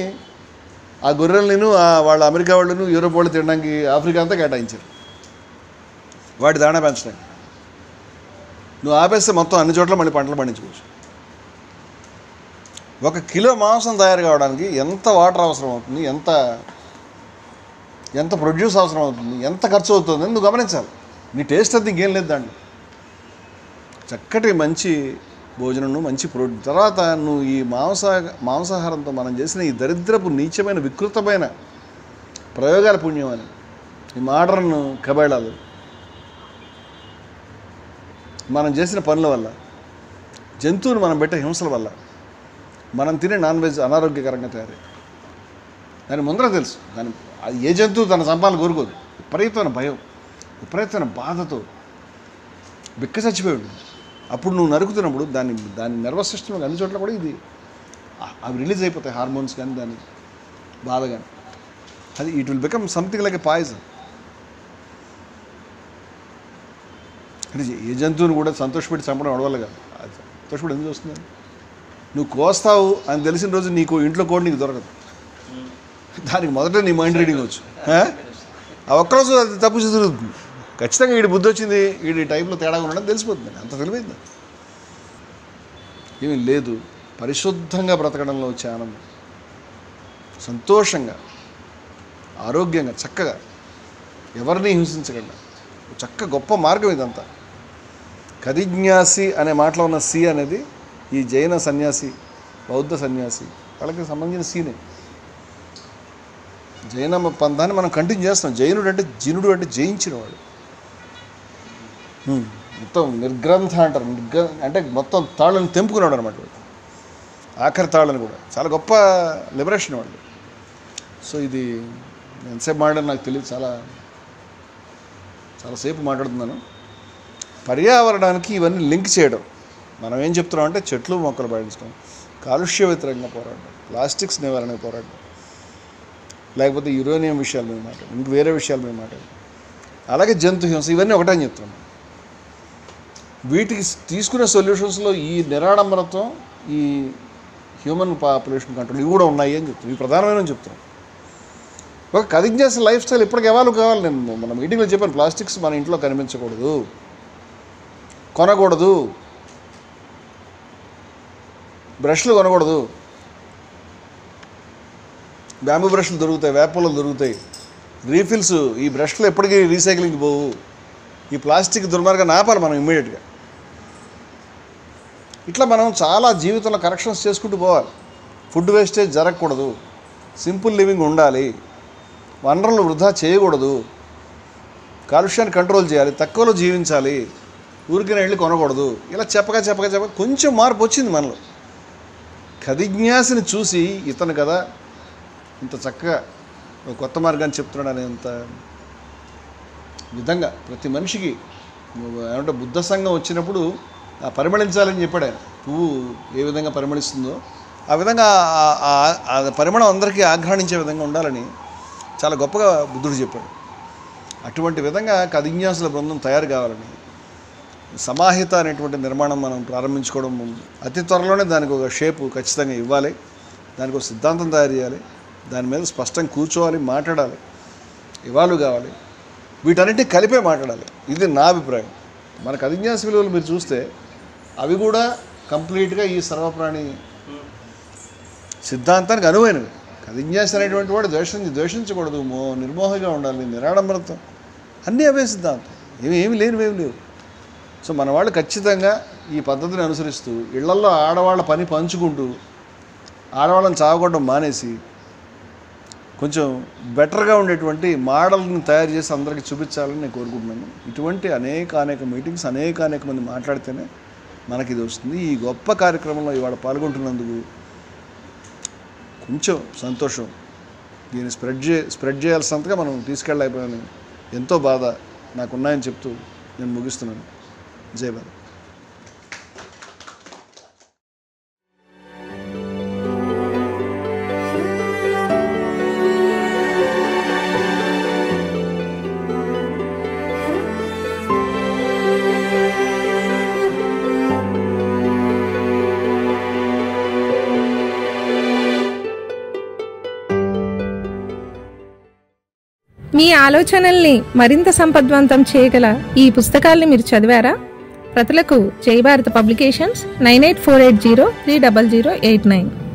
ఆ గొర్రెలను వాళ్ళ అమెరికా వాళ్ళను, యూరోప్ వాళ్ళు తినడానికి ఆఫ్రికా అంతా కేటాయించారు, వాటి దాణా పెంచడానికి. నువ్వు ఆపేస్తే మొత్తం అన్ని చోట్ల మళ్ళీ పంటలు పండించుకోవచ్చు. 1 కిలో మాంసం తయారు కావడానికి ఎంత వాటర్ అవసరం అవుతుంది, ఎంత ప్రొడ్యూస్ అవసరం అవుతుంది, ఎంత ఖర్చు అవుతుంది అని నువ్వు గమనించాలి. నీ టేస్ట్ అంతా ఇంకేం లేదు దాంట్లో. చక్కటి మంచి భోజనం, మంచి తర్వాత నువ్వు ఈ మాంసాహారంతో మనం చేసిన ఈ దరిద్రపు నీచమైన వికృతమైన ప్రయోగాల పుణ్యం అని, ఈ మోడర్న్ కబేళాలు, మనం చేసిన పనుల వల్ల, జంతువుని మనం పెట్టే హింసల వల్ల మనం తినే నాన్ వెజ్ అనారోగ్యకరంగా తయారై, దాని ముందర తెలుసు. అది ఏ జంతువు తన సంపాదన కోరుకోదు. విపరీతమైన భయం, విపరీతమైన బాధతో బిక్క చచ్చిపోయాడు. అప్పుడు నువ్వు నరుకుతున్నప్పుడు దాని నర్వస్ సిస్టమ్ అన్ని చోట్ల కూడా అవి రిలీజ్ అయిపోతాయి, హార్మోన్స్ కానీ, దాని బాధ కానీ. అది it will become something like a poison. అంటే ఏ జంతువుని కూడా సంతోషపెట్టి చంపడం అడవల్ల కాదు. అది సంతోషపడి ఎందుకు వస్తుంది? నువ్వు కోస్తావు అని తెలిసిన రోజు నీకు ఇంట్లో కోడి నీకు దొరకదు. దానికి మొదట నీ మైండ్ రీడింగ్ వచ్చు. ఆ ఒక్కరోజు అది తప్పు చదువుతుంది. ఖచ్చితంగా వీడి బుద్ధి వచ్చింది, వీడి టైంలో తేడాగా ఉండడం తెలిసిపోతుంది. అంత తెలివైంది ఏమీ లేదు. పరిశుద్ధంగా బ్రతకడంలో వచ్చే ఆనందం, సంతోషంగా, ఆరోగ్యంగా, చక్కగా, ఎవరిని హింసించకుండా గొప్ప మార్గం ఇదంతా. కదిజ్ఞాసి అనే మాటలో ఉన్న సి అనేది ఈ జైన సన్యాసి, బౌద్ధ సన్యాసి వాళ్ళకి సంబంధించిన సీనే. జైన పంథాన్ని మనం కంటిన్యూ చేస్తున్నాం. జైనుడు అంటే జినుడు అంటే జయించినవాడు. మొత్తం నిర్గ్రంథ అంటారు. అంటే మొత్తం తాళ్ళని తెంపుకున్నాడు అనమాట. ఆఖరి తాళ్ళని కూడా చాలా గొప్ప లిబరేషన్ వాళ్ళు. సో ఇది ఎంతసేపు మాట్లాడారు నాకు తెలియదు, చాలాసేపు మాట్లాడుతున్నాను. పర్యావరణానికి ఇవన్నీ లింక్ చేయడం. మనం ఏం చెప్తున్నాం అంటే చెట్లు మొక్కలు పాటించడం, కాలుష్య వ్యతిరేకంగా పోరాడడం, ప్లాస్టిక్స్ నివారణకు పోరాడడం, లేకపోతే యురేనియం విషయాల మీద మాట్లాడడం, ఇంక వేరే విషయాల మీద మాట్లాడడం, అలాగే జంతు హింస, ఇవన్నీ ఒకటని చెప్తున్నాం. వీటికి తీసుకునే సొల్యూషన్స్లో ఈ నిరాడంబరత్వం, ఈ హ్యూమన్ పాపులేషన్ కంట్రోల్, ఇవి కూడా ఉన్నాయి అని చెప్తున్నాం. ఇవి ప్రధానమైన చెప్తున్నాం. ఒక కదిజ్ఞాసి లైఫ్ స్టైల్ ఇప్పటికి ఎవాల్వ్ కావాలి. నేను మన మీటింగ్లో చెప్పాను, ప్లాస్టిక్స్ మన ఇంట్లో కనిపించకూడదు, కొనకూడదు, బ్రష్లు కొనకూడదు. బ్యాంబూ బ్రష్లు దొరుకుతాయి, వేపలు దొరుకుతాయి, రీఫిల్స్. ఈ బ్రష్లు ఎప్పటికీ రీసైక్లింగ్కి పోవు. ఈ ప్లాస్టిక్ దుర్మార్గాన్ని ఆపాలి మనం ఇమ్మీడియట్గా. ఇట్లా మనం చాలా జీవితంలో కరెక్షన్స్ చేసుకుంటూ పోవాలి. ఫుడ్ వేస్టేజ్ జరగకూడదు, సింపుల్ లివింగ్ ఉండాలి, వనరులు వృధా చేయకూడదు, కాలుష్యాన్ని కంట్రోల్ చేయాలి, తక్కువలో జీవించాలి, ఊరికైనా వెళ్ళి కొనకూడదు. ఇలా చెప్పక కొంచెం మార్పు వచ్చింది మనలో. కదిజ్ఞాసిని చూసి ఇతను కదా ఇంత చక్కగా కొత్త మార్గాన్ని చెప్తున్నాడు అనేంత విధంగా ప్రతి మనిషికి ఏమంటే బుద్ధ సంఘం వచ్చినప్పుడు పరిమళించాలని చెప్పాడు ఆయన. పువ్వు ఏ విధంగా పరిమళిస్తుందో ఆ విధంగా ఆ పరిమళం అందరికీ ఆఘ్రాణించే విధంగా ఉండాలని చాలా గొప్పగా బుద్ధుడు చెప్పాడు. అటువంటి విధంగా కదిజ్ఞాసుల బృందం తయారు కావాలని సమాహిత అనేటువంటి నిర్మాణం మనం ప్రారంభించుకోవడం అతి త్వరలోనే దానికి ఒక షేపు ఖచ్చితంగా ఇవ్వాలి. దానికి ఒక సిద్ధాంతం తయారు చేయాలి. దాని మీద స్పష్టంగా కూర్చోవాలి, మాట్లాడాలి, ఇవాల్వ్ కావాలి. వీటన్నిటిని కలిపే మాట్లాడాలి. ఇది నా అభిప్రాయం. మన కదిజ్ఞాస విలువలు మీరు చూస్తే అవి కూడా కంప్లీట్గా ఈ సర్వప్రాణి సిద్ధాంతానికి అనువైనవి. కదిజ్ఞాస అనేటువంటి వాడు ద్వేషించకూడదు, నిర్మోహంగా ఉండాలి, నిరాడంబరత్వం, అన్నీ అవే సిద్ధాంతం. ఏమి లేవు. సో మన వాళ్ళు ఖచ్చితంగా ఈ పద్ధతిని అనుసరిస్తూ ఇళ్లల్లో ఆడవాళ్ళ పని పంచుకుంటూ ఆడవాళ్ళని చావగొట్టడం మానేసి కొంచెం బెటర్గా ఉండేటువంటి మోడల్ని తయారు చేసి అందరికీ చూపించాలని నేను కోరుకుంటున్నాను. ఇటువంటి అనేక మీటింగ్స్ అనేక మంది మాట్లాడితేనే మనకి ఇది వస్తుంది. ఈ గొప్ప కార్యక్రమంలో ఇవాళ పాల్గొంటున్నందుకు కొంచెం సంతోషం. దీన్ని స్ప్రెడ్ చేయాల్సినంతగా మనం తీసుకెళ్ళలేకపోయాను. ఎంతో బాధ నాకున్నాయని చెప్తూ నేను ముగిస్తున్నాను. జై భారత్. మీ ఆలోచనల్ని మరింత సంపద్వంతం చేయగల ఈ పుస్తకాల్ని మీరు చదివారా? ప్రతులకు జై భారత్ పబ్లికేషన్స్ 9848030089.